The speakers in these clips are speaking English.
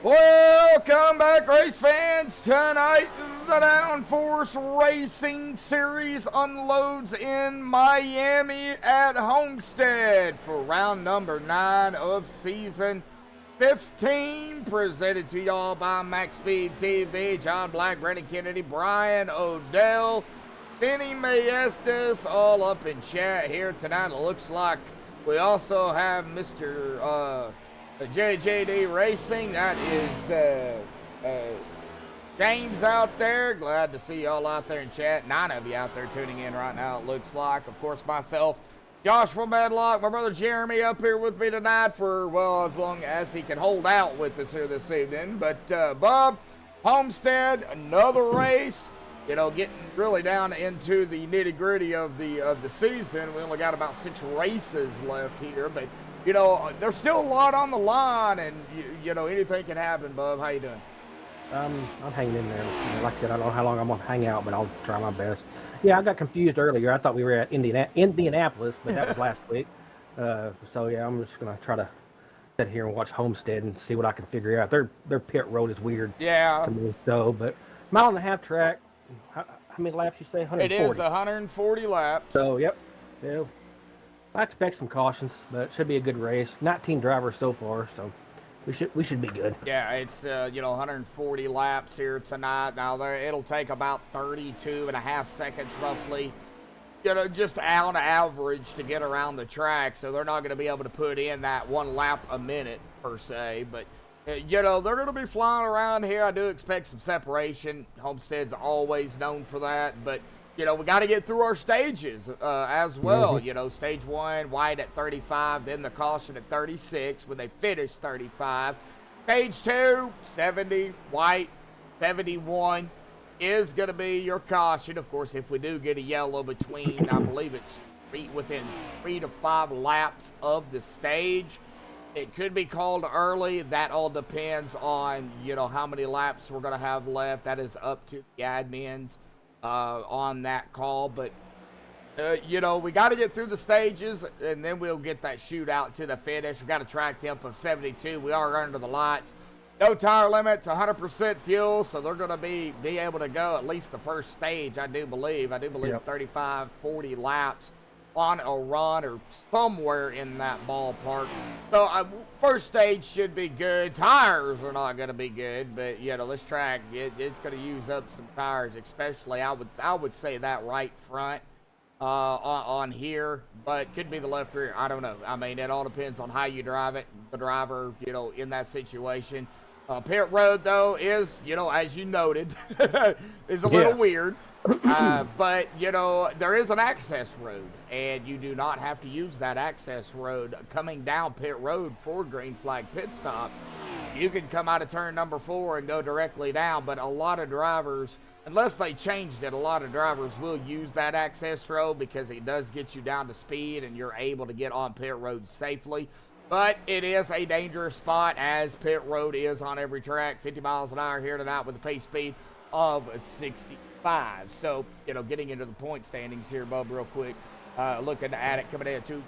Welcome back, race fans. Tonight, the Downforce Racing Series unloads in Miami at Homestead for round number 9 of season 15. Presented to y'all by MaxspeedTV. TV. John Black, Brandon Kennedy, Brian Odell, Benny Maestas, all up in chat here tonight. It looks like we also have Mr. JJD Racing. That is James out there. Glad to see y'all out there in chat. 9 of you out there tuning in right now, it looks like. Of course, myself, Joshua Medlock, my brother Jeremy up here with me tonight for, well, as long as he can hold out with us here this evening. But, Bob, Homestead, another race. getting really down into the nitty gritty of the season. We only got about 6 races left here, but there's still a lot on the line, and anything can happen. Bub, how you doing? I'm hanging in there. Like I said, I don't know how long I'm gonna hang out, but I'll try my best. Yeah, I got confused earlier. I thought we were at Indianapolis, but that was last week. So yeah, I'm just gonna try to sit here and watch Homestead and see what I can figure out. Their pit road is weird. Yeah. To me, but mile and a half track. How many laps you say? 140. It is 140 laps. So yep. Yeah. I expect some cautions, but it should be a good race. 19 drivers so far, so we should be good. Yeah, it's 140 laps here tonight. Now it'll take about 32.5 seconds roughly, just on average to get around the track. So they're not going to be able to put in that 1 lap a minute per se, but they're going to be flying around here. I do expect some separation. Homestead's always known for that, but we got to get through our stages as well. Stage 1, white at 35, then the caution at 36 when they finish 35. Stage 2, 70, white, 71 is going to be your caution. Of course, if we do get a yellow between, I believe it's within 3 to 5 laps of the stage, it could be called early. That all depends on, how many laps we're going to have left. That is up to the admins on that call. But, we got to get through the stages, and then we'll get that shootout to the finish. We got a track temp of 72. We are under the lights. No tire limits, 100% fuel, so they're going to be able to go at least the first stage, I do believe. Yep. 35, 40 laps on a run or somewhere in that ballpark. So first stage should be good. Tires are not going to be good, but this track it's going to use up some tires, especially I would say that right front on here, but could be the left rear. I don't know. I mean, it all depends on how you drive it. The driver, in that situation. Pit road though is, as you noted, is a little weird. But, there is an access road, and you do not have to use that access road coming down pit road for green flag pit stops. You can come out of turn number 4 and go directly down, but a lot of drivers, unless they changed it, a lot of drivers will use that access road because it does get you down to speed and you're able to get on pit road safely. But it is a dangerous spot, as pit road is on every track. 50 miles an hour here tonight with a pace speed of 65. So, getting into the point standings here, Bub, real quick. Looking at it, coming in at 2.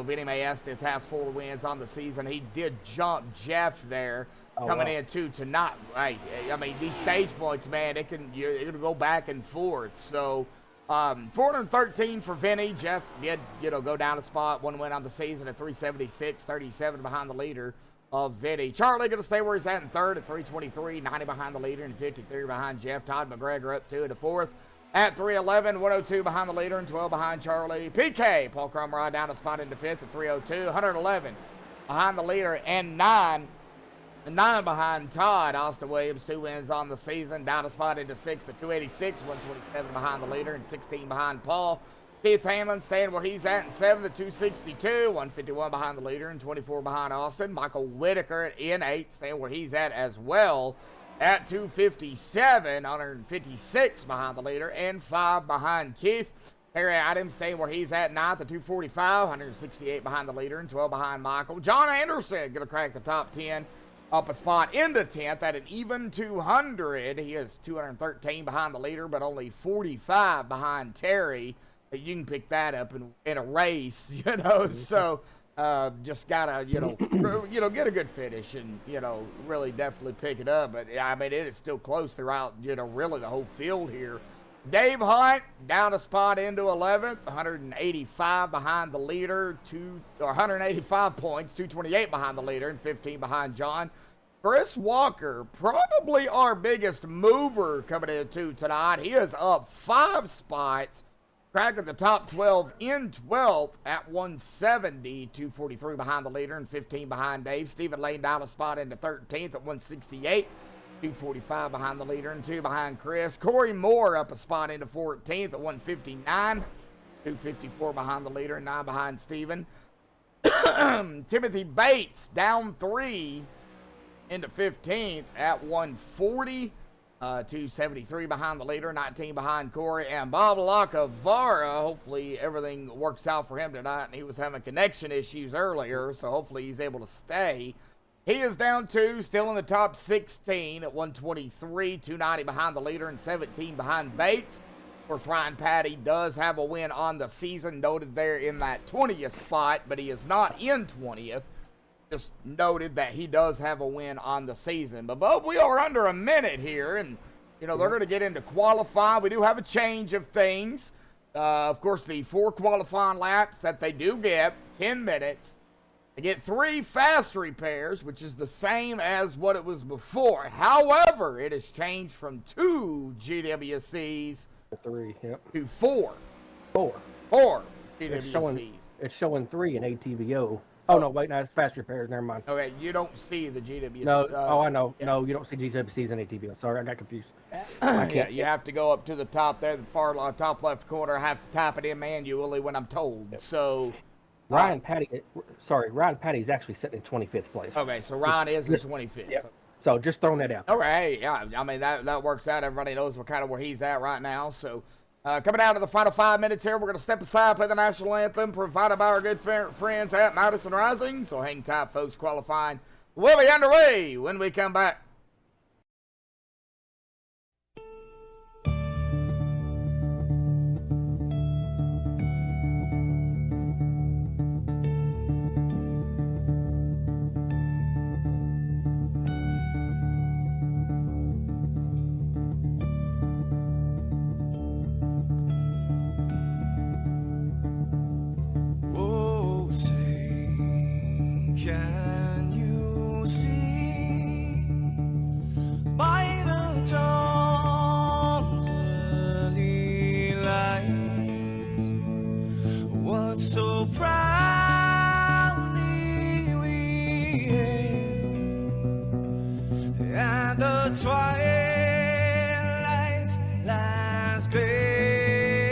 Vinny Maestas has 4 wins on the season. He did jump Jeff there, coming in 2 tonight. Right. I mean, these stage points, man, it'll go back and forth. So, 413 for Vinny. Jeff did, go down a spot. 1 win on the season at 376, 37 behind the leader of Vinny. Charlie going to stay where he's at in 3rd at 323, 90 behind the leader and 53 behind Jeff. Todd McGregor up 2 to 4th at 311, 102 behind the leader and 12 behind Charlie. PK, Paul Crumrod down a spot into 5th at 302, 111 behind the leader and 9 behind Todd. Austin Williams, 2 wins on the season, down a spot into 6th at 286, 127 behind the leader and 16 behind Paul. Keith Hamlin staying where he's at in 7th at 262, 151 behind the leader and 24 behind Austin. Michael Whitaker in 8th, staying where he's at as well at 257, 156 behind the leader and 5 behind Keith. Harry Adams staying where he's at 9th at 245, 168 behind the leader and 12 behind Michael. John Anderson going to crack the top 10. Up a spot into 10th at an even 200. He is 213 behind the leader, but only 45 behind Terry. You can pick that up in a race, So just gotta, get a good finish and really definitely pick it up. But I mean, it is still close throughout, really the whole field here. Dave Hunt down a spot into 11th, 185 behind the leader, 185 points, 228 behind the leader, and 15 behind John. Chris Walker, probably our biggest mover coming into tonight. He is up 5 spots, cracking the top 12 in 12th at 170, 243 behind the leader, and 15 behind Dave. Stephen Lane down a spot into 13th at 168. 245 behind the leader and 2 behind Chris. Corey Moore up a spot into 14th at 159. 254 behind the leader and 9 behind Steven. Timothy Bates down 3 into 15th at 140. 273 behind the leader, 19 behind Corey, and Bob Lacavara. Hopefully everything works out for him tonight, and he was having connection issues earlier, so hopefully he's able to stay. He is down 2, still in the top 16 at 123, 290 behind the leader, and 17 behind Bates. Of course, Ryan Patty does have a win on the season, noted there in that 20th spot, but he is not in 20th. Just noted that he does have a win on the season. But, Bub, we are under a minute here, and, you know, they're going to get into qualifying. We do have a change of things. Of course, the 4 qualifying laps that they do get, 10 minutes. They get 3 fast repairs, which is the same as what it was before. However, it has changed from 2 GWCs 3, yep. to 4. 4 GWCs. It's showing 3 in ATVO. Oh, no, wait, no, it's fast repairs. Never mind. Okay, you don't see the GWC. No, I know. Yeah. No, you don't see GWCs in ATVO. Sorry, I got confused. Yeah, you have to go up to the top there, the far top left corner. I have to type it in manually when I'm told. Yep. So, Ryan Patty's actually sitting in 25th place. Okay, so Ryan is in 25th. Yep. So just throwing that out. All right, yeah. I mean, that works out. Everybody knows where he's at right now. So, coming down to the final 5 minutes here, we're going to step aside, play the national anthem provided by our good friends at Madison Rising. So hang tight, folks. Qualifying will be underway when we come back. Can you see by the dawn's early light what so proudly we hailed at the twilight's last gleaming,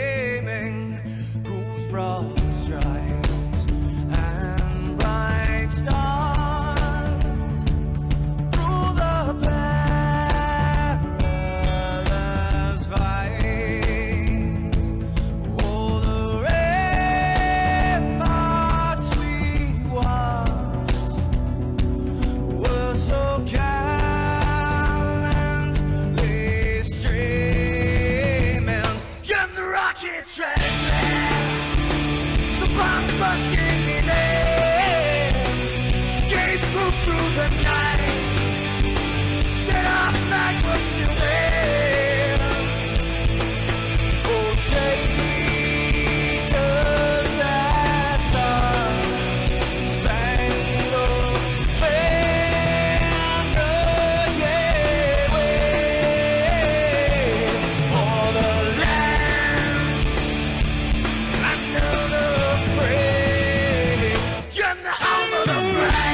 whose broad stripes and bright stars through the perilous fight, oh, the ramparts we watched were so gallantly streaming, and the rockets ran past, the bombs bursting in air, gave proof through the night that our flag was still there. Oh, say does that star-spangled banner yet wave o'er the land under the free, and the home of the brave.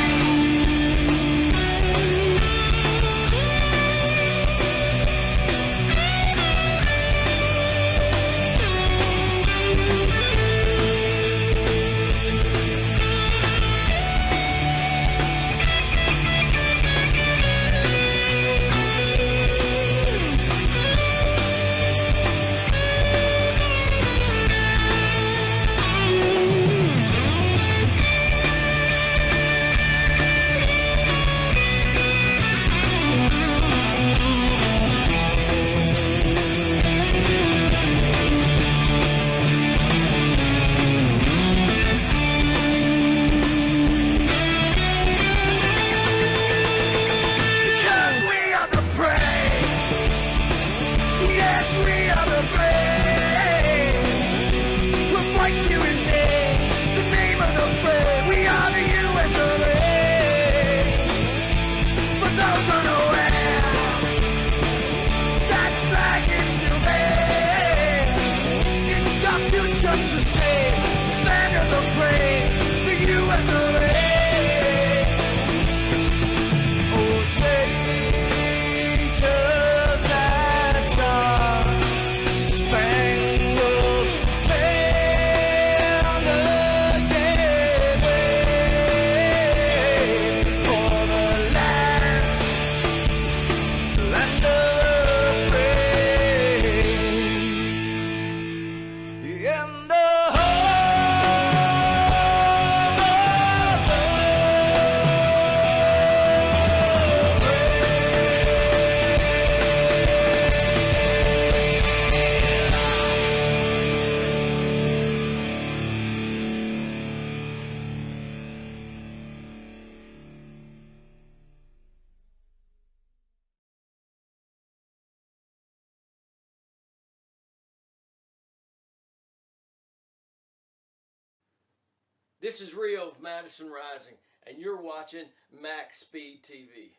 This is Rio of Madison Rising, and you're watching MaxspeedTV TV.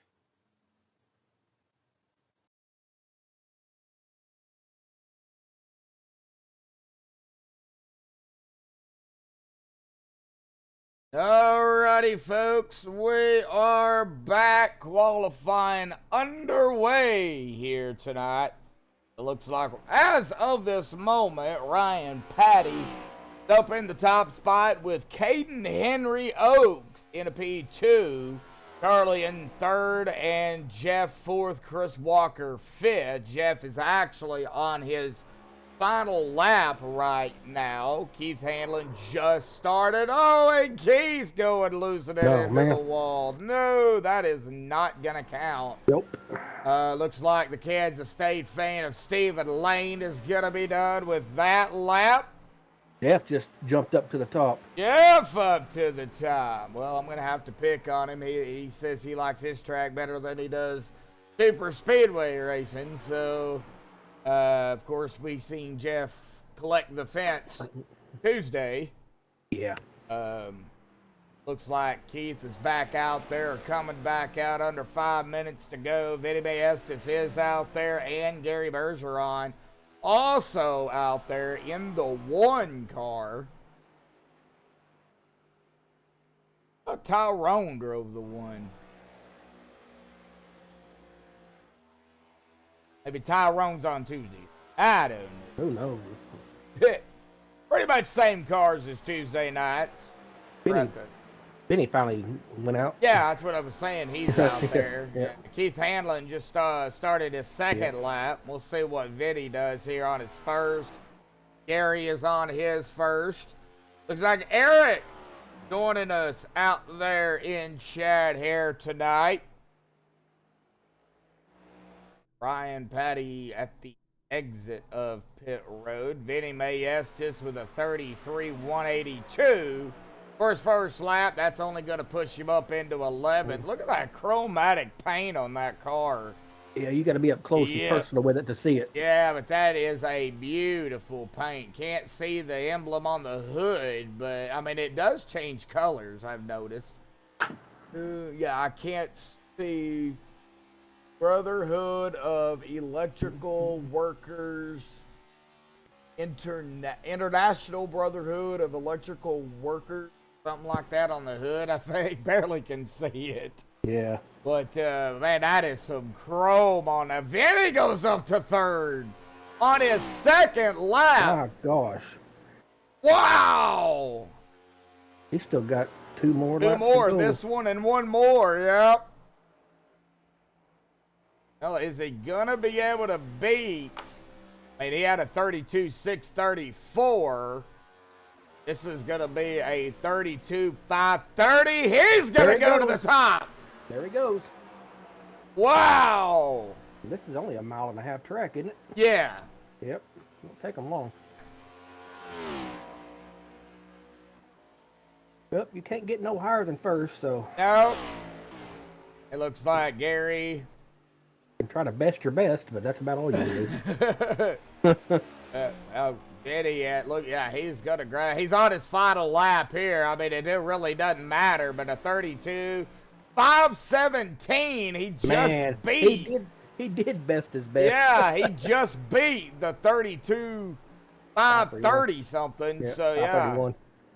Alrighty, folks, we are back. Qualifying underway here tonight. It looks like, as of this moment, Ryan Patty up in the top spot with Caden Henry Oaks in a P2, Charlie in third, and Jeff fourth, Chris Walker fifth. Jeff is actually on his final lap right now. Keith Hanlon just started. Oh, and Keith going losing it into the wall. No, that is not going to count. Nope. Looks like the Kansas State fan of Stephen Lane is going to be done with that lap. Jeff just jumped up to the top. Jeff up to the top. Well, I'm going to have to pick on him. He says he likes his track better than he does super speedway racing. So, of course, we seen Jeff collect the fence Tuesday. Yeah. Looks like Keith is back out there, coming back out under 5 minutes to go. Vinny Estes is out there, and Gary Bergeron also out there in the one car. Tyrone drove the one. Maybe Tyrone's on Tuesday. I don't know. Who knows? Pretty much same cars as Tuesday nights. Benny finally went out. Yeah, that's what I was saying. He's out there. Yeah. Keith Hanlon just started his second lap. We'll see what Vinny does here on his first. Gary is on his first. Looks like Eric joining us out there in chat here tonight. Ryan Patty at the exit of pit road. Vinny Estes with a 33.182 for his first lap. That's only going to push him up into 11th. Look at that chromatic paint on that car. Yeah, you got to be up close and personal with it to see it. Yeah, but that is a beautiful paint. Can't see the emblem on the hood, but I mean, it does change colors, I've noticed. Yeah, I can't see Brotherhood of Electrical Workers, International Brotherhood of Electrical Workers, something like that on the hood. I think barely can see it. Yeah. But, man, that is some chrome on that. Vinny goes up to third on his second lap. Oh, gosh. Wow. He's still got two more. Two more. This one and one more. Yep. Well, is he going to be able to beat? I mean, he had a 32.634. This is going to be a 32.530. He's going to go to the top. There he goes. Wow. This is only a 1.5 mile track, isn't it? Yeah. Yep. Won't take them long. Yep, you can't get no higher than first, so. No. It looks like Gary. You can try to best your best, but that's about all you can do. Look, yeah, he's gonna grab. He's on his final lap here. I mean, it really doesn't matter, but a 32.517. He just beat. He did best his best. Yeah, he just beat the 32.530 something. Yeah, so yeah.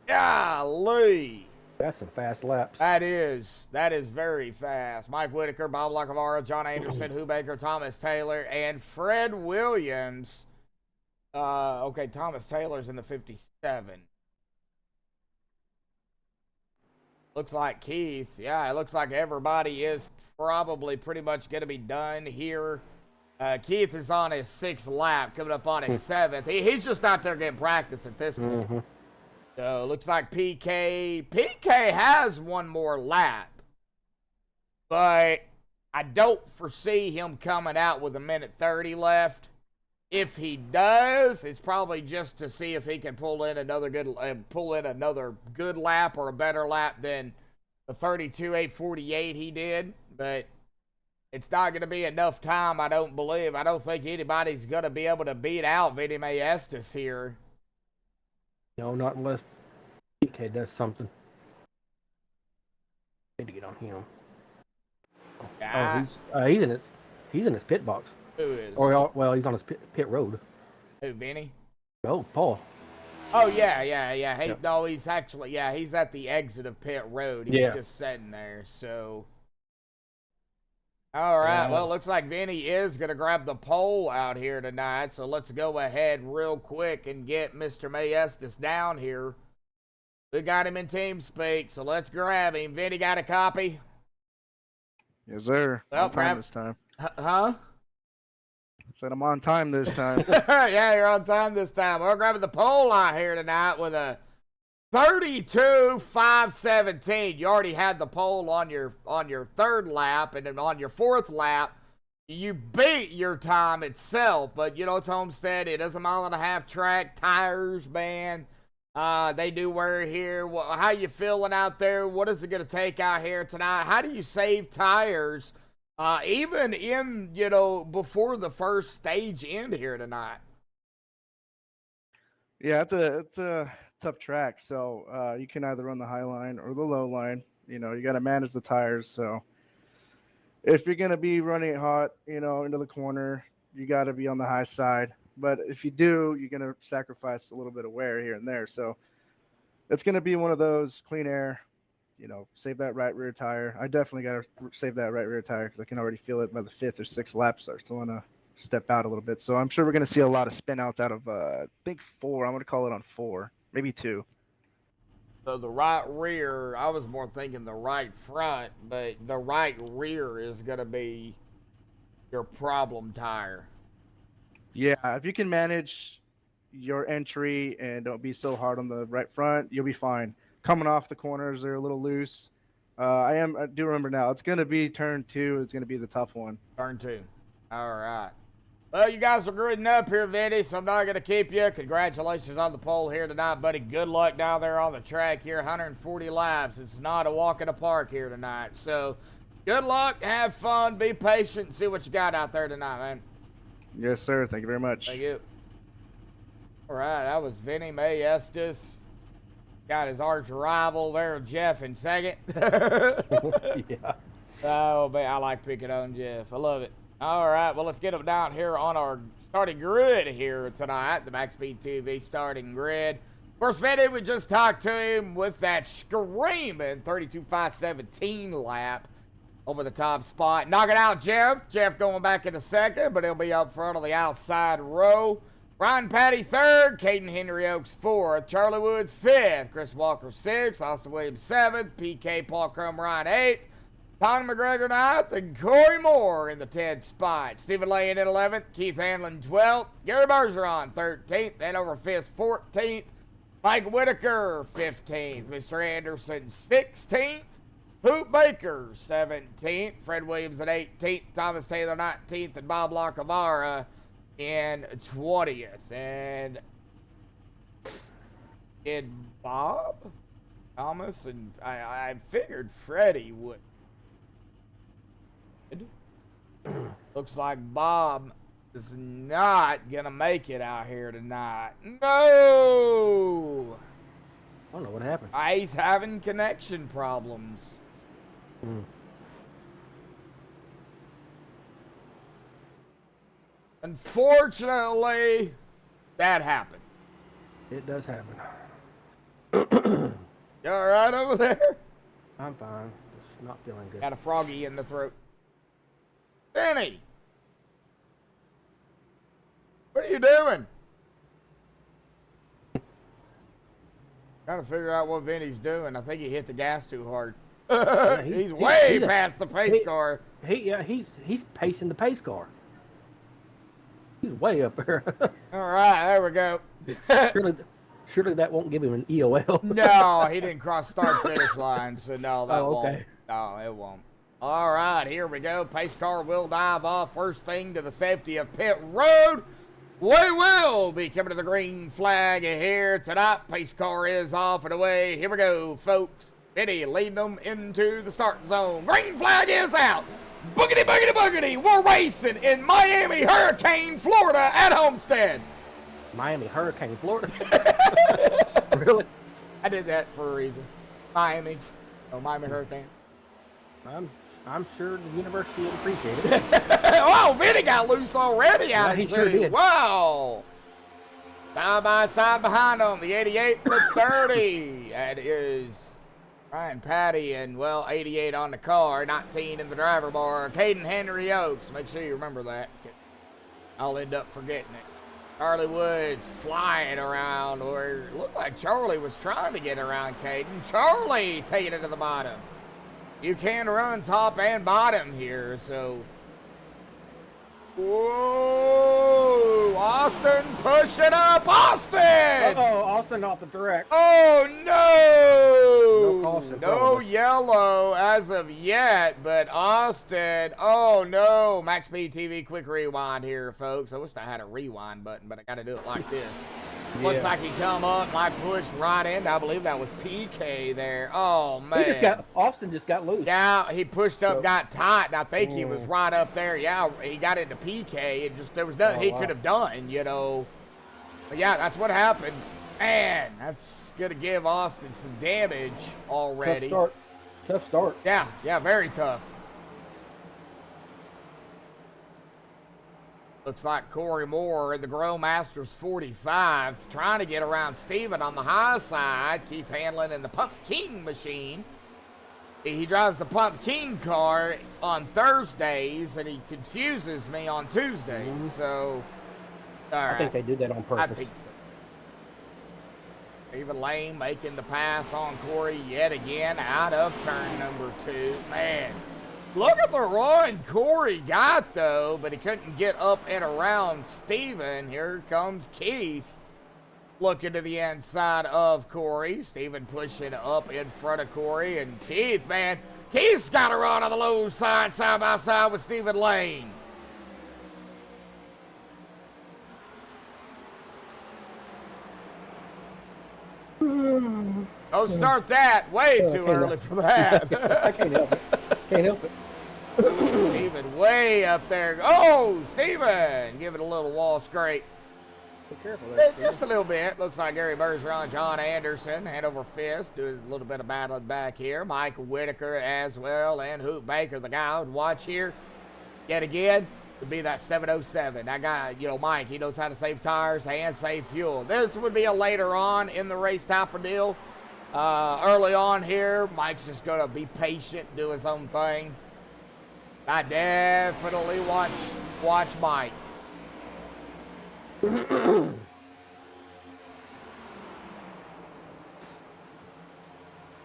Golly. That's some fast laps. That is very fast. Mike Whitaker, Bob Lacavara, John Anderson, Hugh Baker, Thomas Taylor, and Fred Williams. Okay, Thomas Taylor's in the 57. Looks like Keith. Yeah, it looks like everybody is probably pretty much going to be done here. Keith is on his 6th lap, coming up on his 7th. He's just out there getting practice at this point. Mm-hmm. So, looks like PK has one more lap. But I don't foresee him coming out with 1:30 left. If he does, it's probably just to see if he can pull in another good lap or a better lap than the 32.848 he did. But it's not going to be enough time, I don't believe. I don't think anybody's going to be able to beat out Vinny Estes here. No, not unless PK does something. Need to get on him. Ah, Oh, he's in his pit box. who is? Or well, he's on his pit road. Who, Vinny? Oh, Paul. Oh, yeah. Hey, Yep. no, he's actually, he's at the exit of pit road. He's Yeah. just sitting there, so. All right, well, looks like Vinny is going to grab the pole out here tonight, so let's go ahead real quick and get Mr. Mayestis down here. We got him in TeamSpeak, so let's grab him. Vinny, got a copy? Yes, sir. Well, On time this time. Huh? Said I'm on time this time. Yeah, you're on time this time. We're grabbing the pole out here tonight with a 32.517. You already had the pole on your third lap, and then on your fourth lap, you beat your time itself. But you know, it's Homestead. It is a 1.5-mile track. Tires, man. They do wear here. How you feeling out there? What is it going to take out here tonight? How do you save tires? Even in, before the first stage end here tonight. Yeah, it's a tough track. So you can either run the high line or the low line. You got to manage the tires. So if you're going to be running it hot, into the corner, you got to be on the high side. But if you do, you're going to sacrifice a little bit of wear here and there. So it's going to be one of those clean air. Save that right rear tire. I definitely got to save that right rear tire because I can already feel it by the 5th or 6th lap start. So I want to step out a little bit. So I'm sure we're going to see a lot of spin outs out of, I think 4. I'm going to call it on 4, maybe 2. So the right rear, I was more thinking the right front, but the right rear is going to be your problem tire. Yeah, if you can manage your entry and don't be so hard on the right front, you'll be fine. Coming off the corners, they're a little loose. I do remember now. It's going to be turn 2. It's going to be the tough one. Turn 2. All right. Well, you guys are gridding up here, Vinny, so I'm not going to keep you. Congratulations on the pole here tonight, buddy. Good luck down there on the track here. 140 laps. It's not a walk in the park here tonight. So good luck. Have fun. Be patient and see what you got out there tonight, man. Yes, sir. Thank you very much. Thank you. All right. That was Vinny Mayestis. Got his arch rival there, Jeff, in second. Yeah. Oh, man, I like picking on Jeff. I love it. All right, well, let's get him down here on our starting grid here tonight, the MaxspeedTV TV starting grid. Of course, Vinny, we just talked to him with that screaming 32.517 lap over the top spot. Knocking out Jeff. Jeff going back in a second, but he'll be up front on the outside row. Ryan Patty 3rd, Caden Henry Oaks 4th, Charlie Woods 5th, Chris Walker 6th, Austin Williams 7th, PK Paul Crum Ryan 8th, Tom McGregor 9th, and Corey Moore in the 10th spot. Stephen Lane in 11th, Keith Hanlon 12th, Gary Bergeron 13th, Hanover 5th 14th, Mike Whitaker 15th, Mr. Anderson 16th, Hoop Baker 17th, Fred Williams at 18th, Thomas Taylor 19th, and Bob Lacavara in 20th. And did Bob, Thomas, and I figured Freddie would. Looks like Bob is not gonna make it out here tonight. No! I don't know what happened. He's having connection problems. Unfortunately, that happened. It does happen. You all right over there? I'm fine. Just not feeling good. Got a froggy in the throat. Benny! What are you doing? Trying to figure out what Vinny's doing. I think he hit the gas too hard. Yeah, he's way past the pace car. He's pacing the pace car. He's way up there. All right, there we go. surely that won't give him an EOL. No, he didn't cross start finish line, so no, that won't. Okay. No, it won't. All right, here we go. Pace car will dive off first thing to the safety of pit road. We will be coming to the green flag here tonight. Pace car is off and away. Here we go, folks. Vinny leading them into the start zone. Green flag is out. Boogity, boogity, boogity. We're racing in Miami Hurricane, Florida at Homestead. Miami Hurricane, Florida. Really? I did that for a reason. Miami. Oh, Miami Hurricane. I'm sure the university would appreciate it. Oh, Vinny got loose already out Yeah, of he two. sure did. Wow. Side by side behind him, the 88 to 30. That is Ryan Patty and, well, 88 on the car, 19 in the driver bar. Caden Henry Oaks. Make sure you remember that. I'll end up forgetting it. Charlie Woods flying around, or it looked like Charlie was trying to get around Caden. Charlie taking it to the bottom. You can run top and bottom here, so. Whoa! Austin pushing up! Austin! Uh-oh, Austin off the track. Oh no! No caution, No probably. yellow as of yet, but Austin, oh no. MaxspeedTV quick rewind here, folks. I wish I had a rewind button, but I gotta do it like this. Looks like he come up, might push right in. I believe that was PK there. Oh man. Austin just got loose. Yeah, he pushed up, got tight, and I think he was right up there. Yeah, he got into PK, and just there was nothing he could have done, you know. But yeah, that's what happened. Man, that's gonna give Austin some damage already. Tough start. Yeah, very tough. Looks like Corey Moore in the Grow Masters 45 trying to get around Steven on the high side. Keith Hanlon in the Pump King machine. He drives the Pump King car on Thursdays, and he confuses me on Tuesdays. So, all right. I think they do that on purpose. I think so. Steven Lane making the pass on Corey yet again out of turn number 2. Man. Look at the run Corey got, though, but he couldn't get up and around Steven. Here comes Keith looking to the inside of Corey. Steven pushing up in front of Corey. And Keith, man, Keith's got to run on the low side by side with Steven Lane. Don't start that. Way too early for that. I can't help it. Can't help it. Steven way up there. Oh, Steven! Give it a little wall scrape. Be careful there. Just a little bit. Looks like Gary Bergeron, John Anderson, hand over fist, doing a little bit of battling back here. Mike Whitaker as well, and Hoop Baker, the guy I would watch here. Yet again, would be that 707. That guy, you know, Mike, he knows how to save tires and save fuel. This would be a later on in the race type of deal. Early on here, Mike's just going to be patient, do his own thing. I definitely watch Mike.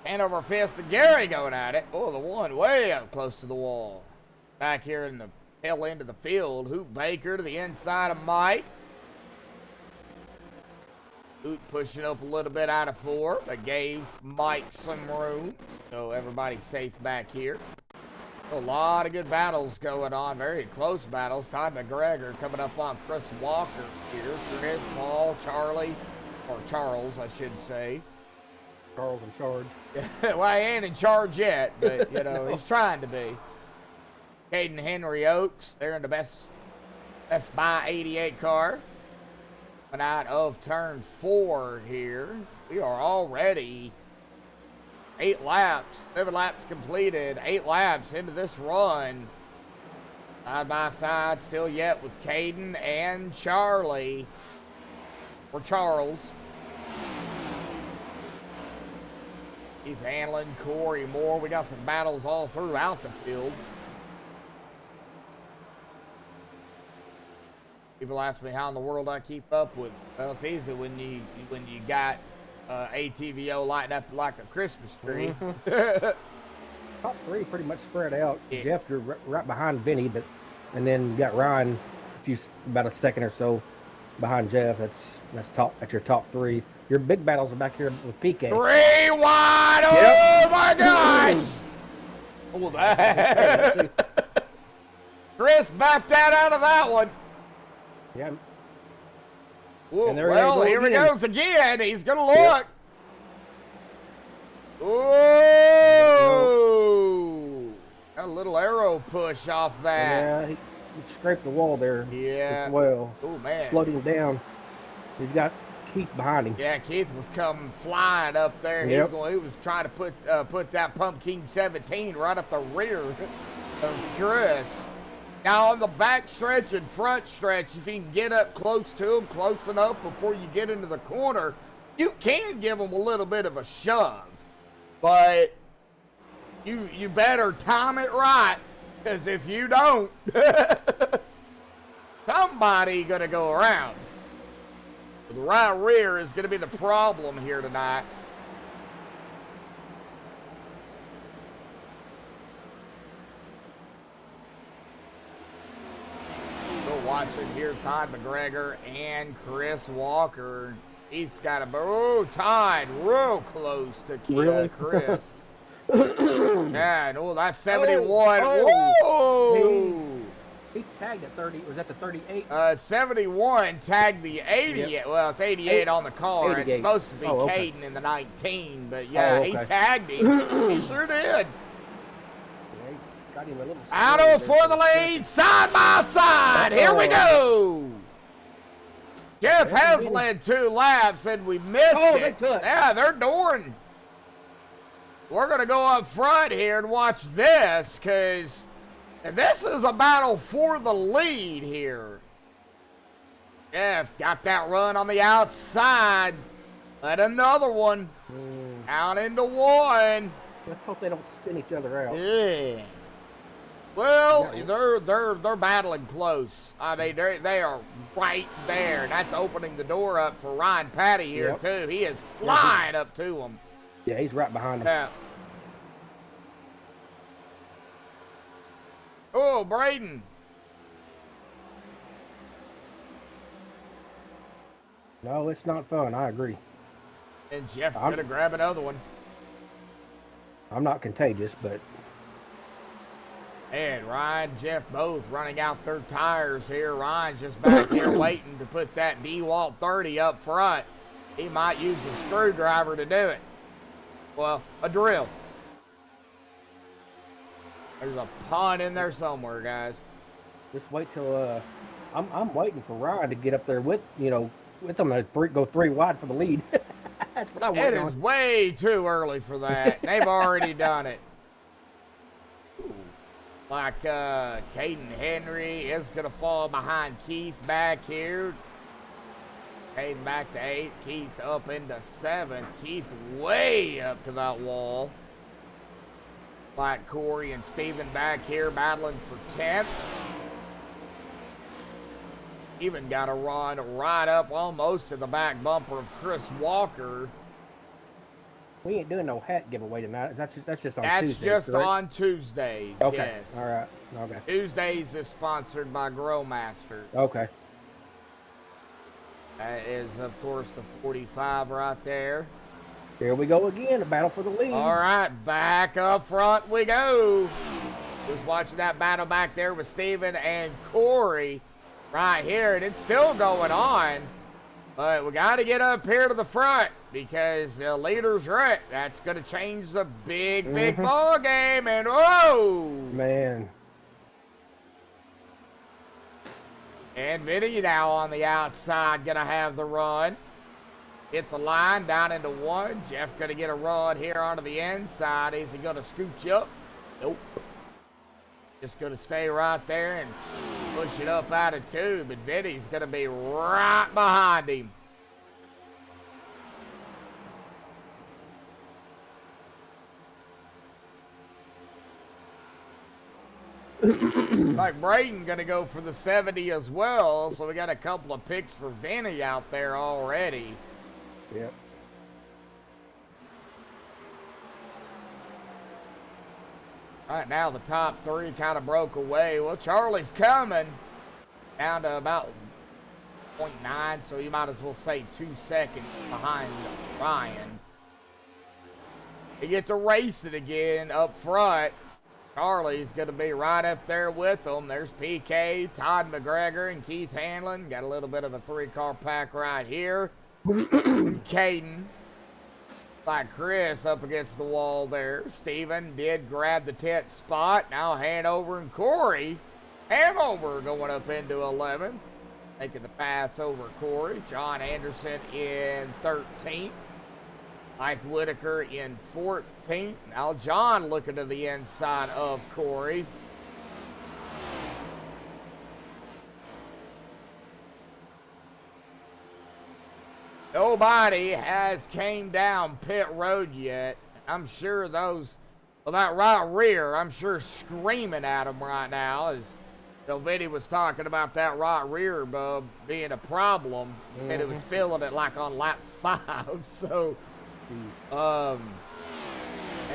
Hand over fist to Gary going at it. Oh, the one way up close to the wall. Back here in the tail end of the field. Hoop Baker to the inside of Mike. Hoop pushing up a little bit out of 4, but gave Mike some room. So everybody's safe back here. A lot of good battles going on, very close battles. Todd McGregor coming up on Chris Walker here. Chris, Paul, Charlie, or Charles, I should say. Charles in charge. Well, he ain't in charge yet, but, you know, he's trying to be. Caden Henry Oaks, they're in the Best Buy 88 car. Coming out of turn 4 here. We are already 8 laps, 7 laps completed, 8 laps into this run. Side by side still yet with Caden and Charlie, or Charles. Keith Hanlon, Corey Moore. We got some battles all throughout the field. People ask me how in the world I keep up with. Well, it's easy when you got ATVO lighting up like a Christmas tree. Top 3 pretty much spread out. Yeah. Jeff, you're right behind Vinny, and then you got Ryan about a second or so behind Jeff. That's your top 3. Your big battles are back here with PK. 3 wide. Yep. Oh my gosh! Oh, that. Chris backed out of that one. Yeah. Whoa, And there well, they here go he again. goes again. He's gonna look. Whoa! Got a little arrow push off that. Yeah, he scraped the wall there Yeah. as well. Oh man. Slowed him down. He's got Keith behind him. Yeah, Keith was coming flying up there. Yep. He was trying to put that Pumpkin 17 right up the rear of Chris. Now on the back stretch and front stretch, if you can get up close to him, close enough before you get into the corner, you can give him a little bit of a shove. But you better time it right, because if you don't, somebody gonna go around. The right rear is going to be the problem here tonight. We're watching here Todd McGregor and Chris Walker. He's got Todd real close to Chris. Yeah, no, that's 71. Whoa! He tagged at 30. Was that the 38? 71 tagged the 88. Yep. Well, it's 88 on the car. 88. It's supposed to be Okay. Caden in the 19, but yeah, Okay. he tagged him. He sure did. Yeah, he got him a little Out of for the lead, side by side. Here we go. Jeff has led 2 laps, and we missed they it. took. Yeah, they're dooring. We're going to go up front here and watch this, because this is a battle for the lead here. Jeff got that run on the outside. Let another one out into 1. Let's hope they don't spin each other out. Yeah. Well, they're battling close. I mean, they are right there. That's opening the door up for Ryan Patty here too. He is flying up to him. Yeah, he's right behind him. Yeah. Oh, Braden. No, it's not fun. I agree. And Jeff gonna grab another one. I'm not contagious, but And Ryan, Jeff both running out their tires here. Ryan's just back here waiting to put that DeWalt 30 up front. He might use a screwdriver to do it. Well, a drill. There's a pun in there somewhere, guys. just wait till I'm waiting for Ryan to get up there with with them to go 3 wide for the lead. That's what I want. It is way too early for that. They've already done it. Like Caden Henry is going to fall behind Keith back here. Caden back to 8th. Keith up into 7th. Keith way up to that wall. Like Corey and Steven back here battling for 10th. Even got a run right up almost to the back bumper of Chris Walker. We ain't doing no hat giveaway tonight. That's just on That's Tuesdays, just correct? on Tuesdays, Okay. yes. All right. Okay. Tuesdays is sponsored by Growmaster. Okay. That is, of course, the 45 right there. Here we go again. A battle for the lead. All right, back up front we go. Just watching that battle back there with Steven and Corey right here, and it's still going on. But we got to get up here to the front because the leader's right. That's going to change the big ball game. And whoa! Man. And Vinny now on the outside going to have the run. Hit the line down into 1. Jeff going to get a run here onto the inside. Is he going to scooch up? Nope. Just going to stay right there and push it up out of 2. But Vinny's going to be right behind him. Like Braden going to go for the 70 as well. So we got a couple of picks for Vinny out there already. Yep. All right, now the top 3 kind of broke away. Well, Charlie's coming down to about 0.9, so you might as well say 2 seconds behind Ryan. They get to race it again up front. Charlie's going to be right up there with them. There's PK, Todd McGregor, and Keith Hanlon. Got a little bit of a 3-car pack right here. Caden. Like Chris up against the wall there. Steven did grab the 10th spot. Now Hanover and Corey. Hanover going up into 11th. making the pass over Corey. John Anderson in 13th. Mike Whitaker in 14th. Now John looking to the inside of Corey. Nobody has came down pit road yet. I'm sure those, well, that right rear, I'm sure screaming at them right now as Vinny was talking about that right rear, bub, being a problem. And it was feeling it like on lap 5. So, and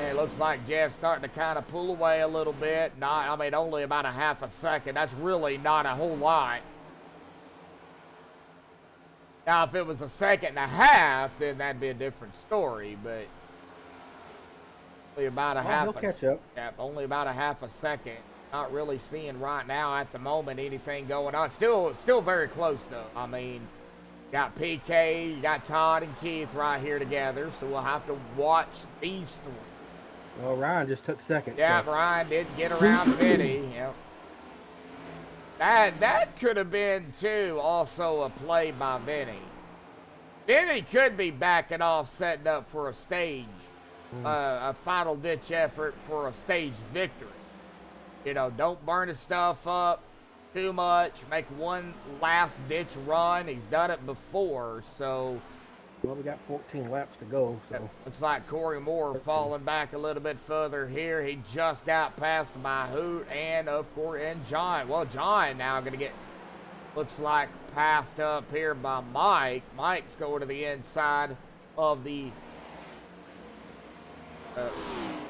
it looks like Jeff's starting to kind of pull away a little bit. I mean, only about a half a second. That's really not a whole lot. Now, if it was a second and a half, then that'd be a different story, but only about a half. He'll catch up. Yeah, only about a half a second. Not really seeing right now at the moment anything going on. Still very close though. I mean, you got PK, you got Todd and Keith right here together, so we'll have to watch these three. Well, Ryan just took second. Yeah, so. Ryan did get around Vinny. Yep. That could have been, too, also a play by Vinny. Vinny could be backing off, setting up for a stage, a final ditch effort for a stage victory. You know, don't burn his stuff up too much. Make one last ditch run. He's done it before, so. Well, we got 14 laps to go, so. Looks like Corey Moore falling back a little bit further here. He just got past by Hoot and, of course, and John. Well, John now going to get, looks like, passed up here by Mike. Mike's going to the inside of the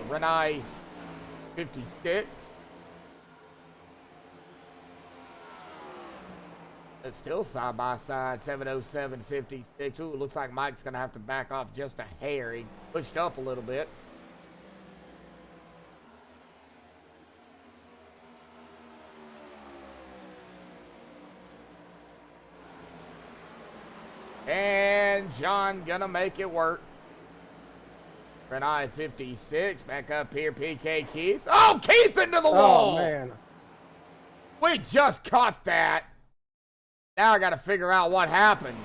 Renai 56. It's still side by side, 707.56. Ooh, it looks like Mike's going to have to back off just a hair. He pushed up a little bit. And John going to make it work. Renai 56, back up here, PK Keith. Oh, Keith into the wall! Oh, man. We just caught that. Now I got to figure out what happened.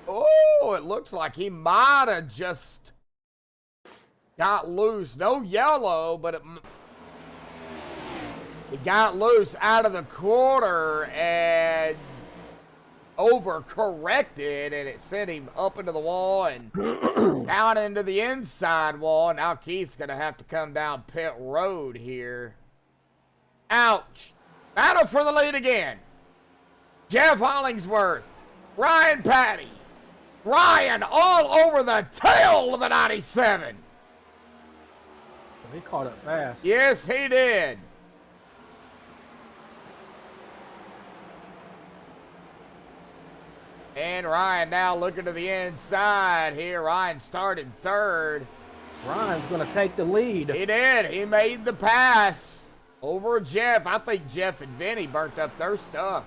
Oh, it looks like he might have just got loose. No yellow, but it got loose out of the corner and overcorrected, and it sent him up into the wall and down into the inside wall. Now Keith's going to have to come down pit road here. Ouch. Battle for the lead again. Jeff Hollingsworth, Ryan Patty, Ryan all over the tail of the 97. He caught up fast. Yes, he did. And Ryan now looking to the inside here. Ryan started third. Ryan's going to take the lead. He did. He made the pass over Jeff. I think Jeff and Vinny burnt up their stuff.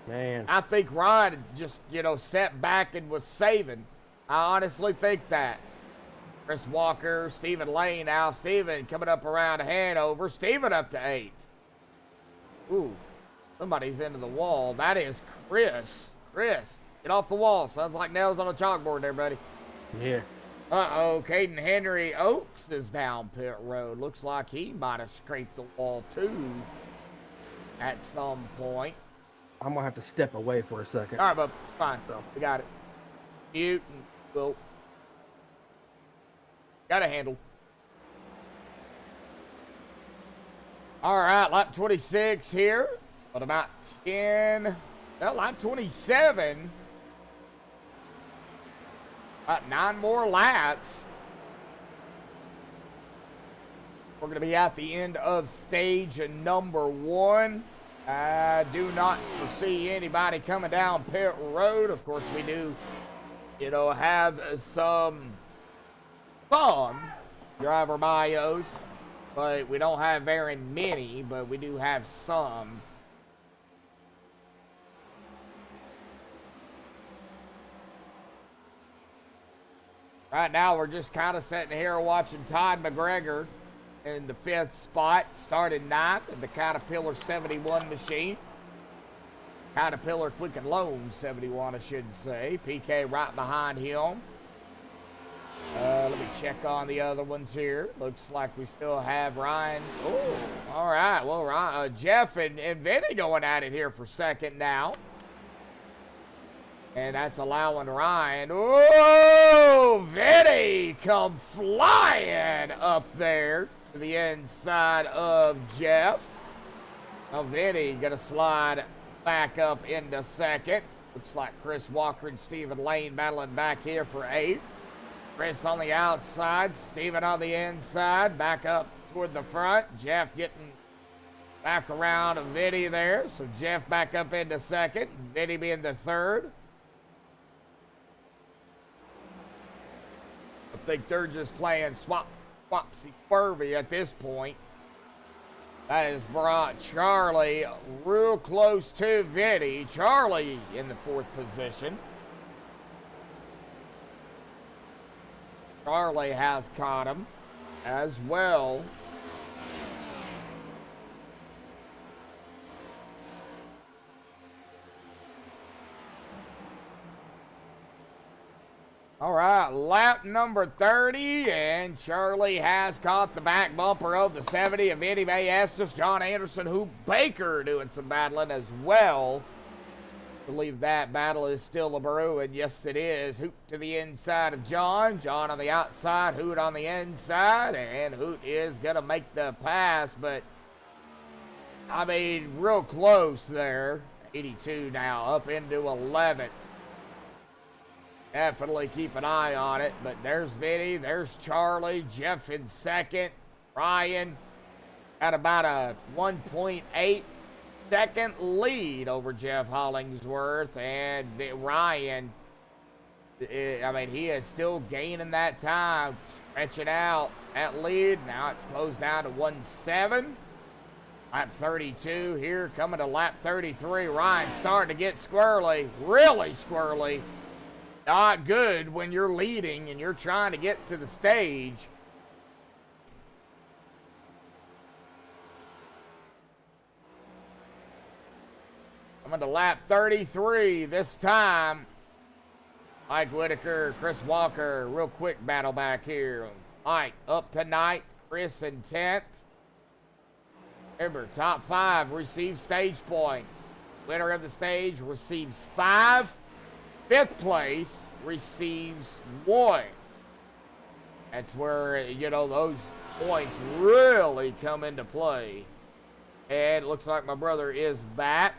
Man. I think Ryan just, sat back and was saving. I honestly think that. Chris Walker, Stephen Lane now. Stephen coming up around Hanover. Stephen up to 8th. Ooh, somebody's into the wall. That is Chris. Chris, get off the wall. Sounds like nails on a chalkboard there, buddy. Yeah. Uh-oh, Caden Henry Oaks is down pit road. Looks like he might have scraped the wall, too, at some point. I'm going to have to step away for a second. All right, bub. It's fine. So, we got it. Mute and we'll... Got a handle. All right, lap 26 here. But about 10... Well, lap 27. About 9 more laps. We're going to be at the end of stage number 1. I do not foresee anybody coming down pit road. Of course, we do, have some driver bios, but we don't have very many, but we do have some. Right now, we're just kind of sitting here watching Todd McGregor in the 5th spot, started 9th in the Caterpillar 71 machine. Caterpillar Quick and Loan 71, I should say. PK right behind him. Let me check on the other ones here. Looks like we still have Ryan. Oh, all right. Well, Ryan, Jeff and Vinny going at it here for second now. And that's allowing Ryan. Oh, Vinny come flying up there to the inside of Jeff. Now Vinny going to slide back up into second. Looks like Chris Walker and Stephen Lane battling back here for 8th. Chris on the outside, Stephen on the inside, back up toward the front. Jeff getting back around to Vinny there. So Jeff back up into second, Vinny being the third. I think they're just playing swapsy-swervy at this point. That has brought Charlie real close to Vinny. Charlie in the 4th position. Charlie has caught him as well. All right, lap number 30, and Charlie has caught the back bumper of the 70 of Eddie May Estes, John Anderson, Hoop Baker doing some battling as well. I believe that battle is still a brewing. Yes, it is. Hoot to the inside of John. John on the outside, Hoot on the inside, and Hoot is going to make the pass, but I mean, real close there. 82 now, up into 11th. Definitely keep an eye on it, but there's Vinny, there's Charlie, Jeff in second, Ryan at about a 1.8 second lead over Jeff Hollingsworth, and Ryan, I mean, he is still gaining that time, stretching out that lead. Now it's closed down to 1.7. Lap 32 here, coming to lap 33. Ryan starting to get squirrely, really squirrely. Not good when you're leading and you're trying to get to the stage. Coming to lap 33 this time. Mike Whitaker, Chris Walker, real quick battle back here. Mike up to 9th, Chris in 10th. Remember, top 5 receive stage points. Winner of the stage receives 5. 5th place receives 1. That's where, you know, those points really come into play. And it looks like my brother is back.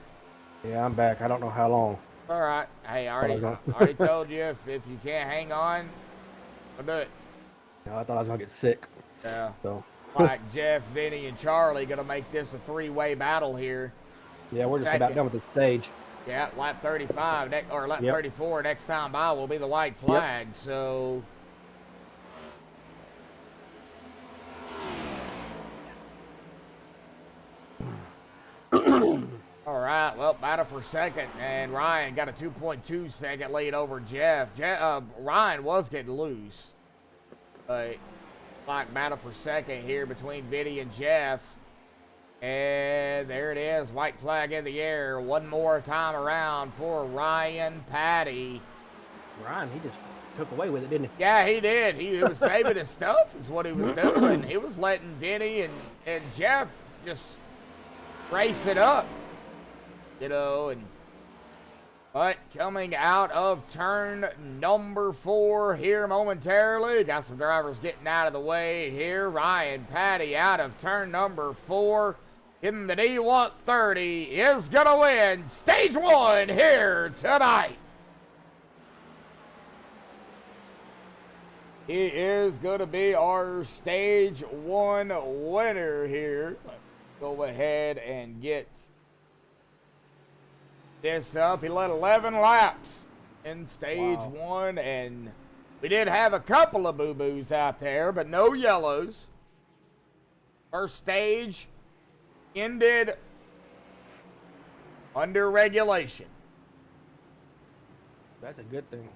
Yeah, I'm back. I don't know how long. All right. Hey, I already told you if you can't hang on, I'll do it. No, I thought I was going to get sick. Yeah. So. Like Jeff, Vinny, and Charlie going to make this a 3-way battle here. Yeah, we're just about done with the stage. Yeah, lap 35, or lap 34, next time by will be the white flag, so... All right, well, battle for second, and Ryan got a 2.2 second lead over Jeff. Ryan was getting loose. Like battle for second here between Vinny and Jeff. And there it is, white flag in the air. One more time around for Ryan Patty. Ryan, he just took away with it, didn't he? Yeah, he did. He was saving his stuff is what he was doing. He was letting Vinny and Jeff just race it up. You know, but coming out of turn number 4 here momentarily. Got some drivers getting out of the way here. Ryan Patty out of turn number 4. In the D130 is going to win stage 1 here tonight. He is going to be our stage 1 winner here. Let's go ahead and get this up. He led 11 laps in stage 1, and we did have a couple of boo-boos out there, but no yellows. First stage ended under regulation. That's a good thing.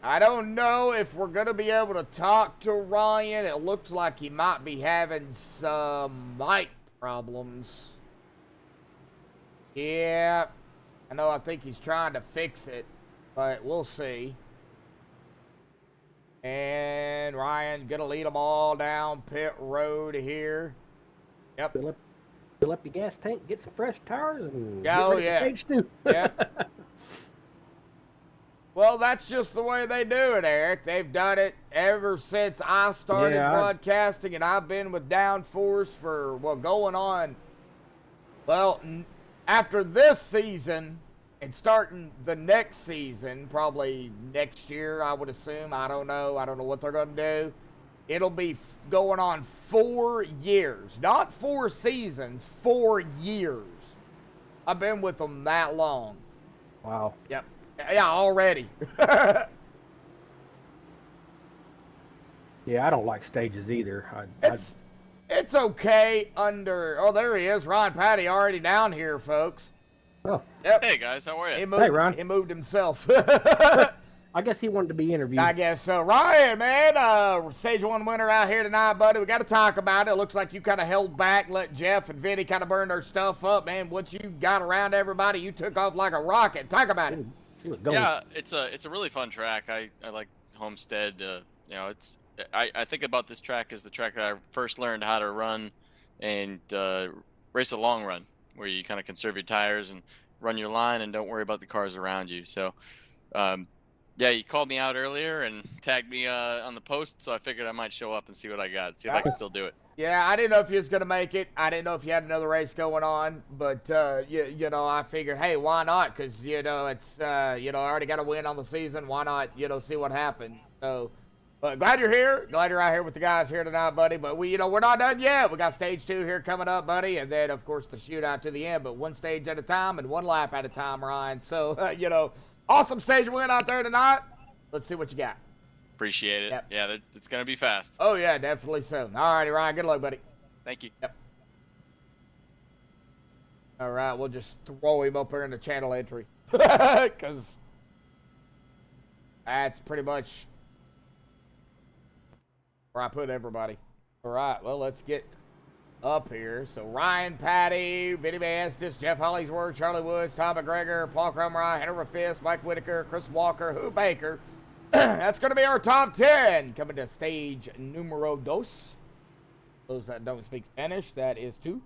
I don't know if we're going to be able to talk to Ryan. It looks like he might be having some mic problems. Yeah, I know. I think he's trying to fix it, but we'll see. And Ryan gonna lead them all down pit road here. Yep. Fill up your gas tank, get some fresh tires, and Oh, get ready yeah. for stage 2. Yeah. Well, that's just the way they do it, Eric. They've done it ever since I started broadcasting, and I've been with Downforce for, well, going on, well, after this season and starting the next season, probably next year, I would assume. I don't know. I don't know what they're going to do. It'll be going on 4 years. Not 4 seasons, 4 years. I've been with them that long. Wow. Yep. Yeah, already. Yeah, I don't like stages either. It's okay under. Oh, there he is, Ron Patty, already down here, folks. Oh. Yep. Hey guys, how are you? Moved, Hey, Ron. He moved himself. I guess he wanted to be interviewed. I guess so. Ryan, man, stage 1 winner out here tonight, buddy. We got to talk about it. It looks like you kind of held back, let Jeff and Vinny kind of burn their stuff up, man. Once you got around everybody, you took off like a rocket. Talk about it. He was going. Yeah, it's a really fun track. I like Homestead. You know, I think about this track as the track that I first learned how to run and race a long run, where you kind of conserve your tires and run your line and don't worry about the cars around you. So, yeah, you called me out earlier and tagged me on the post, so I figured I might show up and see what I got, see if I can still do it. Yeah, I didn't know if you was going to make it. I didn't know if you had another race going on. But, you know, I figured, hey, why not? Because, you know, it's, you know, I already got a win on the season. Why not, you know, see what happens? So, but glad you're here. Glad you're out here with the guys here tonight, buddy. But, you know, we're not done yet. We got stage 2 here coming up, buddy. And then, of course, the shootout to the end. But 1 stage at a time and 1 lap at a time, Ryan. So, you know, awesome stage win out there tonight. Let's see what you got. Appreciate it. Yep. Yeah, it's going to be fast. Oh, yeah, definitely so. All righty, Ryan. Good luck, buddy. Thank you. Yep. All right, we'll just throw him up here in the channel entry. Because that's pretty much where I put everybody. All right, well, let's get up here. So Ryan Patty, Vinny Estes, Jeff Hollingsworth, Charlie Woods, Tom McGregor, Paul Crumry, Henry Fist, Mike Whitaker, Chris Walker, Hugh Baker. That's going to be our top 10 coming to stage numero dos. Those that don't speak Spanish, that is 2.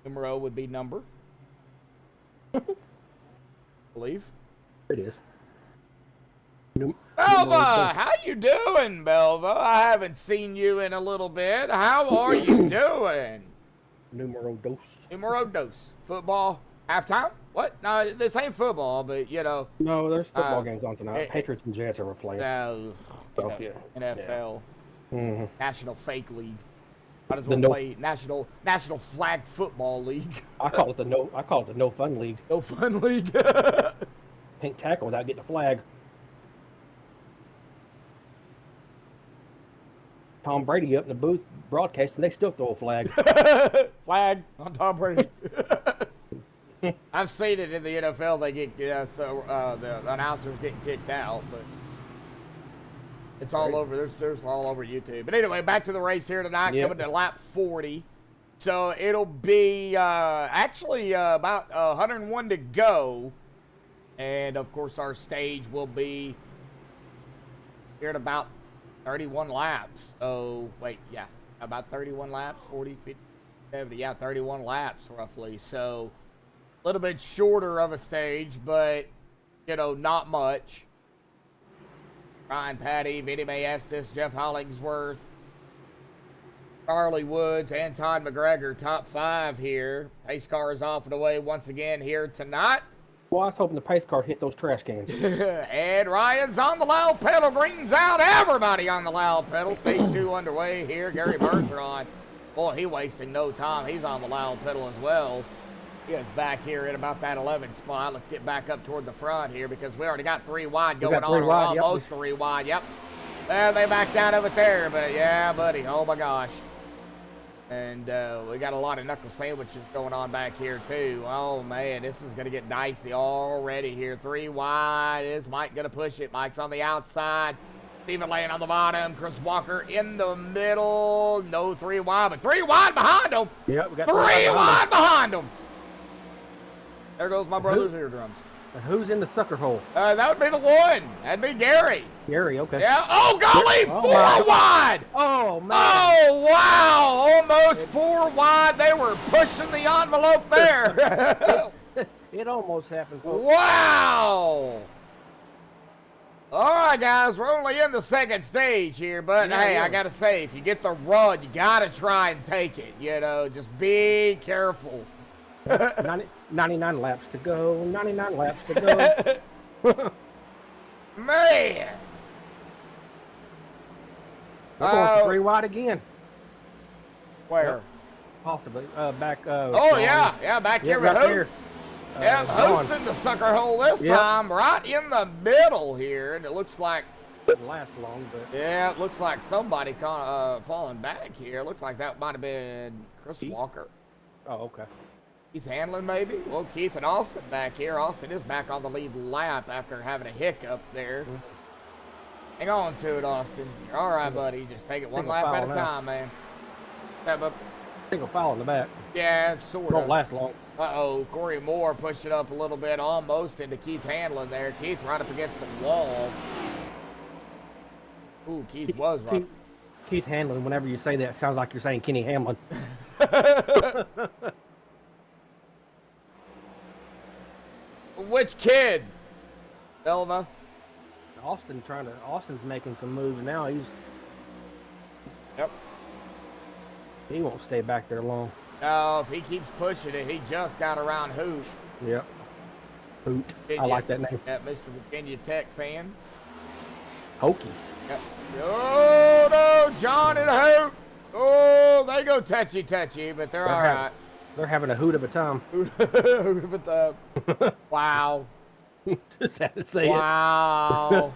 Numero would be number. I believe. It is. Belva, how you doing, Belva? I haven't seen you in a little bit. How are you doing? Numero dos. Numero dos. Football halftime? What? No, this ain't football, but you know. No, there's football games on tonight. Patriots and Jets are playing. So, yeah. NFL. Mm-hmm. National Fake League. Might as well play National Flag Football League. I call it the no fun league. No fun league. Can't tackle without getting a flag. Tom Brady up in the booth broadcasting, they still throw a flag. Flag on Tom Brady. I've seen it in the NFL. They get the announcers getting kicked out, but it's all over. There's all over YouTube. But anyway, back to the race here tonight. Yep. Coming to lap 40. So it'll be actually about 101 to go, and of course our stage will be here at about 31 laps. Oh, wait, yeah, about 31 laps, 40, 50, 70, yeah, 31 laps roughly. So a little bit shorter of a stage, but, you know, not much. Ryan Patty, Vinny Estes, Jeff Hollingsworth, Charlie Woods, and Todd McGregor, top 5 here. Pace car is off and away once again here tonight. Well, I was hoping the pace car hit those trash cans. And Ryan's on the loud pedal. Green's out. Everybody on the loud pedal. Stage 2 underway here. Gary Bergeron. Boy, he wasting no time. He's on the loud pedal as well. He is back here in about that 11 spot. Let's get back up toward the front here because we already got 3 wide going on. Or almost 3 wide. Yep. There they backed out of it there. But yeah, buddy. Oh, my gosh. And we got a lot of knuckle sandwiches going on back here, too. Oh, man, this is going to get dicey already here. 3 wide. Is Mike going to push it? Mike's on the outside. Steven laying on the bottom. Chris Walker in the middle. No 3 wide, but 3 wide behind him. Yep, we got 3 wide behind him. There goes my brother's eardrums. Who's in the sucker hole? That would be the one. That'd be Gary. Gary, okay. Yeah. Oh, golly, Oh, 4 my. wide. Oh, man. Oh, wow. Almost 4 wide. They were pushing the envelope there. It almost happened, folks. Wow. All right, guys, we're only in the second stage here, but Yeah, hey, yeah. I got to say, if you get the run, you got to try and take it. You know, just be careful. 99 laps to go. 99 laps to go. Man. We're going 3 wide again. Where? Possibly. Back. Oh, yeah, back here with right Hoot. there. Yeah, Gone. Hoot's in the sucker hole this Yep. time, right in the middle here, and it looks like, Didn't last long, but yeah, it looks like somebody kind of falling back here. Looks like that might have been Chris Keith? Walker. oh, okay. Keith Hanlon, maybe? Well, Keith and Austin back here. Austin is back on the lead lap after having a hiccup there. Hang on to it, Austin. You're all right, buddy. Just take it one Single lap at file a now. time, man. But, Single foul in the back. yeah, sort Don't of. last long. Uh-oh, Corey Moore pushed it up a little bit, almost into Keith Hanlon there. Keith right up against the wall. Ooh, Keith was right. Keith Hanlon, whenever you say that, sounds like you're saying Kenny Hamlin. Which kid? Elva? Austin's making some moves now. Yep. He won't stay back there long. No, if he keeps pushing it, he just got around Hoot. Yep. Hoot. I like that name. Yeah, Mr. Virginia Tech fan. Hokies. Yep. Oh, no, John and Hoot. Oh, they go touchy, but they're all right. They're having a hoot of a time. Wow. Just had to say Wow.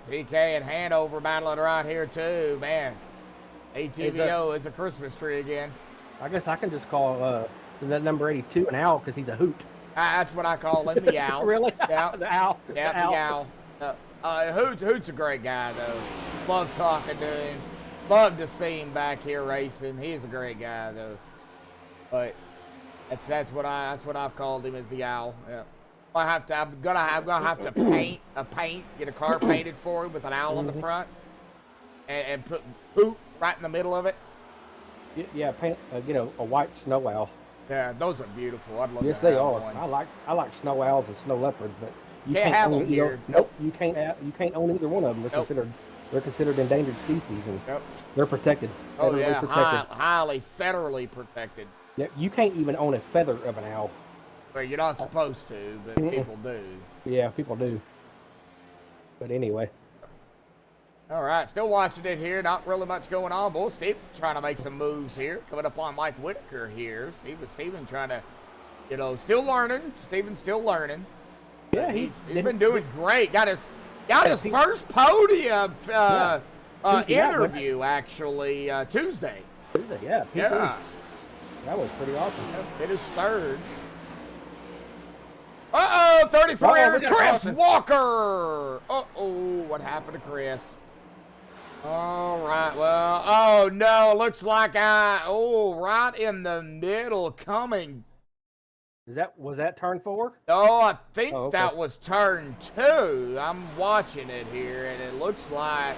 PK and Hanover battling right here, too, man. ATVO is a Christmas tree again. I guess I can just call that number 82 an owl because he's a hoot. That's what I call him, the owl. Really? Yeah. The owl. Yeah, the owl. Hoot's a great guy, though. Love talking to him. Love to see him back here racing. He's a great guy, though. But that's what I've called him, as the owl. Yeah. I'm gonna have to get a car painted for him with an owl on the front, and put Hoot right in the middle of it. Yeah, get a white snow owl. Yeah, those are beautiful. I'd love Yes, to they have are. one. I like snow owls and snow leopards, but you Can't have own them here. either. Nope. You can't own either one of them. They're considered endangered species, and Yep. they're protected. Oh Federally yeah, protected. highly federally protected. Yeah, you can't even own a feather of an owl. Well, you're not supposed to, but people do. Yeah, people do. But anyway. All right, still watching it here. Not really much going on. Boy, Steve trying to make some moves here. Coming up on Mike Whitaker here. Steven trying to, still learning. Steven's still learning. Yeah, He's been doing great. Got his first podium interview actually Tuesday. Yeah. Yeah. That was pretty awesome. Finished third. Uh-oh, 33, we got Chris Austin. Walker. Uh-oh, what happened to Chris? All right, well, oh, no, looks like right in the middle coming. Was that turn 4? Oh, I think okay. that was turn 2. I'm watching it here, and it looks like,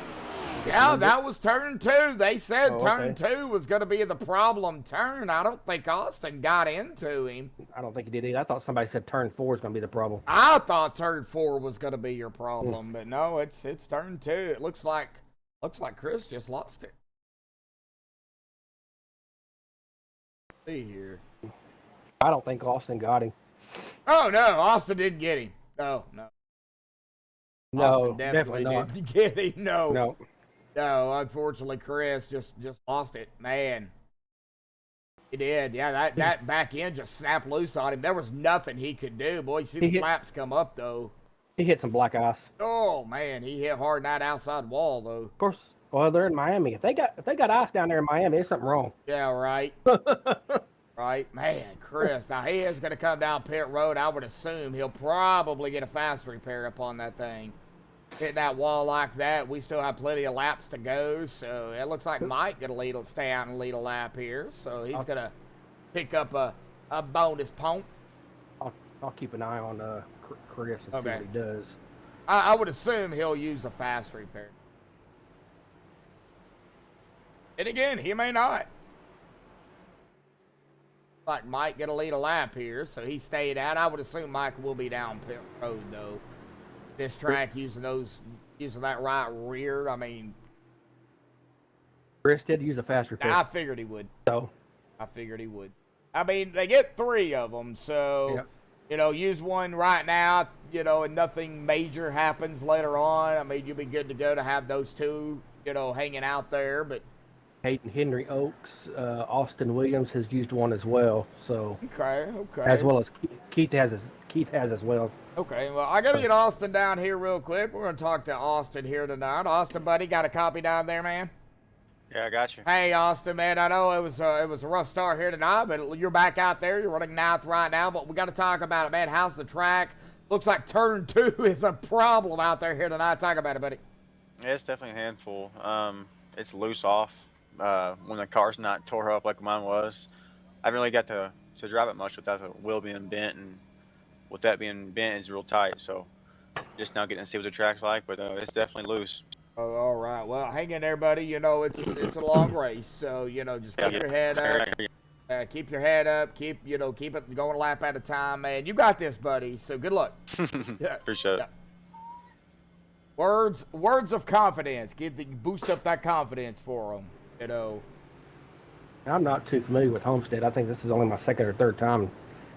yeah, that was turn 2. They said turn 2 was going to be the problem turn. I don't think Austin got into him. I don't think he did either. I thought somebody said turn 4 is going to be the problem. I thought turn 4 was going to be your problem, but no, it's turn 2. It looks like Chris just lost it. See here. I don't think Austin got him. Oh no, Austin didn't get him. No. No, Austin definitely not. didn't get him. No. No, unfortunately, Chris just lost it. Man, he did. Yeah, that back end just snapped loose on him. There was nothing he could do. Boy, you see the flaps come up though. He hit some black ice. Oh man, he hit hard in that outside wall though. Of course. Well, they're in Miami. If they got ice down there in Miami, there's something wrong. Yeah, right. Right, man, Chris. Now he is going to come down pit road. I would assume he'll probably get a fast repair upon that thing. hitting that wall like that. We still have plenty of laps to go, so it looks like Mike gonna stay out and lead a lap here. So he's gonna pick up a bonus point. I'll keep an eye on Chris and see what he does. I would assume he'll use a fast repair. And again, he may not. Like Mike gonna lead a lap here, so he stayed out. I would assume Mike will be down pit road though. This track using that right rear. I mean, Chris did use a fast repair. I figured he would. So I figured he would. I mean, they get 3 of them, so you know, use one right now. You know, and nothing major happens later on. I mean, you'll be good to go to have those 2, you know, hanging out there, but. Hayden Henry Oaks, Austin Williams has used one as well. So okay. As well as Keith has as well. Okay, well, I gotta get Austin down here real quick. We're gonna talk to Austin here tonight. Austin, buddy, got a copy down there, man? Yeah, I got you. Hey, Austin, man, I know it was a rough start here tonight, but you're back out there. You're running 9th right now, but we got to talk about it, man. How's the track? Looks like turn 2 is a problem out there here tonight. Talk about it, buddy. Yeah, it's definitely a handful. It's loose off. When the car's not tore up like mine was. I haven't really got to drive it much without the wheel being bent, and with that being bent, it's real tight. So just now getting to see what the track's like, but it's definitely loose. Oh, all right. Well, hang in there, buddy. You know, it's a long race, so, you know, just keep your head up. Keep your head up. Keep it going a lap at a time, man. You got this, buddy, so good luck. Appreciate it. Words of confidence. Boost up that confidence for them. You know, I'm not too familiar with Homestead. I think this is only my 2nd or 3rd time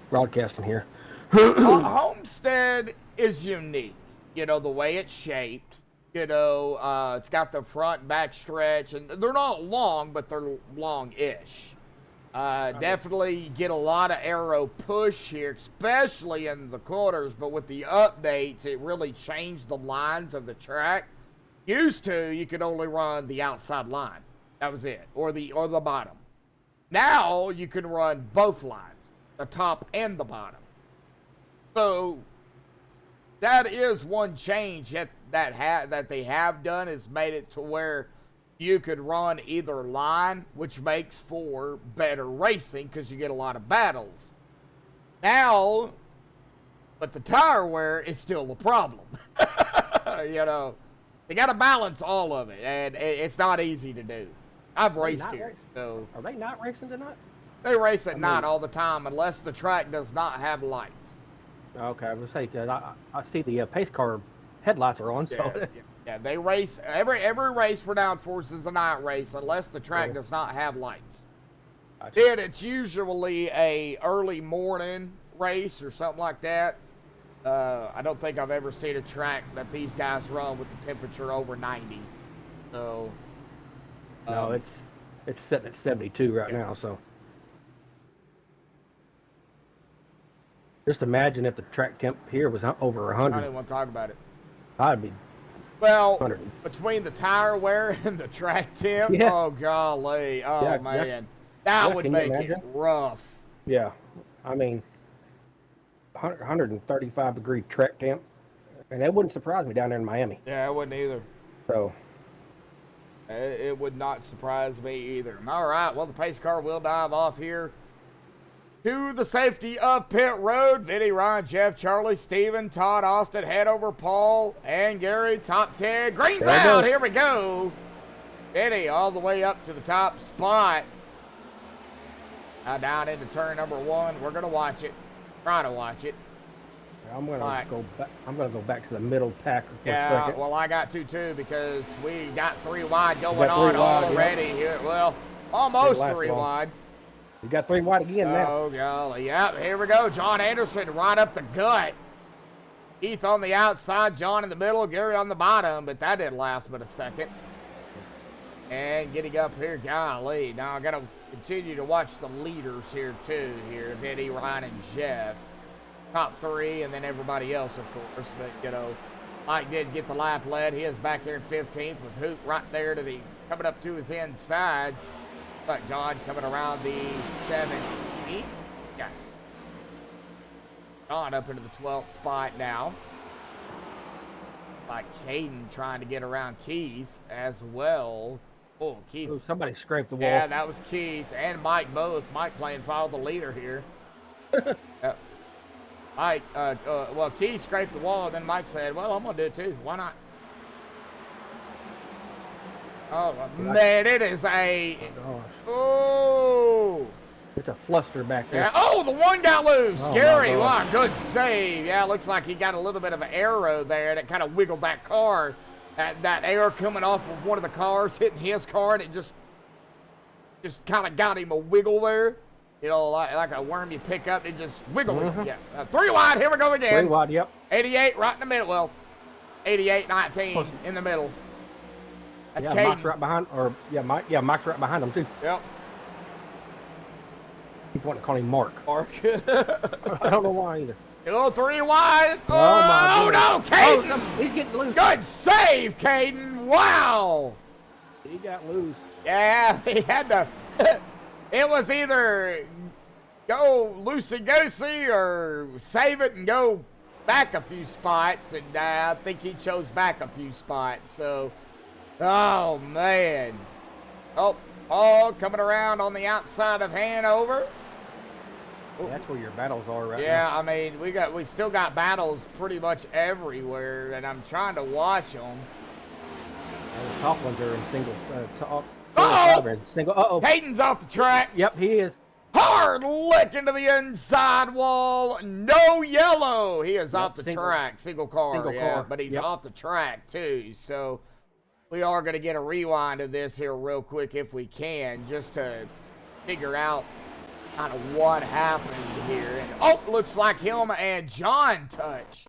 broadcasting here. Homestead is unique. You know, the way it's shaped. You know, it's got the front and back stretch, and they're not long, but they're long-ish. Definitely get a lot of aero push here, especially in the corners, but with the updates, it really changed the lines of the track. Used to, you could only run the outside line. That was it, or the bottom. Now you can run both lines, the top and the bottom. So that is one change that they have done, is made it to where you could run either line, which makes for better racing because you get a lot of battles. Now, but the tire wear is still a problem. You know, they got to balance all of it, and it's not easy to do. I've raced here, so. Are they not racing tonight? They race at night all the time unless the track does not have lights. Okay, I was saying, I see the pace car headlights are on. Yeah, they race every race for Downforce is a night race unless the track does not have lights. Then it's usually a early morning race or something like that. I don't think I've ever seen a track that these guys run with the temperature over 90. So. No, it's sitting at 72 right now, so. Just imagine if the track temp here was over 100. I didn't want to talk about it. I'd be. Well, 100. Between the tire wear and the track temp, oh golly, man, that would make it rough. Yeah, I mean, 135 degree track temp, and that wouldn't surprise me down there in Miami. Yeah, it wouldn't either. So. It would not surprise me either. All right, well, the pace car will dive off here to the safety of pit road. Vinny, Ryan, Jeff, Charlie, Steven, Todd, Austin, head over Paul, and Gary, top 10. Green's out. Here we go. Vinny all the way up to the top spot. Now down into turn number 1. We're going to watch it. Trying to watch it. I'm gonna go back. I'm gonna go back to the middle pack for a second. Well, I got to too because we got 3 wide going on already here. Well, almost 3 wide. You got 3 wide again now. Oh golly, yep. Here we go. John Anderson right up the gut. Keith on the outside, John in the middle, Gary on the bottom, but that didn't last but a second. And getting up here, golly. Now I gotta continue to watch the leaders here too. Here, Vinny, Ryan, and Jeff. Top 3, and then everybody else, of course. But, you know, Mike did get the lap led. He is back here in 15th with Hoot right there coming up to his inside. But John coming around the 17th. Yeah. John up into the 12th spot now. Like Caden trying to get around Keith as well. Oh, Keith. Oh, somebody scraped the wall. Yeah, that was Keith and Mike both. Mike playing follow the leader here. Yep. Mike, well, Keith scraped the wall, and then Mike said, well, I'm going to do it too. Why not? Oh, man, it is a... Oh, Oh! it's a fluster back there. Yeah. Oh, the one got loose. Oh, Gary, my wow, God. good save. Yeah, looks like he got a little bit of an arrow there that kind of wiggled that car. That air coming off of one of the cars, hitting his car, and it just kind of got him a wiggle there. You know, like a worm you pick up, it just wiggled. Yeah. 3 wide, here we go again. 3 wide, yep. 88 right in the middle. Well, 88-19 in the middle. That's yeah, Caden. Mike's right behind, or Mike's right behind him too. Yep. Keep wanting to call him Mark. Mark. I don't know why either. Little 3 wide. Oh, my no, goodness. Caden. Oh, he's getting loose. Good save, Caden. Wow. He got loose. Yeah, he had to. It was either go loosey-goosey or save it and go back a few spots, and I think he chose back a few spots. So, oh, man. Oh, coming around on the outside of Hanover. Yeah, that's where your battles are right now. Yeah, I mean, we still got battles pretty much everywhere, and I'm trying to watch them. And the top ones are in single. Single. Hayden's off the track. Yep, he is. Hard lick into the inside wall. No yellow. He is off the track. Single car. But he's off the track too. So we are going to get a rewind of this here real quick if we can, just to figure out kind of what happened here. And, looks like him and John touch.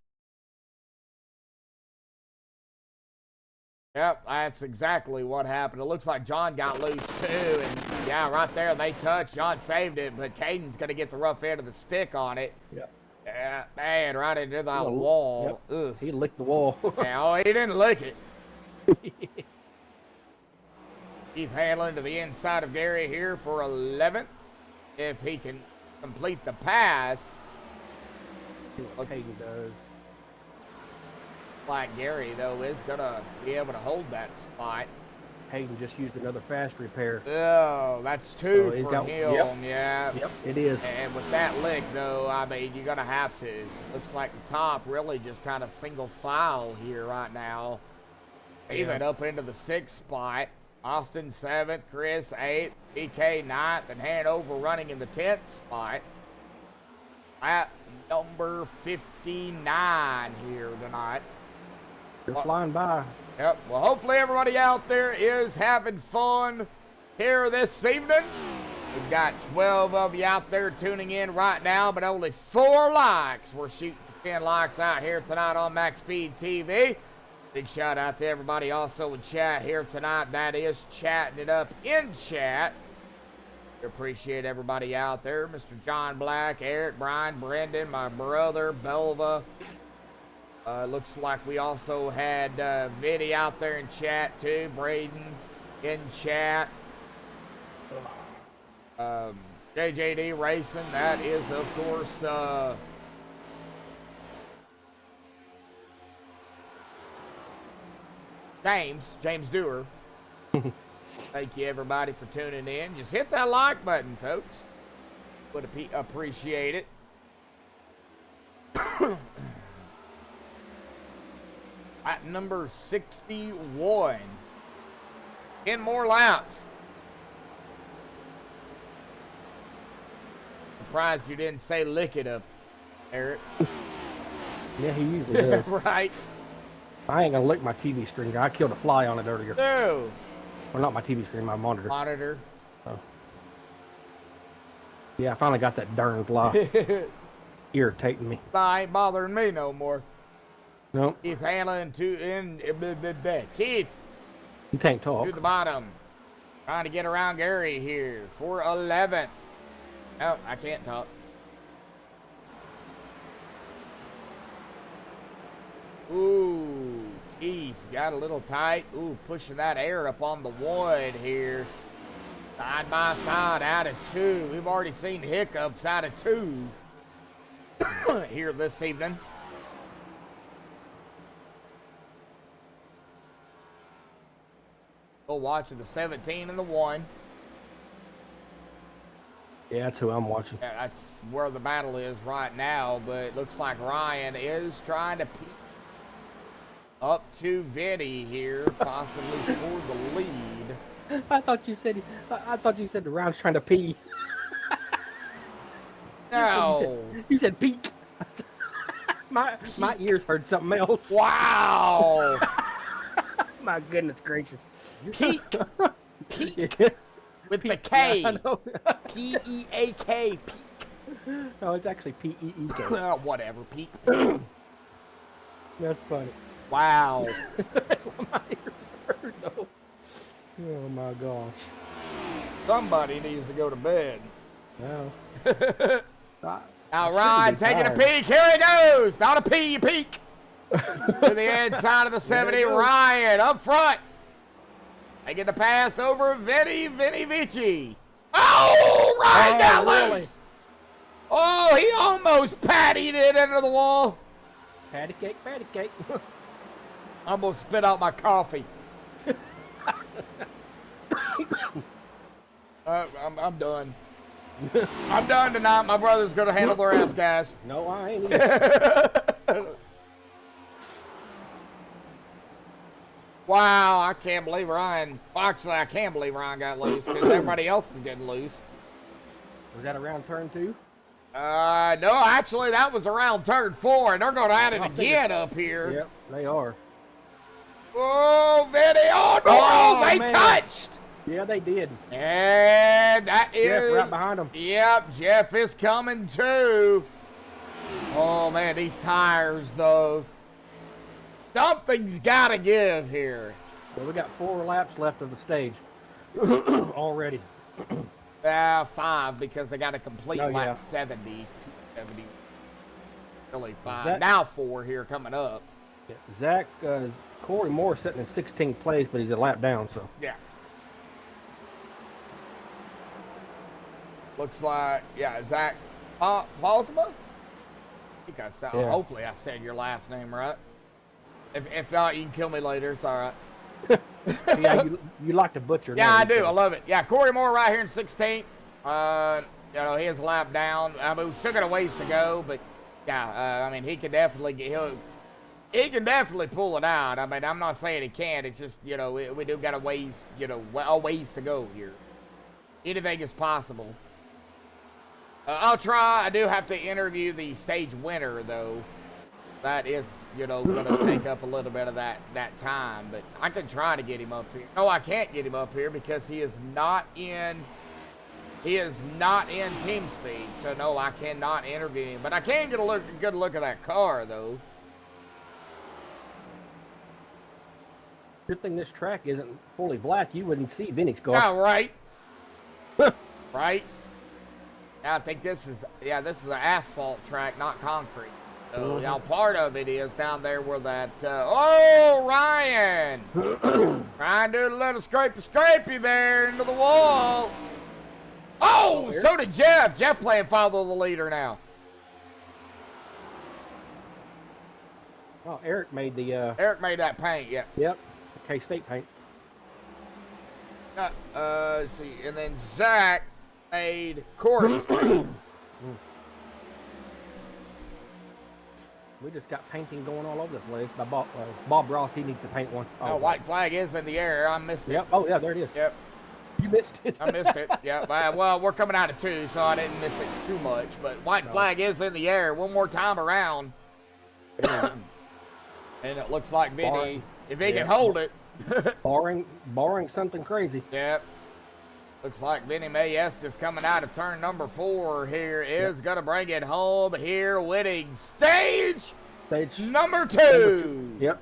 Yep, that's exactly what happened. It looks like John got loose too, and yeah, right there they touched. John saved it, but Caden's gonna get the rough end of the stick on it. Yep. Yeah, man, right into that wall. Yep. Ugh. He licked the wall. Yeah, he didn't lick it. Keith handling to the inside of Gary here for 11th. If he can complete the pass. See what Caden does. Like Gary, though, is going to be able to hold that spot. Hayden just used another fast repair. Oh, that's 2 he's for got- him, yep. yeah. Yep, it is. And with that lick, though, I mean, you're going to have to. Looks like the top really just kind of single file here right now. Even up into the 6th spot. Austin 7th, Chris 8th, PK 9th, and Hanover running in the 10th spot. At number 59 here tonight. You're flying by. Yep. Well, hopefully everybody out there is having fun here this evening. We've got 12 of you out there tuning in right now, but only 4 likes. We're shooting for 10 likes out here tonight on MaxspeedTV TV. Big shout out to everybody also in chat here tonight. That is chatting it up in chat. We appreciate everybody out there. Mr. John Black, Eric, Brian, Brendan, my brother, Belva. Looks like we also had Vinny out there in chat too. Braden in chat. JJD Racing, that is of course James Dewar. Thank you everybody for tuning in. Just hit that like button, folks. Would appreciate it. At number 61. 10 more laps. Surprised you didn't say lick it up, Eric. Yeah, he usually does. Right. I ain't gonna lick my TV screen. I killed a fly on it earlier. No. Well, not my TV screen, my monitor. Monitor. Oh. Yeah, I finally got that darn fly. Irritating me. Fly ain't bothering me no more. No, Keith handling Keith you can't talk. to the bottom. Trying to get around Gary here for 11th. Oh, I can't talk. Ooh, Keith got a little tight. Ooh, pushing that air up on the wood here. Side by side out of 2. We've already seen hiccups out of 2 here this evening. Still watching the 17 and the 1. Yeah, that's who I'm watching. Yeah, that's where the battle is right now, but it looks like Ryan is trying to peek up to Vinny here, possibly for the lead. I thought you said the Ryan's trying to pee. No. You said peek. my ears heard something else. Wow. My goodness gracious. Peek. Peek. Yeah. With the K. Yeah, I know. P-E-A-K. Peek. No, it's actually P-E-E-K. Whatever. Peek. That's funny. Wow. That's what my ears heard, though. Oh my gosh. Somebody needs to go to bed. No. Now Ryan taking a peek. Here he goes. Not a pee, you peek. To the inside of the 70. Ryan up front. Making the pass over Vinny Vici. Oh, Ryan got loose. Oh, he almost pattied it into the wall. Patty cake, patty cake. Almost spit out my coffee. I'm done. I'm done tonight. My brother's going to handle the rest, guys. No, I ain't either. Wow, I can't believe Ryan. Well, actually, I can believe Ryan got loose because everybody else is getting loose. Was that around turn 2? No, actually, that was around turn 4, and they're going to add it again up here. Yep, they are. Oh, Vinny. Oh, no, Oh, they man. touched. Yeah, they did. And that is. Jeff right behind them. Yep, Jeff is coming too. Oh, man, these tires, though. Something's got to give here. Well, we got 4 laps left of the stage already. 5 because they got to complete Oh, lap yeah. 70. Really 5. That- Now 4 here coming up. Yeah, Zach, Corey Moore sitting in 16th place, but he's a lap down, so. Yeah. Looks like, yeah, Zach Palsma? I think I said, Yeah. hopefully I said your last name right. If not, you can kill me later. It's all right. Yeah, you like to butcher. Yeah, I names, do. so. I love it. Yeah, Corey Moore right here in 16th. You know, he has a lap down. I mean, we still got a ways to go, but yeah, I mean, he can definitely he can definitely pull it out. I mean, I'm not saying he can't. It's just, you know, we do got a ways to go here. Anything is possible. I'll try. I do have to interview the stage winner, though. That is, you know, going to take up a little bit of that time. But I could try to get him up here. No, I can't get him up here because he is not in Team Speed. So, no, I cannot interview him. But I can get a good look at that car, though. Good thing this track isn't fully black. You wouldn't see Vinny's car. Yeah, right. Right. I think this is an asphalt track, not concrete. So, yeah, part of it is down there where that, oh, Ryan! Ryan doing a little scrapey there into the wall. Oh, so did Jeff. Jeff playing follow the leader now. Oh, Eric made the, Eric made that paint, yeah. Yep, K-State paint. Let's see, and then Zach made Corey's paint. We just got painting going all over the place. By Bob Ross, he needs to paint one. Oh, white flag is in the air. I missed it. Yep. Oh, yeah, there it is. Yep. You missed it. I missed it. Yeah. Well, we're coming out of 2, so I didn't miss it too much. But white flag is in the air. One more time around. And it looks like Vinny, if he can hold it. barring something crazy. Yep. Looks like Vinny Mayestas coming out of turn number 4 here is going to bring it home here, winning stage number 2. Yep.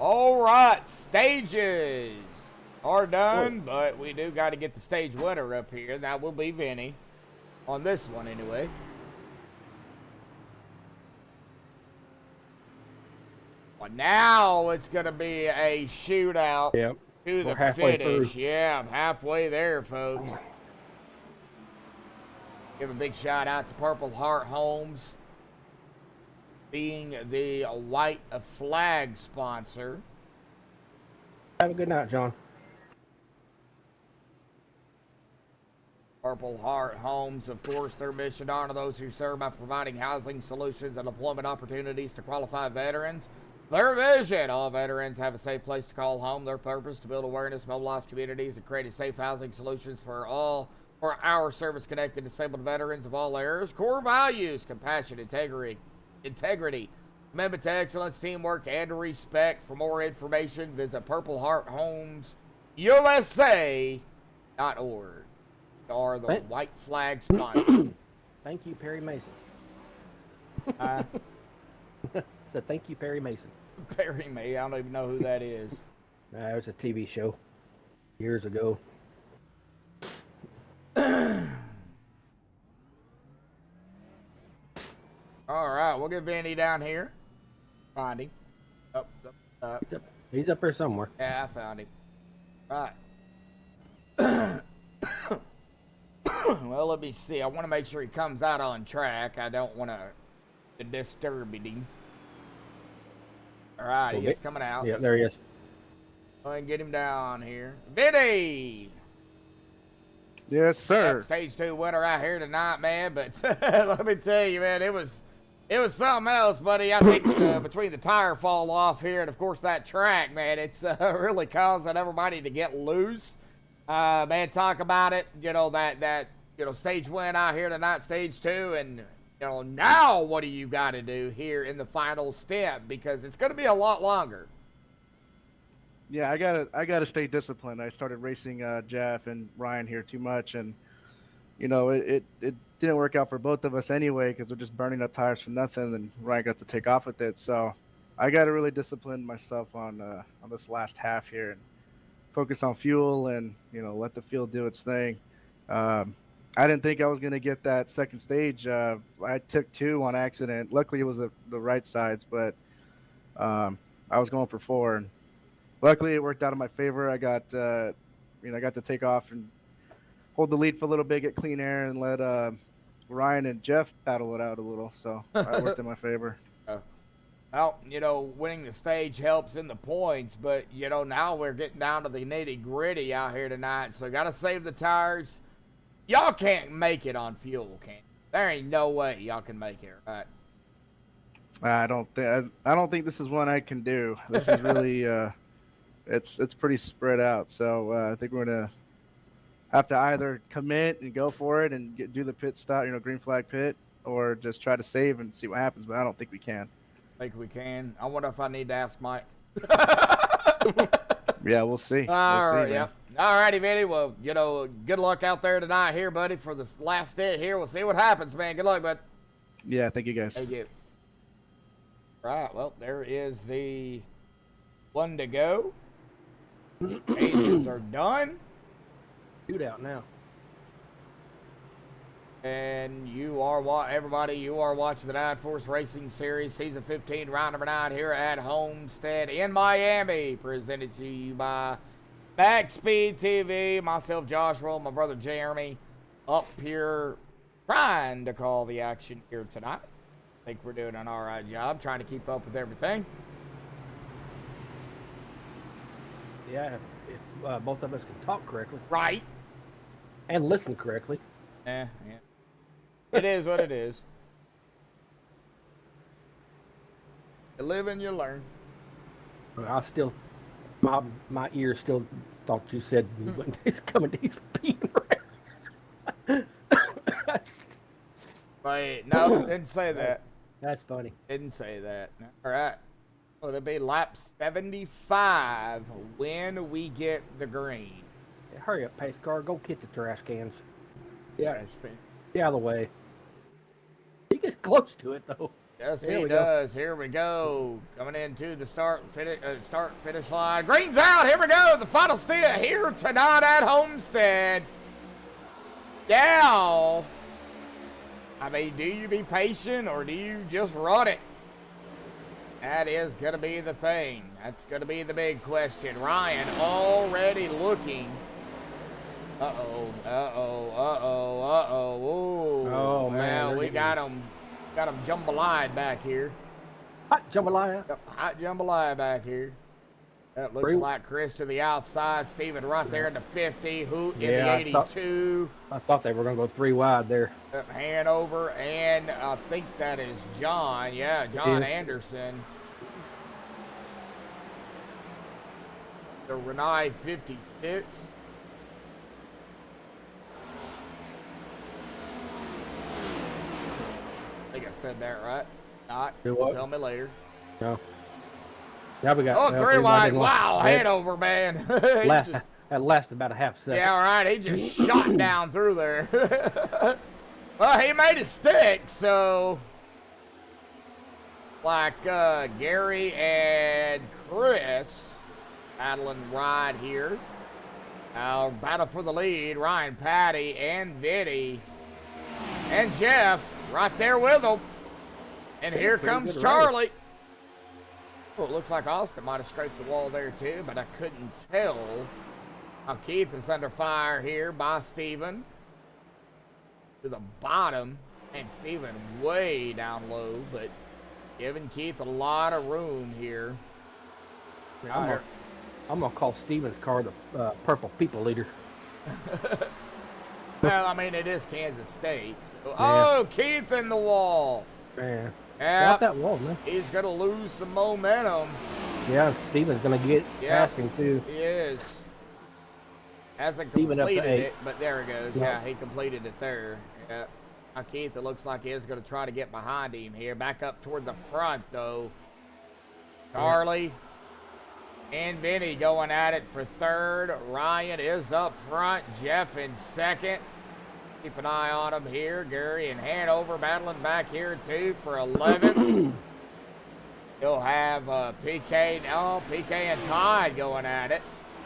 All right, stages are done, but we do got to get the stage winner up here. That will be Vinny on this one anyway. Well, now it's going to be a shootout to the finish. Through. Yeah, I'm halfway there, folks. Give a big shout out to Purple Heart Homes. being the white flag sponsor. Have a good night, John. Purple Heart Homes, of course, their mission to honor those who serve by providing housing solutions and employment opportunities to qualified veterans. Their vision: all veterans have a safe place to call home. Their purpose: to build awareness, mobilize communities, and create safe housing solutions for our service-connected disabled veterans of all eras. Core values: compassion, integrity, commitment to excellence, teamwork, and respect. For more information, visit purplehearthomeusa.org. Are the white flag sponsor. Thank you, Perry Mason. So thank you, Perry Mason. Perry me, I don't even know who that is. It was a TV show years ago. All right, we'll get Vinny down here. Find him. Up. He's up there somewhere. Yeah, I found him. Right. Well, let me see. I want to make sure he comes out on track. I don't want to disturb him. All right, he's coming out. Yeah, there he is. Go ahead and get him down here. Vinny! Yes, sir. Stage 2 winner out here tonight, man. But let me tell you, man, it was something else, buddy. I think between the tire fall off here and, of course, that track, man, it's really causing everybody to get loose. Man, talk about it. You know, that stage win out here tonight, stage 2, and now what do you got to do here in the final step, because it's going to be a lot longer. Yeah, I gotta stay disciplined. I started racing Jeff and Ryan here too much, and it didn't work out for both of us anyway, because we're just burning up tires for nothing, and Ryan got to take off with it. So I got to really discipline myself on this last half here and focus on fuel and let the field do its thing. I didn't think I was gonna get that second stage. I took 2 on accident. Luckily, it was the right sides, but I was going for 4, and luckily it worked out in my favor. I got to take off and hold the lead for a little bit, get clean air, and let Ryan and Jeff battle it out a little. So it worked in my favor. Well, winning the stage helps in the points, but now we're getting down to the nitty gritty out here tonight. So got to save the tires. Y'all can't make it on fuel, can you? There ain't no way y'all can make it, right? I don't think this is one I can do. This is really it's pretty spread out. So I think we're gonna have to either commit and go for it and do the pit stop, green flag pit, or just try to save and see what happens. But I don't think we can. Think we can? I wonder if I need to ask Mike. Yeah, we'll see. All right, yeah. All righty, Vinny. Well, good luck out there tonight here, buddy, for this last stint here. We'll see what happens, man. Good luck, bud. Yeah, thank you, guys. Thank you. Right, well, there is the one to go. Ages are done. Shootout now. And you are watching the Downforce Racing Series Season 15, round number 9 here at Homestead in Miami, presented to you by MaxspeedTV. TV. Myself, Joshua, my brother Jeremy, up here trying to call the action here tonight. I think we're doing an all right job trying to keep up with everything. Yeah, if both of us can talk correctly. Right. And listen correctly. Yeah. It is what it is. You live and you learn. I still, my ears still thought you said when he's coming, he's peeing right. Wait, no, didn't say that. That's funny. Didn't say that. All right. Well, it'll be lap 75 when we get the green. Yeah, hurry up, pace car. Go get the trash cans. Yeah. Get out of the way. He gets close to it, though. Yes, he does. Here we go. Coming into the start finish line. Green's out. Here we go. The final stint here tonight at Homestead. Yeah. I mean, do you be patient or do you just run it? That is going to be the thing. That's going to be the big question. Ryan already looking. Uh-oh. Oh, man. Well, we got him jambalaya back here. Hot jambalaya. Yep, hot jambalaya back here. That looks Three- like Chris to the outside. Steven right there in the 50. Hoot in Yeah, the 82. I thought they were going to go 3 wide there. Hanover, and I think that is John. Yeah, John is. Anderson. The Renai 56. I think I said that right. Not. Do what? Tell me later. No. Now we got. Oh, well, 3 wide. didn't Wow, want- Hanover, man. He Last, just- that lasted about a half second. yeah, all right. He just shot down through there. Well, he made it stick, so like Gary and Chris battling right here. Now battle for the lead. Ryan, Patty, and Vinny, and Jeff right there with them. And here pretty comes good Charlie. Well, it looks like Austin might have scraped the wall there too, but I couldn't tell. Now Keith is under fire here by Steven. To the bottom, and Steven way down low, but giving Keith a lot of room here. I'm gonna call Steven's car the purple people leader. Well, I mean, it is Kansas State. So, Yeah. oh, Keith in the wall. Man, Yeah, not that wall, man. he's going to lose some momentum. Yeah, Steven's gonna get Yeah. passing too. He is. Hasn't Steven up to completed 8. it, but there it goes. Yeah. Yeah, he completed it there. Yeah. Now Keith, it looks like he is going to try to get behind him here. Back up toward the front, though. Charlie and Vinny going at it for third. Ryan is up front. Jeff in second. Keep an eye on him here. Gary and Hanover battling back here, too, for 11th. He'll have PK. No, PK and Tide going at it.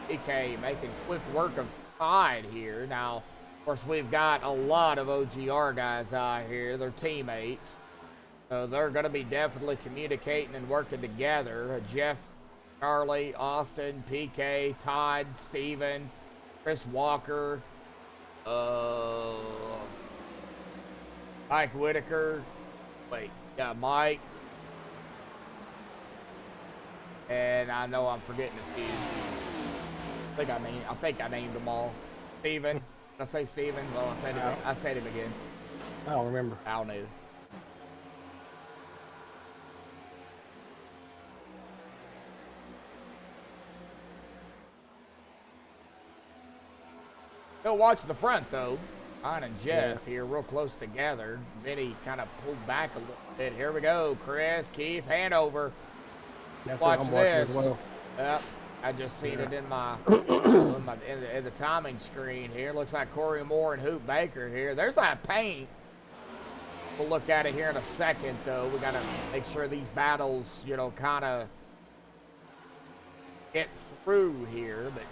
PK making quick work of Tide here. Now, of course, we've got a lot of OGR guys out here. They're teammates. So they're going to be definitely communicating and working together. Jeff, Charlie, Austin, PK, Todd, Steven, Chris Walker, Mike Whitaker. Wait, yeah, Mike. And I know I'm forgetting a few. I think I named them all. Steven. Did I say Steven? Well, I said him again. I don't remember. I don't know. He'll watch the front, though. Ryan and Jeff here real close together. Vinny kind of pulled back a little bit. Here we go. Chris, Keith, Hanover. That's what Watch I'm watching this. as well. Yep. I just seen it in my, in the timing screen here. Looks like Corey Moore and Hoop Baker here. There's that paint. We'll look at it here in a second, though. We got to make sure these battles, you know, kind of get through here. But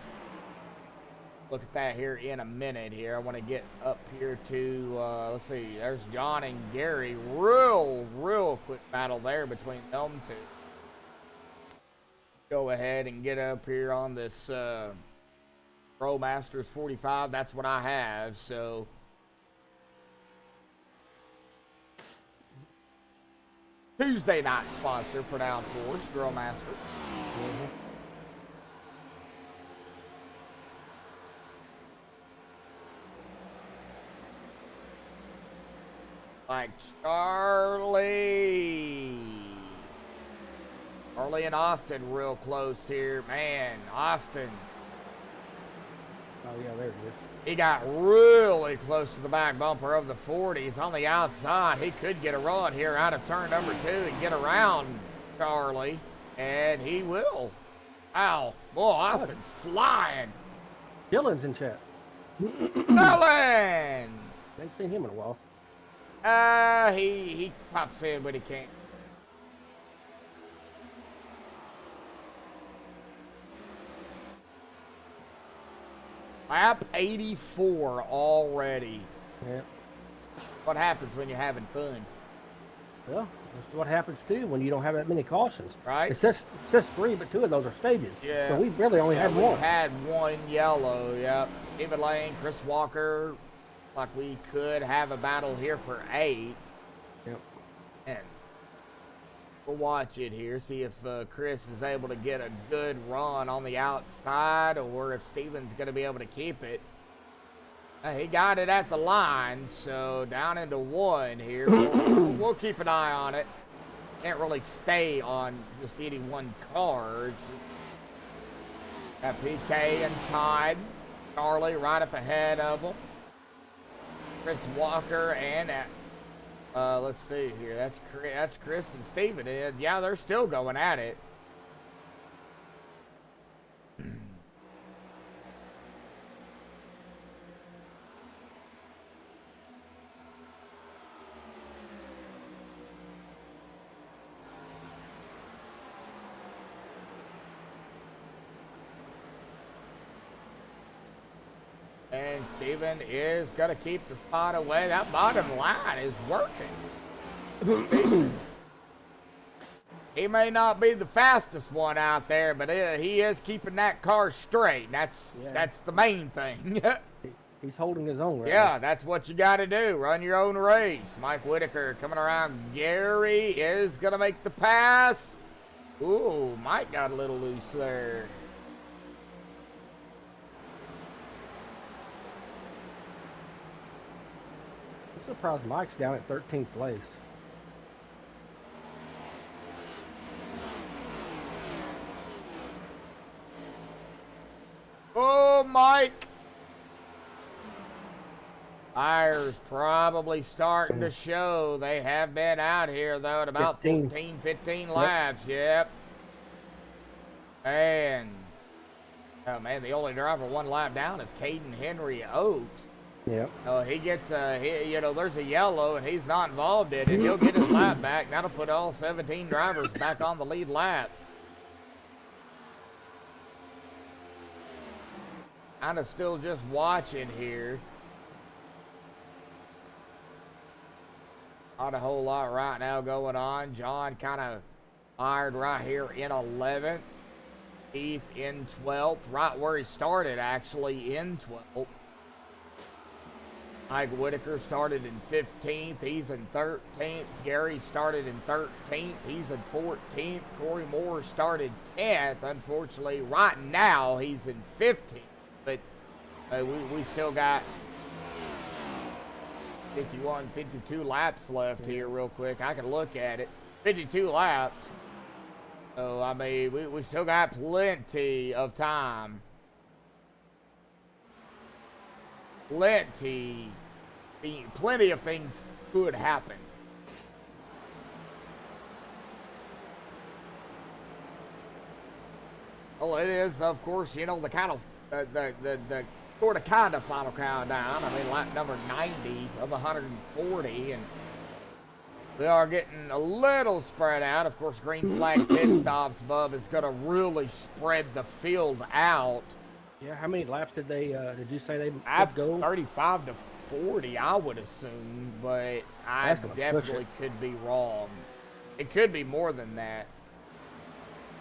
look at that here in a minute here. I want to get up here to, let's see, there's John and Gary. Real quick battle there between them two. Go ahead and get up here on this Pro Masters 45. That's what I have, so. Tuesday night sponsor for Downforce, Grill Master. Like Charlie. Charlie and Austin real close here. Man, Austin. Oh yeah, there it is. He got really close to the back bumper of the 40s on the outside. He could get a run here out of turn number 2 and get around Charlie. And he will. Wow. Boy, Austin's flying. Dylan's in chat. Dylan! Ain't seen him in a while. He pops in, but he can't. Lap 84 already. Yeah. What happens when you're having fun, Well, that's what happens too when you don't have that many cautions. right? It says 3, but 2 of those are stages. Yeah. So we really only had we one. had one yellow, yep. Stephen Lane, Chris Walker. Like we could have a battle here for 8th. Yep. And We'll watch it here, see if Chris is able to get a good run on the outside or if Steven's going to be able to keep it. He got it at the line, so down into 1 here. We'll keep an eye on it. Can't really stay on just any one car. Got PK and Tide. Charlie right up ahead of them. Chris Walker and let's see here. That's Chris and Steven. Yeah, they're still going at it. And Steven is going to keep the spot away. That bottom line is working. He may not be the fastest one out there, but he is keeping that car straight. That's the main thing. He's holding his own, right? Yeah, that's what you got to do. Run your own race. Mike Whitaker coming around. Gary is going to make the pass. Ooh, Mike got a little loose there. I'm surprised Mike's down at 13th place. Oh, Mike. Tires probably starting to show. They have been out here, though, at about 15 laps. Yep. And, oh, man, the only driver 1 lap down is Caden Henry Oaks. Yep. Oh, he gets there's a yellow, and he's not involved in it. He'll get his lap back. That'll put all 17 drivers back on the lead lap. Kind of still just watching here. Not a whole lot right now going on. John kind of fired right here in 11th. Keith in 12th, right where he started, actually, in 12th. Mike Whitaker started in 15th. He's in 13th. Gary started in 13th. He's in 14th. Corey Moore started 10th. Unfortunately, right now, he's in 15th. But we still got 51, 52 laps left here real quick. I can look at it. 52 laps. So, I mean, we still got plenty of time. Plenty of things could happen. Well, it is, of course, the kind of the sort of kind of final countdown. I mean, lap number 90 of 140, and we are getting a little spread out. Of course, green flag pit stops, Bub, is going to really spread the field out. Yeah, how many laps did you say they go? 35 to 40, I would assume, but I definitely could be wrong. It could be more than that.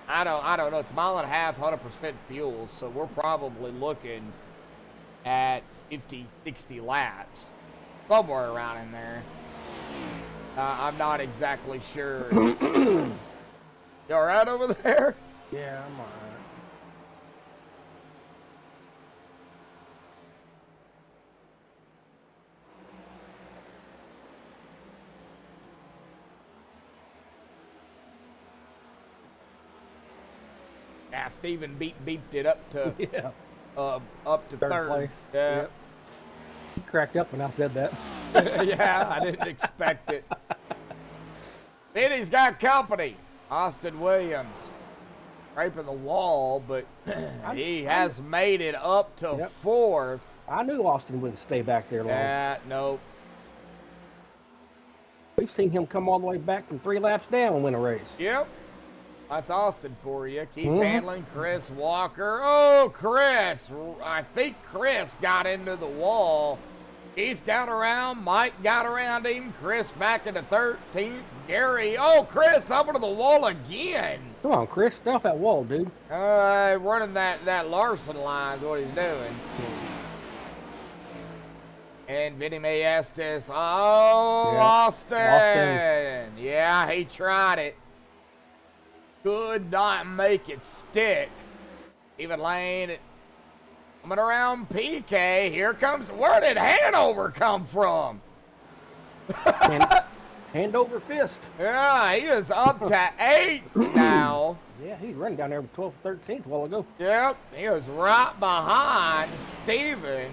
I don't know. It's a mile and a half, 100% fuel, so we're probably looking at 50, 60 laps, somewhere around in there. I'm not exactly sure. You all right over there? Yeah, I'm all right. Yeah, Steven beeped it up to Third place. Yeah. Yep. He cracked up when I said that. Yeah, I didn't expect it. Benny's got company. Austin Williams scraping the wall, but he has made it up to 4th. I knew Austin wouldn't stay back there long. Nope. We've seen him come all the way back from 3 laps down and win a race. Yep. That's Austin for you. Keith Handling, Chris Walker. Oh, Chris. I think Chris got into the wall. Keith got around. Mike got around him. Chris back into 13th. Gary. Oh, Chris up into the wall again. Come on, Chris. Stay off that wall, dude. Running that Larson line is what he's doing. And Vinny May Estes. Oh, Austin. Yeah, he tried it. could not make it stick. Even lane coming around PK. Here comes, where did Hanover come from? Hand over fist. Yeah, he is up to 8th now. Yeah, he's running down there with 12th, 13th a while ago. Yep, he was right behind Steven.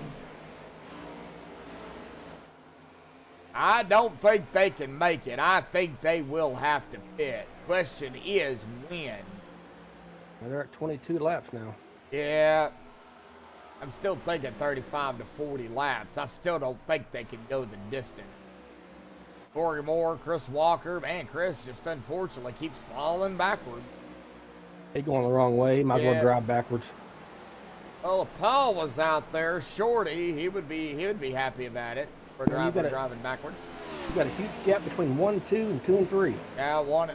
I don't think they can make it. I think they will have to pit. Question is when. And they're at 22 laps now. Yeah. I'm still thinking 35 to 40 laps. I still don't think they can go the distance. Corey Moore, Chris Walker. Man, Chris just unfortunately keeps falling backward. He's going the wrong way. He might as well drive backwards. Well, if Paul was out there, Shorty, he would be happy about it for driving backwards. You got a huge gap between 1, 2, and 2 and 3. Yeah, one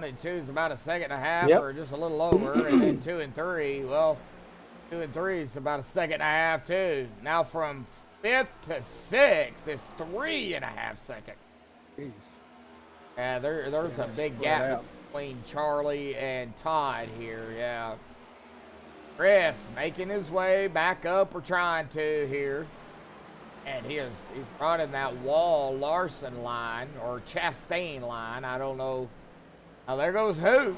and 2 is about a second and a half, Yep. or just a little over, and then 2 and 3. Well, 2 and 3 is about a second and a half too. Now from 5th to 6th is 3.5 seconds. Jeez. Yeah, there's a big gap between Charlie and Todd here. Yeah. Chris making his way back up, or trying to here. And he's running that Wall Larson line, or Chastain line. I don't know. Now there goes Hoot.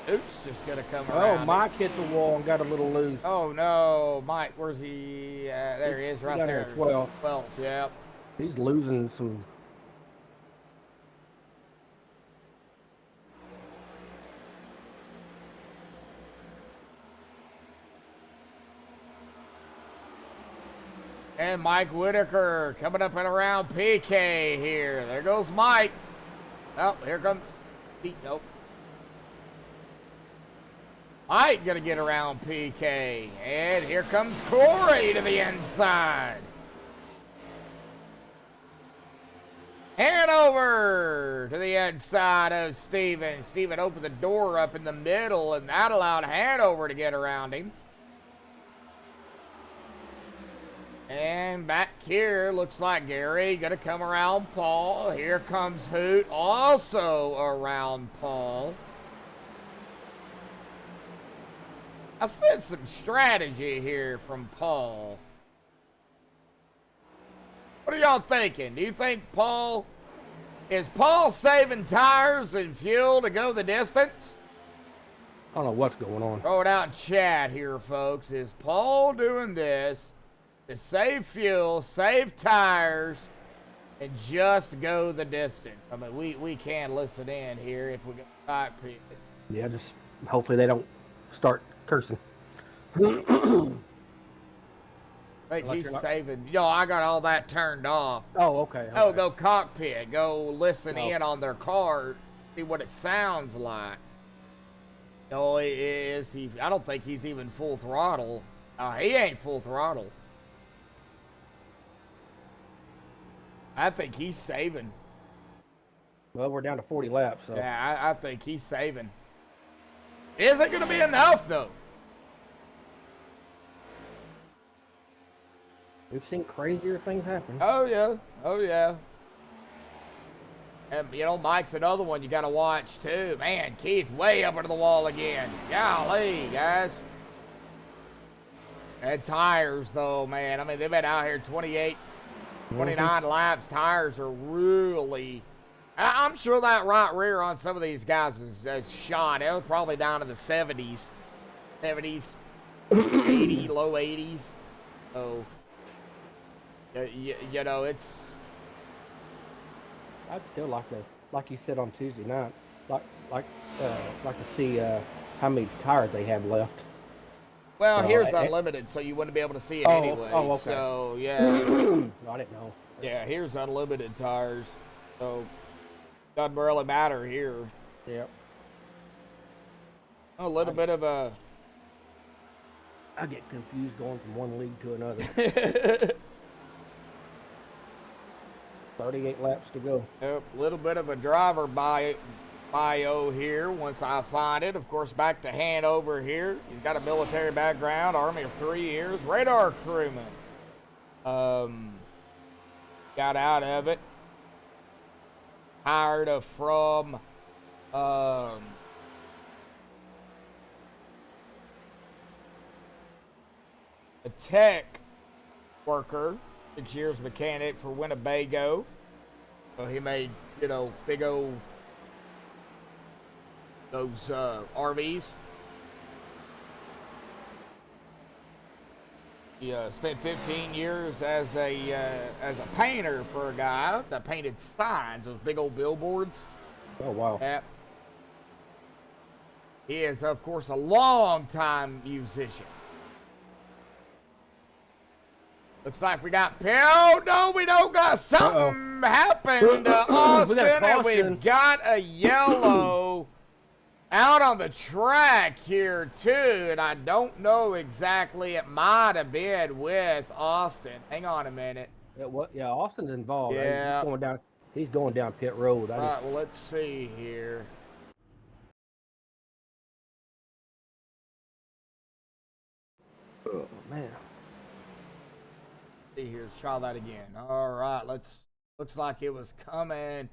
Hoot's just going to come around. Oh, Mike hit the wall and got a little loose. Oh, no. Mike, where's he? There he is, right down there. 12th. 12th, yep. He's losing some. And Mike Whitaker coming up and around PK here. There goes Mike. Oh, here comes Pete. Nope. Mike gonna get around PK. And here comes Corey to the inside. Hanover to the inside of Steven. Steven opened the door up in the middle, and that allowed Hanover to get around him. And back here, looks like Gary gonna come around Paul. Here comes Hoot, also around Paul. I sense some strategy here from Paul. What are y'all thinking? Do you think is Paul saving tires and fuel to go the distance? I don't know what's going on. Throw it out in chat here, folks. Is Paul doing this to save fuel, save tires, and just go the distance? I mean, we can listen in here if we get back. Yeah, just hopefully they don't start cursing. I think he's saving. Yo, I got all that turned off. Oh, okay. Oh, go cockpit. Go listen in on their car. See what it sounds like. No, I don't think he's even full throttle. He ain't full throttle. I think he's saving. Well, we're down to 40 laps, so. Yeah, I think he's saving. Isn't going to be enough, though. We've seen crazier things happen. Oh, yeah. Oh, yeah. And, you know, Mike's another one you got to watch, too. Man, Keith way up into the wall again. Golly, guys. And tires, though, man. I mean, they've been out here 28, 29 laps. Tires are really... I'm sure that right rear on some of these guys is shot. It was probably down to the 70s. 70s, 80, low 80s. So... You know, it's... I'd still like to, like you said on Tuesday night, like to see how many tires they have left. Well, here's unlimited, so you wouldn't be able to see it anyway. Oh, okay. So, yeah. I didn't know. Yeah, here's unlimited tires. So, doesn't really matter here. Yep. A little bit of a... I get confused going from one league to another. 38 laps to go. Yep, a little bit of a driver bio here once I find it. Of course, back to Hanover here. He's got a military background, Army of 3 years, radar crewman. Got out of it. Hired from a tech worker, 6 years mechanic for Winnebago. So he made, you know, big old those RVs. He spent 15 years as a painter for a guy that painted signs, those big old billboards. Oh, wow. Yep. He is, of course, a long-time musician. Looks like we got oh no, we don't got something happened to Austin, and we've got a yellow out on the track here too, and I don't know exactly. It might have been with Austin. Hang on a minute. Yeah, Austin's involved. Yeah. He's going down pit road. All right, well, let's see here. Oh, man. See here, let's try that again. All right, looks like it was coming.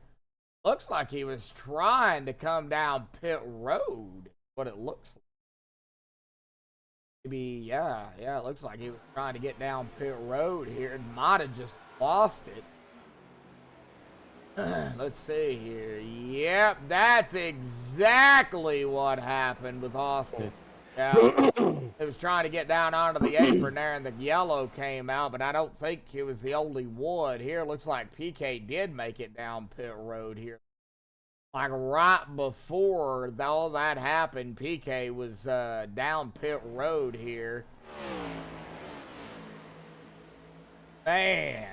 Looks like he was trying to come down pit road. What it looks like. Maybe, yeah, it looks like he was trying to get down pit road here and might have just lost it. Let's see here. Yep, that's exactly what happened with Austin. Yeah, he was trying to get down onto the apron there, and the yellow came out, but I don't think he was the only one. Here, looks like PK did make it down pit road here. Like right before all that happened, PK was down pit road here. Man.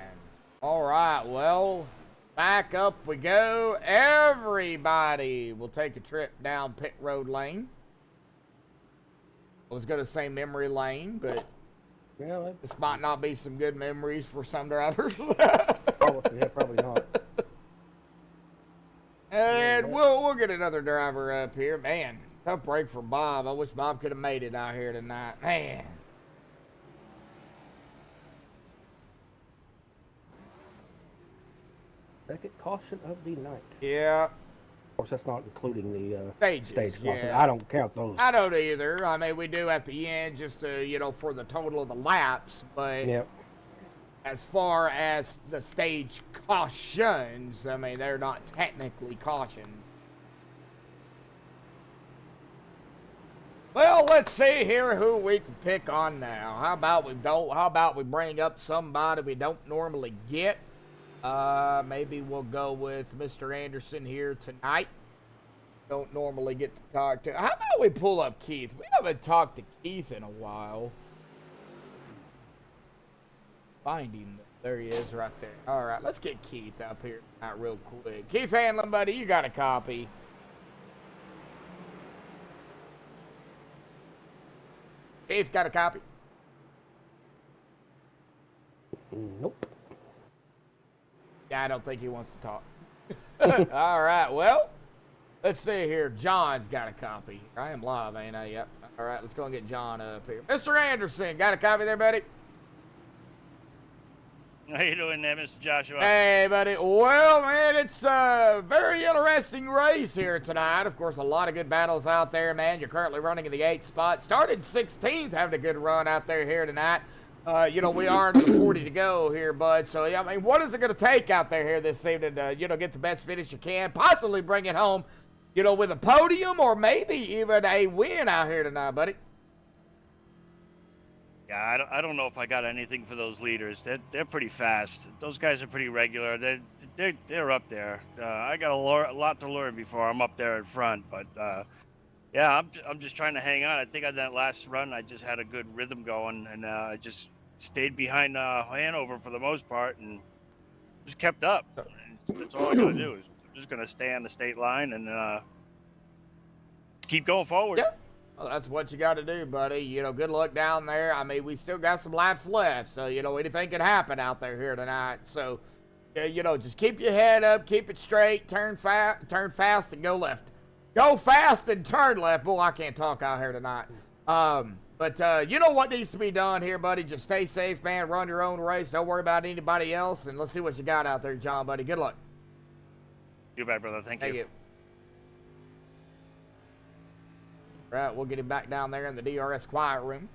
All right, well, back up we go. Everybody will take a trip down pit road lane. I was going to say memory lane, but yeah, this might not be some good memories for some drivers. Probably not. And we'll get another driver up here. Man, tough break for Bob. I wish Bob could have made it out here tonight. Man. Second caution of the night. Yeah. Of course, that's not including the Stages, stage caution. yeah. I don't count those. I don't either. I mean, we do at the end just to, you know, for the total of the laps. But Yep. as far as the stage cautions, I mean, they're not technically cautions. Well, let's see here who we can pick on now. How about we bring up somebody we don't normally get? Maybe we'll go with Mr. Anderson here tonight. Don't normally get to talk to. How about we pull up Keith? We haven't talked to Keith in a while. Find him. There he is right there. All right, let's get Keith up here real quick. Keith Hanlon, buddy, you got a copy. Keith got a copy? Nope. Yeah, I don't think he wants to talk. All right, well, let's see here. John's got a copy. I am live, ain't I? Yep. All right, let's go and get John up here. Mr. Anderson, got a copy there, buddy? How you doing there, Mr. Joshua? Hey, buddy. Well, man, it's a very interesting race here tonight. Of course, a lot of good battles out there, man. You're currently running in the 8th spot. Started 16th, having a good run out there here tonight. You know, we are into the 40 to go here, bud. So, yeah, I mean, what is it going to take out there here this evening to, you know, get the best finish you can, possibly bring it home, you know, with a podium or maybe even a win out here tonight, buddy? Yeah, I don't know if I got anything for those leaders. They're pretty fast. Those guys are pretty regular. They're up there. I got a lot to learn before I'm up there in front. But yeah, I'm just trying to hang on. I think on that last run, I just had a good rhythm going, and I just stayed behind Hanover for the most part, and just kept up. And that's all I gotta do is I'm just gonna stay on the state line and keep going forward. Yeah. Well, that's what you got to do, buddy. You know, good luck down there. I mean, we still got some laps left, so, you know, anything can happen out there here tonight. So, you know, just keep your head up, keep it straight, turn fast, and go left. Go fast and turn left. Boy, I can't talk out here tonight. But you know what needs to be done here, buddy. Just stay safe, man. Run your own race. Don't worry about anybody else, and let's see what you got out there, John, buddy. Good luck. You bet, brother. Thank you. Right, we'll get him back down there in the DRS quiet room.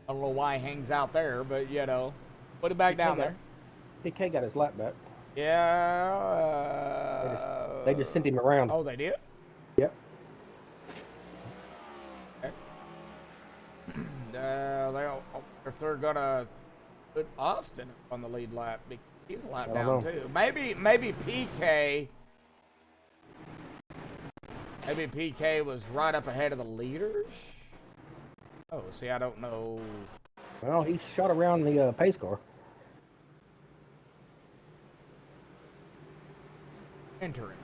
I don't know why he hangs out there, but you know, put it back down there. PK got his lap back. Yeah. They just sent him around. Oh, they did? Yep. Okay. If they're gonna put Austin on the lead lap, he's a lap down too. Maybe PK. Maybe PK was right up ahead of the leaders. Oh, see, I don't know. Well, he shot around the pace car. Entering.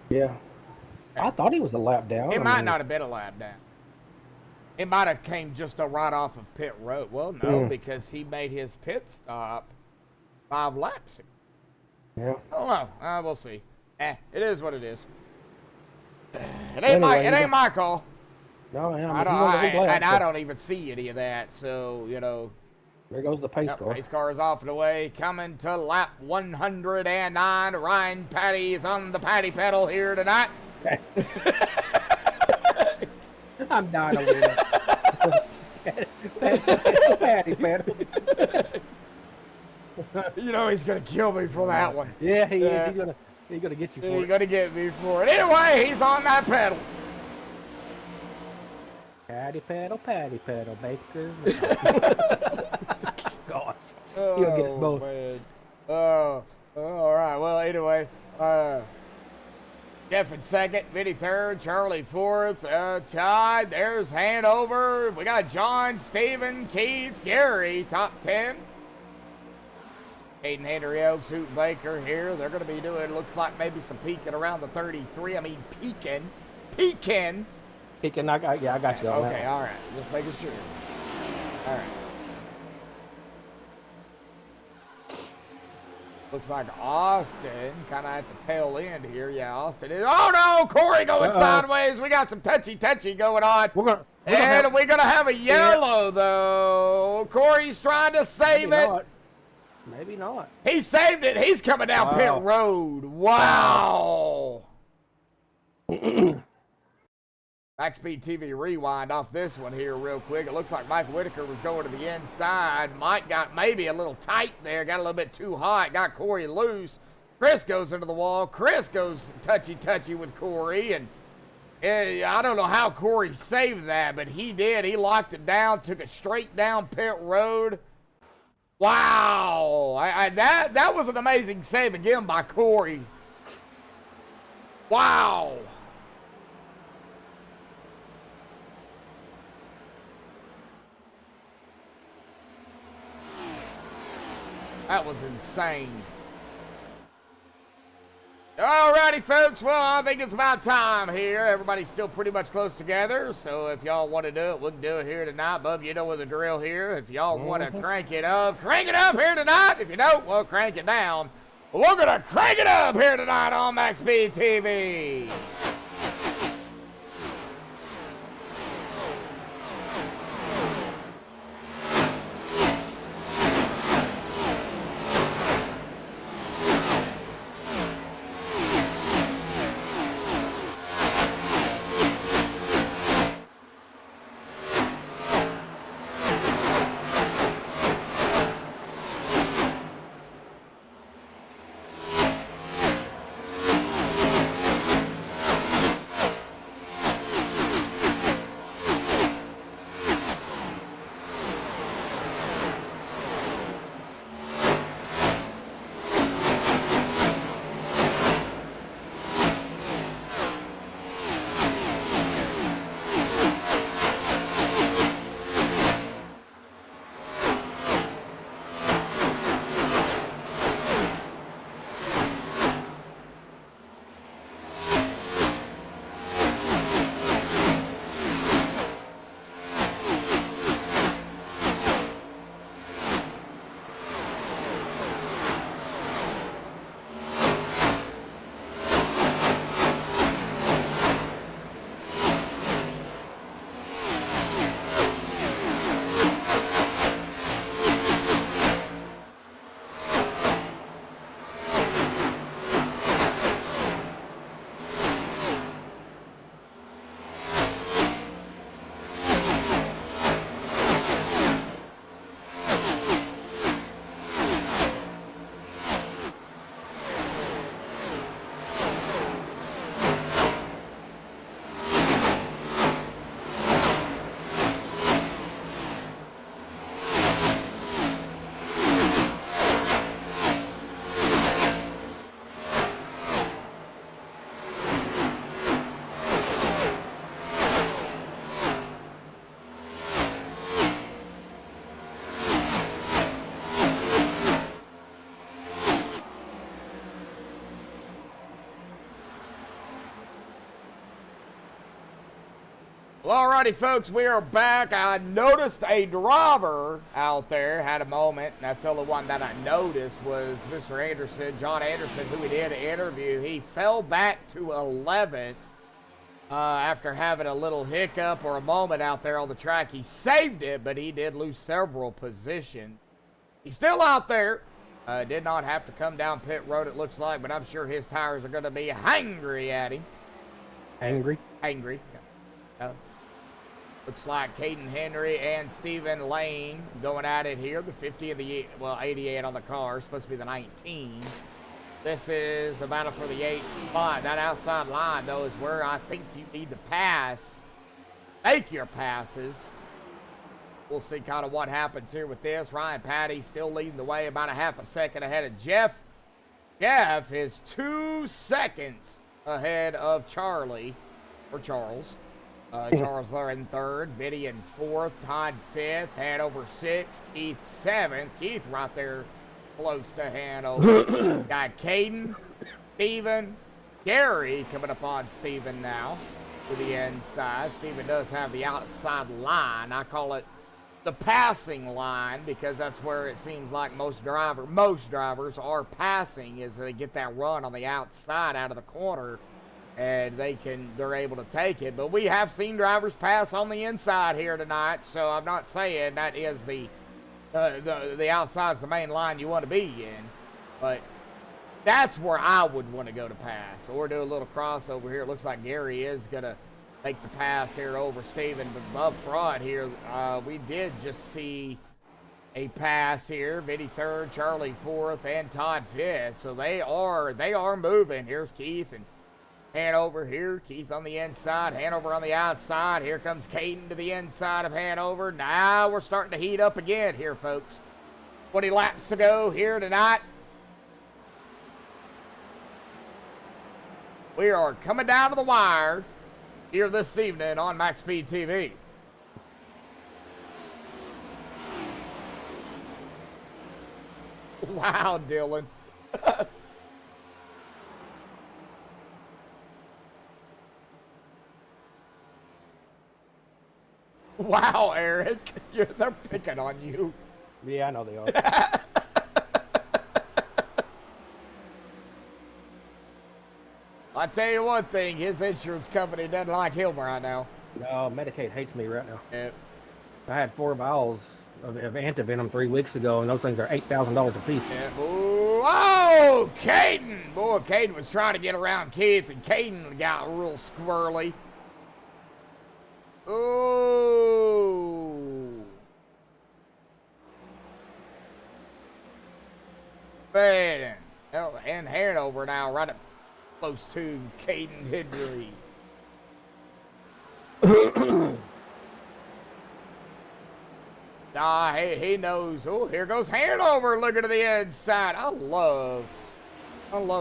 Yeah. I thought he was a lap down. It might not have been a lap down. It might have came just a right off of pit road. Well, no, because he made his pit stop 5 laps ago. Yeah. Oh well, we'll see. It is what it is. It ain't my call. No, yeah, I don't even see any of that. So you know. There goes the pace car. Pace car is off and away, coming to lap 109. Ryan Patty's on the patty pedal here tonight. I'm dying over here. Patty pedal. You know he's gonna kill me for that one. Yeah, he is. He's gonna get you for it. He's gonna get me for it. Anyway, he's on that pedal. Patty pedal, Baker. Gosh. He'll get us both. Man. All right. Well, anyway, Jeff in second, Vinny third, Charlie fourth, Todd. There's Hanover. We got John, Steven, Keith, Gary, top 10. Hayden, Henry Oaks, Hoot Baker here. They're going to be doing, looks like maybe some peeking around the 33. I mean, peeking. Peeking, I got you on that. Okay, all right. Just making sure. All right. Looks like Austin kind of at the tail end here. Yeah, Austin is. Oh, no, Corey going sideways. We got some touchy going on. We're gonna have a yellow, though. Corey's trying to save it. Maybe not. He saved it. He's coming down pit road. Wow. Maxspeed TV rewind off this one here real quick. It looks like Mike Whitaker was going to the inside. Mike got maybe a little tight there. Got a little bit too hot. Got Corey loose. Chris goes into the wall. Chris goes touchy with Corey. And I don't know how Corey saved that, but he did. He locked it down, took it straight down pit road. Wow. That was an amazing save again by Corey. Wow. That was insane. Alrighty, folks. Well, I think it's about time here. Everybody's still pretty much close together. So if y'all want to do it, we can do it here tonight. Bub, you know the drill here. If y'all want to crank it up here tonight. If you don't, well, crank it down. But we're going to crank it up here tonight on MaxspeedTV. TV. Well, alrighty, folks, we are back. I noticed a driver out there had a moment, and that's the only one that I noticed was Mr. Anderson, John Anderson, who we did an interview. He fell back to 11th after having a little hiccup or a moment out there on the track. He saved it, but he did lose several positions. He's still out there. Did not have to come down pit road, it looks like, but I'm sure his tires are going to be hangry at him. Angry? Angry. Looks like Caden Henry and Stephen Lane going at it here. The 50 and the, well, 88 on the car. Supposed to be the 19. This is a battle for the 8th spot. That outside line, though, is where I think you need to pass. Make your passes. We'll see kind of what happens here with this. Ryan Patty still leading the way about a half a second ahead of Jeff. Jeff is 2 seconds ahead of Charlie, or Charles. Charles Lair in 3rd, Vinny in 4th, Todd 5th, Hanover 6th, Keith 7th. Keith right there close to Hanover. Got Caden, Steven, Gary coming up on Steven now to the inside. Steven does have the outside line. I call it the passing line because that's where it seems like most drivers are passing, is they get that run on the outside out of the corner. And they're able to take it. But we have seen drivers pass on the inside here tonight, so I'm not saying that is the outside's the main line you want to be in. But that's where I would want to go to pass or do a little crossover here. It looks like Gary is going to make the pass here over Steven. But up front here, we did just see a pass here. Vinny 3rd, Charlie 4th, and Todd 5th. So they are moving. Here's Keith and Hanover here. Keith on the inside, Hanover on the outside. Here comes Caden to the inside of Hanover. Now we're starting to heat up again here, folks. 20 laps to go here tonight. We are coming down to the wire here this evening on MaxspeedTV. TV. Wow, Dylan. Wow, Eric. They're picking on you. Yeah, I know they are. I'll tell you one thing, his insurance company doesn't like him right now. No, Medicaid hates me right now. Yeah. I had 4 vials of antivenom 3 weeks ago, and those things are $8,000 a piece. Yeah. Oh, Caden! Boy, Caden was trying to get around Keith, and Caden got real squirrely. Oh. Man. And Hanover now right up close to Caden Henry. Nah, he knows. Oh, here goes Hanover looking to the inside. I love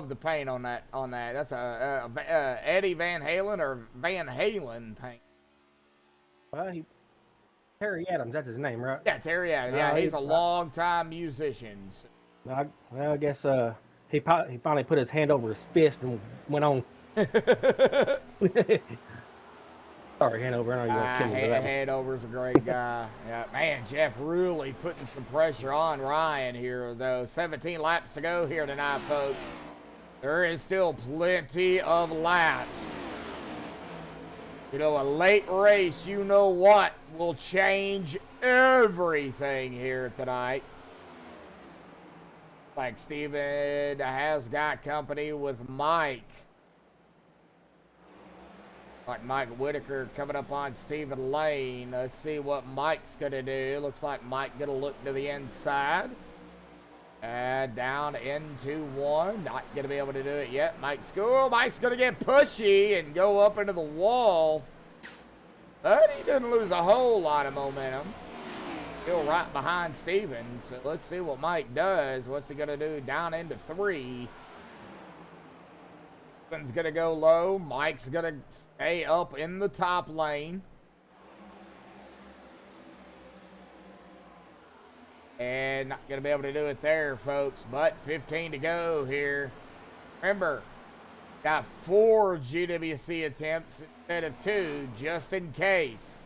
the paint on that. That's a Eddie Van Halen or Van Halen paint. Well, Terry Adams, that's his name, right? Yeah, Terry Adams. Yeah, he's a long-time musician. I guess he finally put his hand over his fist and went on. Sorry, Hanover. I know you're kidding me for that one. Hanover's a great guy. Yeah, man, Jeff really putting some pressure on Ryan here, though. 17 laps to go here tonight, folks. There is still plenty of laps. You know, a late race, you know what, will change everything here tonight. Like Steven has got company with Mike. Like Mike Whitaker coming up on Stephen Lane. Let's see what Mike's going to do. Looks like Mike going to look to the inside. And down into one. Not going to be able to do it yet. Mike's going to get pushy and go up into the wall. But he didn't lose a whole lot of momentum. Still right behind Steven. So let's see what Mike does. What's he going to do down into 3? Steven's going to go low. Mike's going to stay up in the top lane. And not going to be able to do it there, folks. But 15 to go here. Remember, Got 4 GWC attempts instead of 2, just in case.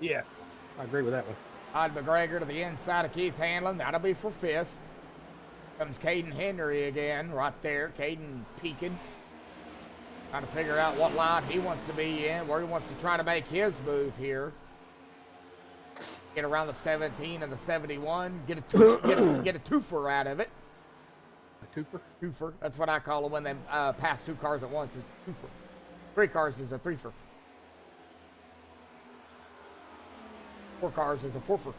Yeah, I agree with that one. Todd McGregor to the inside of Keith Hanlon. That'll be for 5th. Comes Caden Henry again, right there. Caden peeking. Trying to figure out what line he wants to be in, where he wants to try to make his move here. Get around the 17 and the 71. Get a twofer out of it. A twofer? Twofer. That's what I call it when they pass 2 cars at once. It's a twofer. 3 cars is a threefer. 4 cars is a fourfer.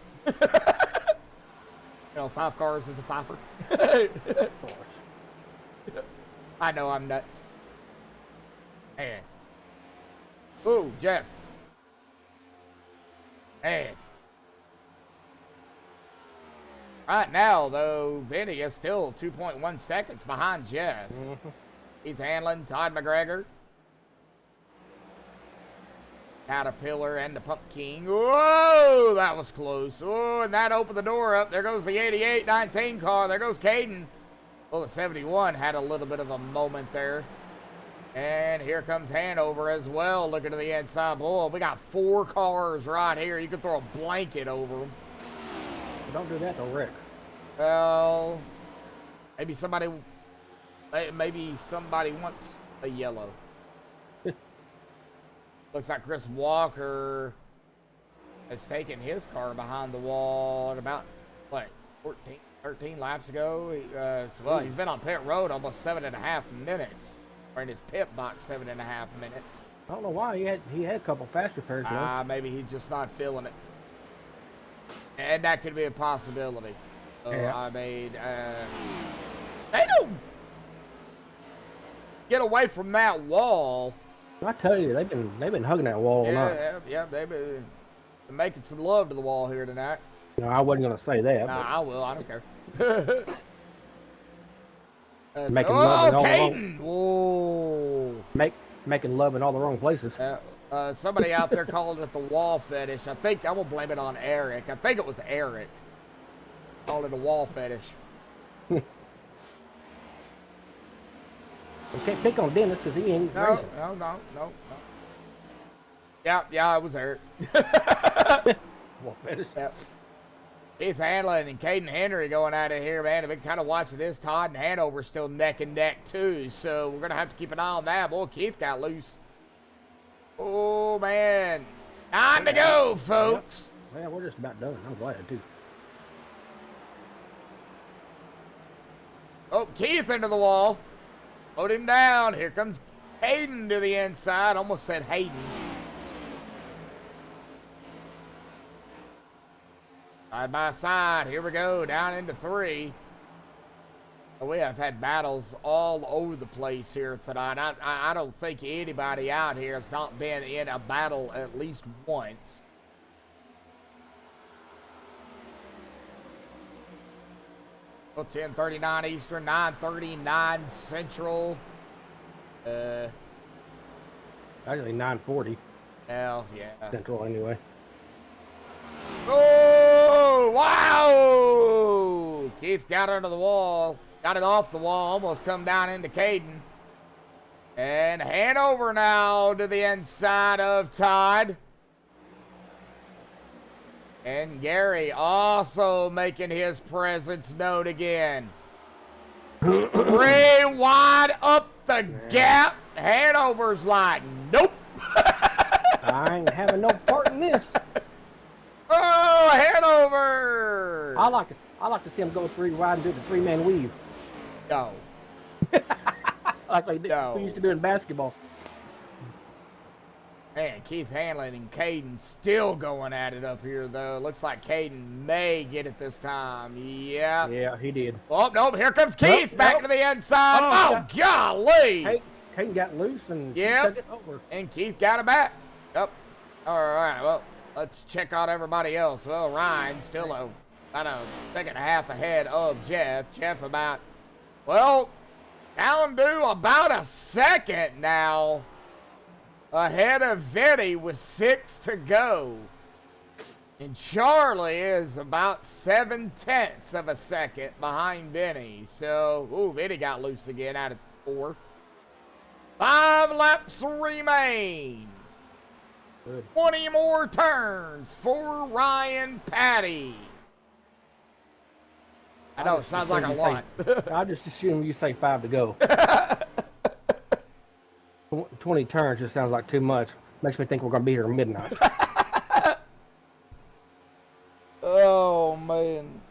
5 cars is a fifer. I know I'm nuts. Man. Ooh, Jeff. Man. Right now, though, Vinny is still 2.1 seconds behind Jeff. Keith Hanlon, Todd McGregor. Caterpillar and the Pumpkin. Whoa, that was close. Oh, and that opened the door up. There goes the 88-19 car. There goes Caden. Well, the 71 had a little bit of a moment there. And here comes Hanover as well, looking to the inside. Boy, we got 4 cars right here. You can throw a blanket over them. Don't do that to Rick. Well, maybe somebody wants a yellow. Looks like Chris Walker has taken his car behind the wall at about, what, 14, 13 laps ago. Well, he's been on pit road almost 7.5 minutes. Or in his pit box, 7.5 minutes. I don't know why. He had a couple fast repairs. Maybe he's just not feeling it. And that could be a possibility. So, yeah. I mean, they don't get away from that wall. I tell you, they've been hugging that wall all night. Yeah, they've been making some love to the wall here tonight. No, I wasn't gonna say that. Nah, I will. I don't care. Making love in all Caden! Whoa! Making love in all the wrong places. Somebody out there called it the wall fetish. I think I'm gonna blame it on Eric. I think it was Eric. Called it a wall fetish. We can't pick on Dennis because he ain't racing. No. Yeah, it was Eric. Wall fetish. Yep. Keith Hanlon and Caden Henry going out of here, man. If we can kind of watch this, Todd and Hanover still neck and neck too. So we're gonna have to keep an eye on that. Boy, Keith got loose. Oh man, time to go, folks. Yep. Well, we're just about done. I'm glad too. Oh, Keith into the wall. Load him down. Here comes Hayden to the inside. Almost said Hayden. Side by side. Here we go. Down into 3. Oh, we have had battles all over the place here tonight. I don't think anybody out here has not been in a battle at least once. Well, 10:39 Eastern, 9:39 Central. Actually, 9:40 Hell, yeah. Central anyway. Oh, wow! Keith got under the wall. Got it off the wall. Almost come down into Caden. And Hanover now to the inside of Todd. And Gary also making his presence known again. 3 wide up the gap. Hanover's like, nope. I ain't having no part in this. Oh, Hanover! I like to see him go 3 wide and do the 3-man weave. No. Like we used to do in basketball. Man, Keith Hanlon and Caden still going at it up here, though. Looks like Caden may get it this time. Yeah. Yeah, he did. Oh, nope. Here comes Keith back to the inside. Oh, golly. Hey, Caden got loose and yep. took it over. And Keith got it back. Yep. All right. Well, let's check out everybody else. Well, Ryan still about a second and a half ahead of Jeff. Jeff about, well, down to about a second now. Ahead of Vinny with 6 to go. And Charlie is about 7/10 of a second behind Vinny. So, ooh, Vinny got loose again out of 4. 5 laps remain. Good. 20 more turns for Ryan Patty. I know, it sounds like a lot. I just assume you say 5 to go. 20 turns just sounds like too much. Makes me think we're going to be here at midnight. Oh, man.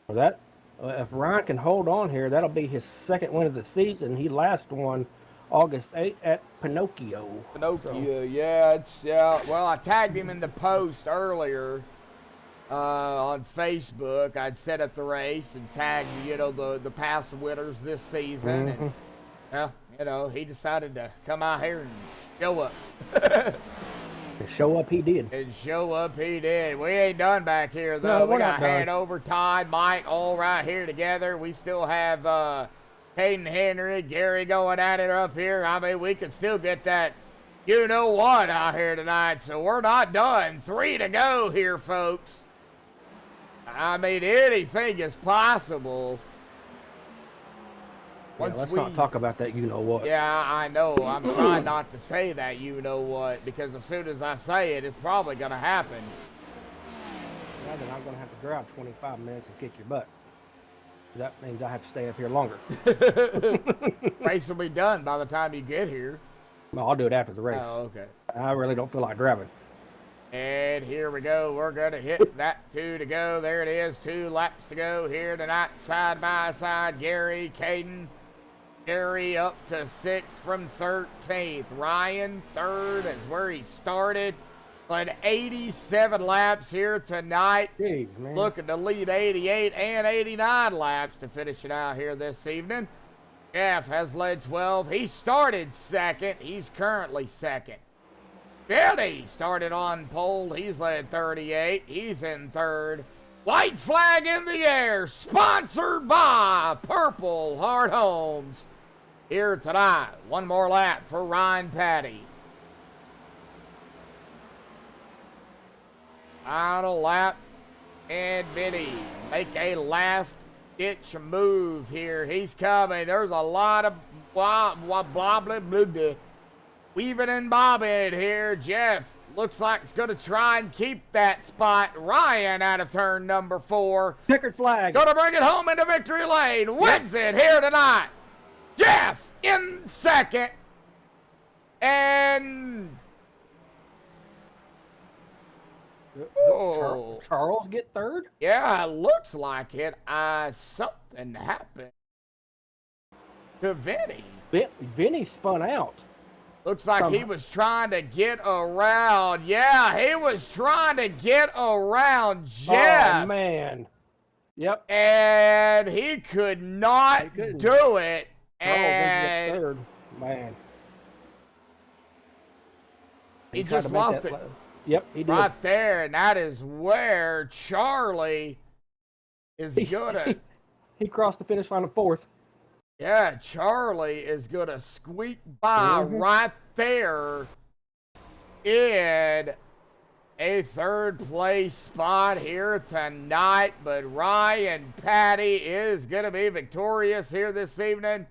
For that, if Ryan can hold on here, that'll be his second win of the season. He last won August 8th at Pinocchio. Pinocchio, yeah, well, I tagged him in the post earlier on Facebook. I'd set up the race and tagged, the past winners this season. And, well, he decided to come out here and show up. And show up he did. And show up he did. We ain't done back here, though. No, we we're got not done. Hanover, Todd, Mike, all right here together. We still have Caden Henry, Gary going at it up here. I mean, we could still get that you-know-what out here tonight, so we're not done. 3 to go here, folks. I mean, anything is possible. Let's not talk about that you-know-what. Yeah, I know. I'm trying not to say that you-know-what, because as soon as I say it, it's probably going to happen. Yeah, then I'm going to have to drive 25 minutes and kick your butt. That means I have to stay up here longer. Race will be done by the time you get here. No, I'll do it after the race. Oh, okay. I really don't feel like driving. And here we go. We're going to hit that 2 to go. There it is. 2 laps to go here tonight. Side by side, Gary, Caden. Gary up to 6th from 13th. Ryan, 3rd is where he started. But 87 laps here tonight. Jeez, man. Looking to lead 88 and 89 laps to finish it out here this evening. Jeff has led 12. He started 2nd. He's currently 2nd. Vinny started on pole. He's led 38. He's in 3rd. White flag in the air. Sponsored by Purple Heart Homes. Here tonight. One more lap for Ryan Patty. Final lap. And Vinny make a last-ditch move here. He's coming. There's a lot of blah, blah, blah, blah, blah, blah. Weaving and bobbing here. Jeff looks like it's going to try and keep that spot. Ryan out of turn number 4. Checkered flag. Going to bring it home into victory lane. Wins it here tonight. Jeff in 2nd. And... oh. Charles get 3rd? Yeah, it looks like it. Something happened to Vinny. Vinny spun out. Looks like he was trying to get around. Yeah, he was trying to get around Jeff. Oh, man. Yep. And he could not do it. And 3rd. Man. He just lost it. Yep, he did. Right there, and that is where Charlie is gonna... He crossed the finish line of 4th. Yeah, Charlie is gonna squeak by right there in a 3rd place spot here tonight. But Ryan Patty is gonna be victorious here this evening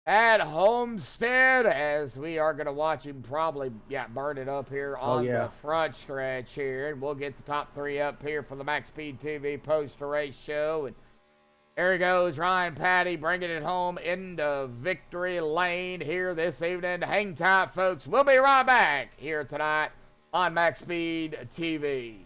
at Homestead, as we are going to watch him probably burn it up here on the front stretch here. And we'll get the top 3 up here for the MaxspeedTV TV post-race show. And there he goes, Ryan Patty bringing it home into victory lane here this evening. Hang tight, folks. We'll be right back here tonight on MaxspeedTV TV.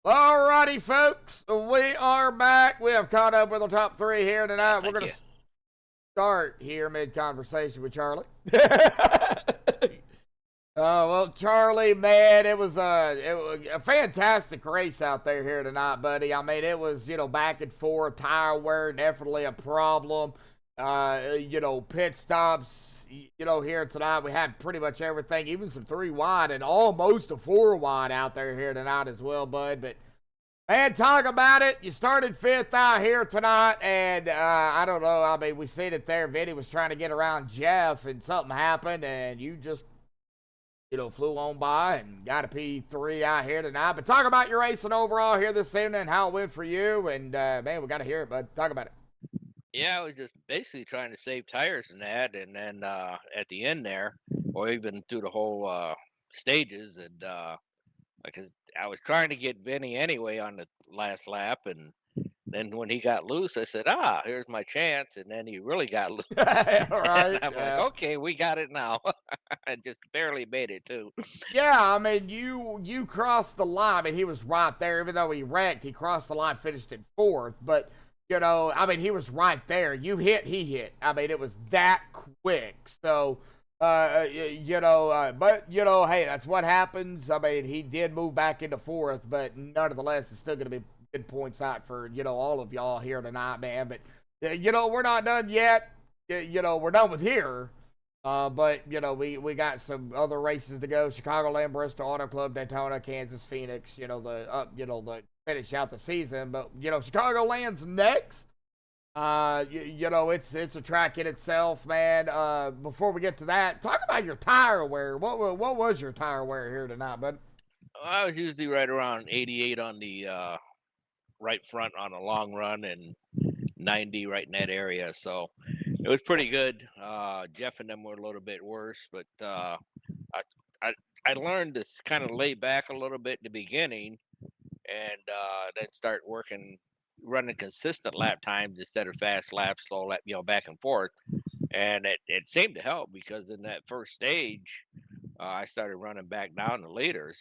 Alrighty, folks, we are back. We have caught up with the top 3 here tonight. We're going to start here mid-conversation with Charlie. Well, Charlie, man, it was a fantastic race out there here tonight, buddy. I mean, it was, back and forth, tire wear, definitely a problem. Pit stops, here tonight. We had pretty much everything, even some 3 wide and almost a 4 wide out there here tonight as well, bud. But, man, talk about it. You started 5th out here tonight, and I don't know. I mean, we seen it there. Vinny was trying to get around Jeff, and something happened, and you just flew on by and got a P3 out here tonight. But talk about your racing overall here this evening and how it went for you. And, man, we got to hear it, bud. Talk about it. Yeah, I was just basically trying to save tires and that. And then at the end there, or even through the whole stages, and because I was trying to get Vinny anyway on the last lap. And then when he got loose, I said, here's my chance. And then he really got loose. Right. I'm like, okay, we got it now. I just barely made it, too. Yeah, I mean, you crossed the line. I mean, he was right there. Even though he wrecked, he crossed the line, finished in 4th. But, I mean, he was right there. You hit, he hit. I mean, it was that quick. So, but, hey, that's what happens. I mean, he did move back into 4th, but nonetheless, it's still going to be good points out for, all of y'all here tonight, man. But, we're not done yet. We're done with here. But, we got some other races to go. Chicagoland, Bristol, Auto Club, Daytona, Kansas, Phoenix, the finish out the season. But, Chicagoland's next. It's a track in itself, man. Before we get to that, talk about your tire wear. What was your tire wear here tonight, bud? I was usually right around 88 on the right front on a long run and 90 right in that area. So it was pretty good. Jeff and them were a little bit worse, but I learned to kind of lay back a little bit in the beginning and then start running consistent lap times instead of fast laps, slow lap, back and forth. And it seemed to help because in that first stage, I started running back down the leaders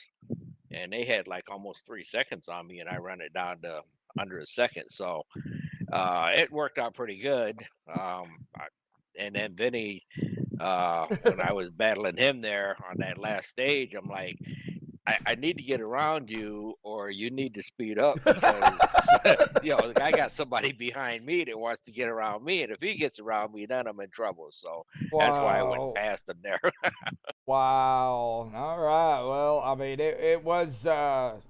and they had like almost 3 seconds on me and I run it down to under a second. So it worked out pretty good. And then Vinny, when I was battling him there on that last stage, I'm like, I need to get around you or you need to speed up because, I got somebody behind me that wants to get around me. And if he gets around me, then I'm in trouble. So that's why I went past him there. Wow. All right. Well, I mean, it was a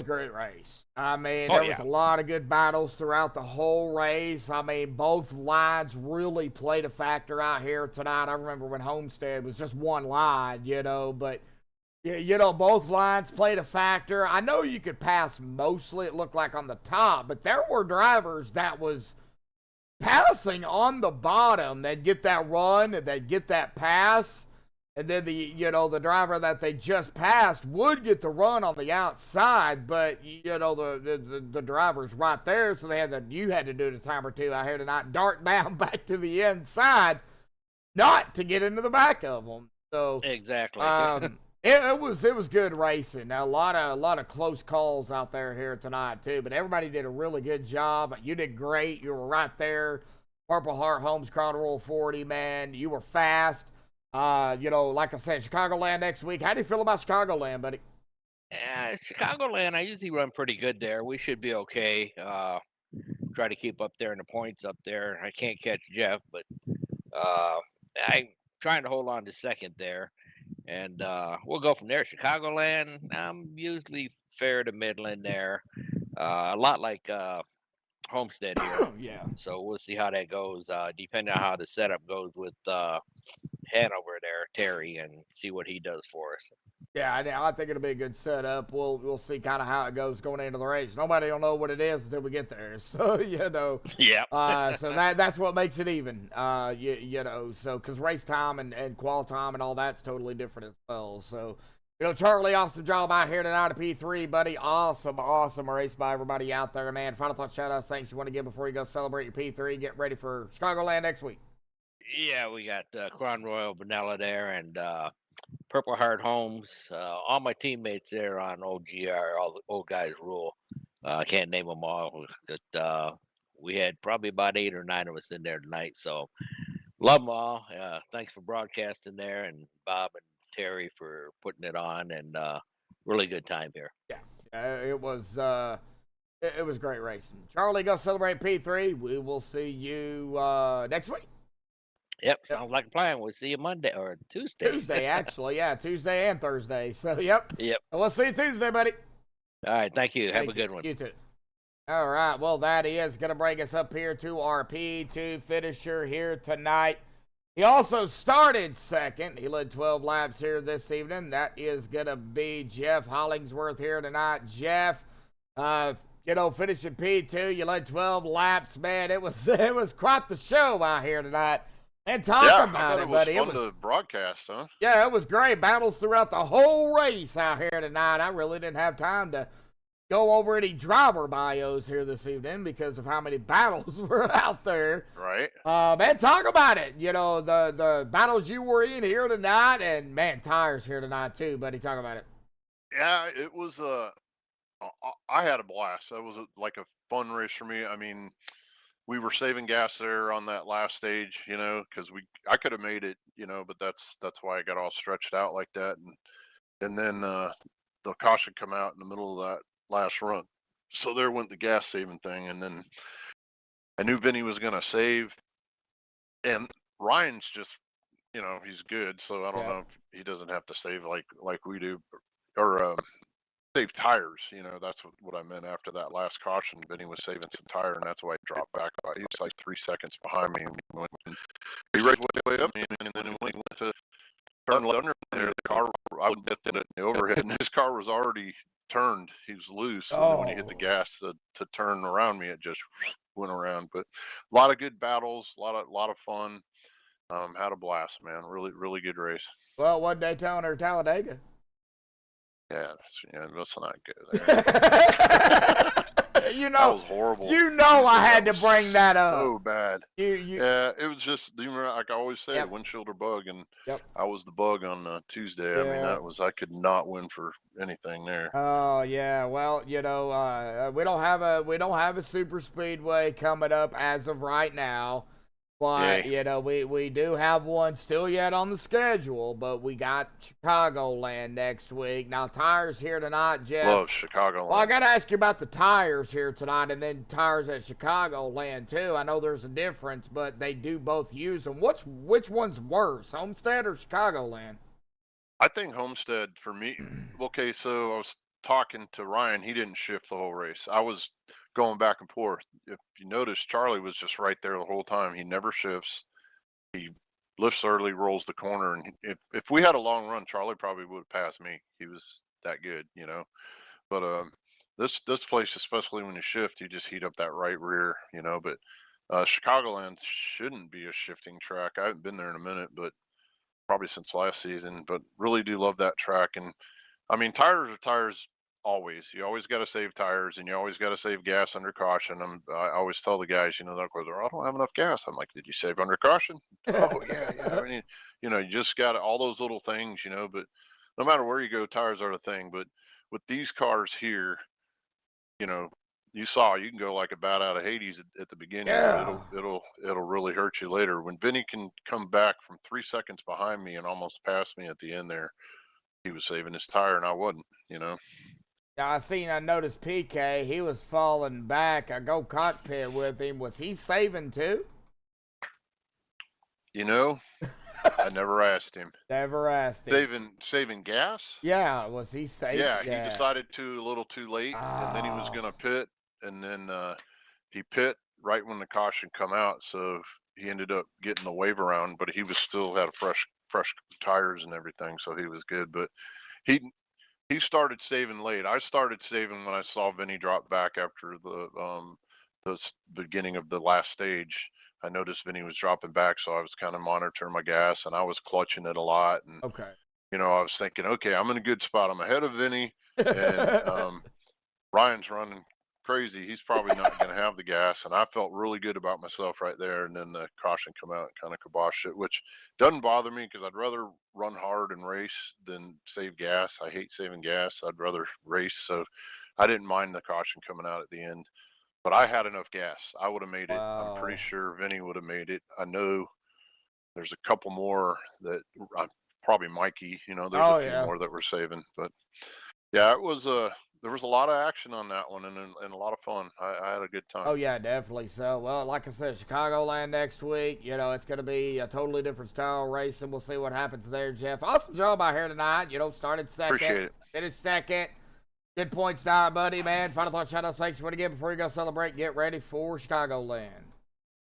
great race. I mean, there was a lot of good battles throughout the whole race. I mean, both lines really played a factor out here tonight. I remember when Homestead was just one line, but both lines played a factor. I know you could pass mostly, it looked like, on the top, but there were drivers that was passing on the bottom. They'd get that run, and they'd get that pass, and then the driver that they just passed would get the run on the outside, but the driver's right there, so you had to do the time or two out here tonight, dart down back to the inside, not to get into the back of them. So exactly. It was good racing. Now, a lot of close calls out there here tonight too, but everybody did a really good job. You did great. You were right there. Purple Heart Homes Crown Royal 40, man. You were fast. Like I said, Chicagoland next week. How do you feel about Chicagoland, buddy? Yeah, Chicagoland, I usually run pretty good there. We should be okay. Try to keep up there in the points up there. I can't catch Jeff, but I'm trying to hold on to second there. And we'll go from there. Chicagoland, I'm usually fair to middling there. A lot like Homestead here. Yeah. So we'll see how that goes, depending on how the setup goes with Hanover there, Terry, and see what he does for us. Yeah, I think it'll be a good setup. We'll see kind of how it goes going into the race. Nobody will know what it is until we get there. So Yeah. So that's what makes it even. So because race time and qual time and all that's totally different as well. So Charlie, awesome job out here tonight at P3, buddy. Awesome race by everybody out there, man. Final thoughts, shout outs, thanks you want to give before you go celebrate your P3. Get ready for Chicagoland next week. Yeah, we got Crown Royal Vanilla there, and Purple Heart Homes, all my teammates there on OGR, all the old guys rule. I can't name them all, but we had probably about 8 or 9 of us in there tonight. So love them all. Thanks for broadcasting there, and Bob and Terry for putting it on, and really good time here. Yeah, it was great racing. Charlie, go celebrate P3. We will see you next week. Yep, sounds like a plan. We'll see you Monday or Tuesday. Tuesday, actually. Yeah, Tuesday and Thursday. So, yep. Yep. Well, we'll see you Tuesday, buddy. All right, thank you. Have a good one. You too. All right, well, that is going to bring us up here to our P2 finisher here tonight. He also started second. He led 12 laps here this evening. That is going to be Jeff Hollingsworth here tonight. Jeff, finishing P2, you led 12 laps, man. It was quite the show out here tonight. And talk about it, buddy. It was fun to broadcast, huh? Yeah, it was great. Battles throughout the whole race out here tonight. I really didn't have time to go over any driver bios here this evening because of how many battles were out there. Right. Man, talk about it. The battles you were in here tonight, and man, tires here tonight too, buddy. Talk about it. Yeah, it was. I had a blast. That was like a fun race for me. I mean, we were saving gas there on that last stage, because I could have made it, but that's why I got all stretched out like that, and then the caution come out in the middle of that last run, so there went the gas saving thing, and then I knew Vinny was gonna save, and Ryan's just, he's good, so I don't know if he doesn't have to save like we do, or save tires, that's what I meant after that last caution. Vinny was saving some tire, and that's why he dropped back. He was like 3 seconds behind me. He raced way up, and then when he went to turn left under there, the car, I would get the overhead, and his car was already turned. He was loose, and then when he hit the gas to turn around me, it just went around. But a lot of good battles, a lot of fun. Had a blast, man. Really good race. Well, one Daytona or Talladega. Yeah, let's not go there. That was horrible. I had to bring that up. So bad. Yeah, it was just, like I always say, windshield or bug, and Yep. I was the bug on Tuesday. I mean, I could not win for anything there. Oh yeah, well, we don't have a super speedway coming up as of right now. But, we do have one still yet on the schedule, but we got Chicagoland next week. Now, tires here tonight, Jeff. Love Chicagoland. Well, I got to ask you about the tires here tonight and then tires at Chicagoland, too. I know there's a difference, but they do both use them. Which one's worse, Homestead or Chicagoland? I think Homestead for me. Okay, so I was talking to Ryan. He didn't shift the whole race. I was going back and forth. If you notice, Charlie was just right there the whole time. He never shifts. He lifts early, rolls the corner, and if we had a long run, Charlie probably would have passed me. He was that good, But this place, especially when you shift, you just heat up that right rear, But Chicagoland shouldn't be a shifting track. I haven't been there in a minute, but probably since last season. But really do love that track. And I mean, tires are tires. Always, you always got to save tires, and you always got to save gas under caution. I always tell the guys, they'll go, I don't have enough gas. I'm like, did you save under caution? Oh yeah. I mean, you just got all those little things, But no matter where you go, tires are the thing. But with these cars here, you saw you can go like a bat out of Hades at the beginning. Yeah. It'll really hurt you later. When Vinny can come back from 3 seconds behind me and almost pass me at the end there, he was saving his tire, and I wasn't. I noticed PK, he was falling back. I go cockpit with him. Was he saving too? I never asked him. Never asked him. Saving gas? Yeah, was he saving? Yeah, he decided a little too late, and then he was going to pit, and then he pit right when the caution come out, so he ended up getting the wave around, but he was still had a fresh tires and everything, so he was good. But he started saving late. I started saving when I saw Vinny drop back after the beginning of the last stage. I noticed Vinny was dropping back, so I was kind of monitoring my gas, and I was clutching it a lot. And okay, I was thinking, okay, I'm in a good spot. I'm ahead of Vinny, and Ryan's running crazy. He's probably not going to have the gas. And I felt really good about myself right there. And then the caution come out and kind of kibosh it, which doesn't bother me because I'd rather run hard and race than save gas. I hate saving gas. I'd rather race. So I didn't mind the caution coming out at the end. But I had enough gas. I would have made it. I'm pretty sure Vinny would have made it. I know there's a couple more that probably Mikey, you know, there's a few more that we're saving. But yeah, it was there was a lot of action on that one and a lot of fun. I had a good time. Oh, yeah, definitely so. Well, like I said, Chicagoland next week, you know, it's going to be a totally different style racing. We'll see what happens there, Jeff. Awesome job out here tonight. You know, started second. Appreciate it. Finished second. Good points tonight, buddy, man. Final thoughts, shout out, thanks for again before you go celebrate. Get ready for Chicagoland.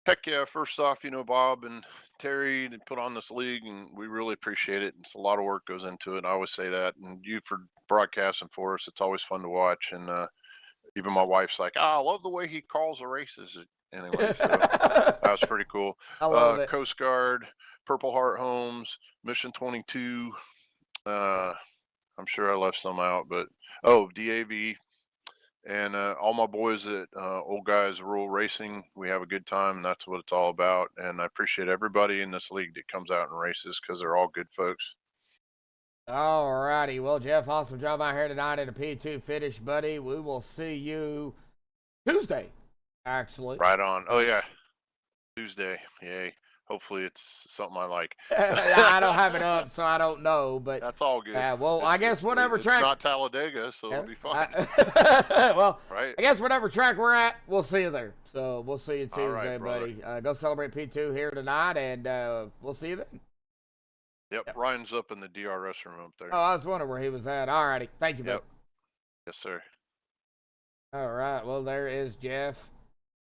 Heck yeah. First off, you know, Bob and Terry, they put on this league, and we really appreciate it. It's a lot of work goes into it. I always say that. And you for broadcasting for us. It's always fun to watch. And even my wife's like, I love the way he calls the races. Anyway, so that was pretty cool. I love it. Coast Guard, Purple Heart Homes, Mission 22. I'm sure I left some out, but DAV. And all my boys at Old Guys Rural Racing, we have a good time, and that's what it's all about. And I appreciate everybody in this league that comes out and races because they're all good folks. All righty. Well, Jeff, awesome job out here tonight at a P2 finish, buddy. We will see you Tuesday, actually. Right on. Oh, yeah. Tuesday. Yay. Hopefully it's something I like. I don't have it up, so I don't know, but that's all good. Well, I guess whatever track. It's not Talladega, so it'll be fine. Well, right. I guess whatever track we're at, we'll see you there. So we'll see you Tuesday, right, buddy. Go celebrate P2 here tonight, and we'll see you then. Yep. Ryan's up in the DRS room up there. Oh, I was wondering where he was at. All righty. Thank you, buddy. Yes, sir. All right. Well, there is Jeff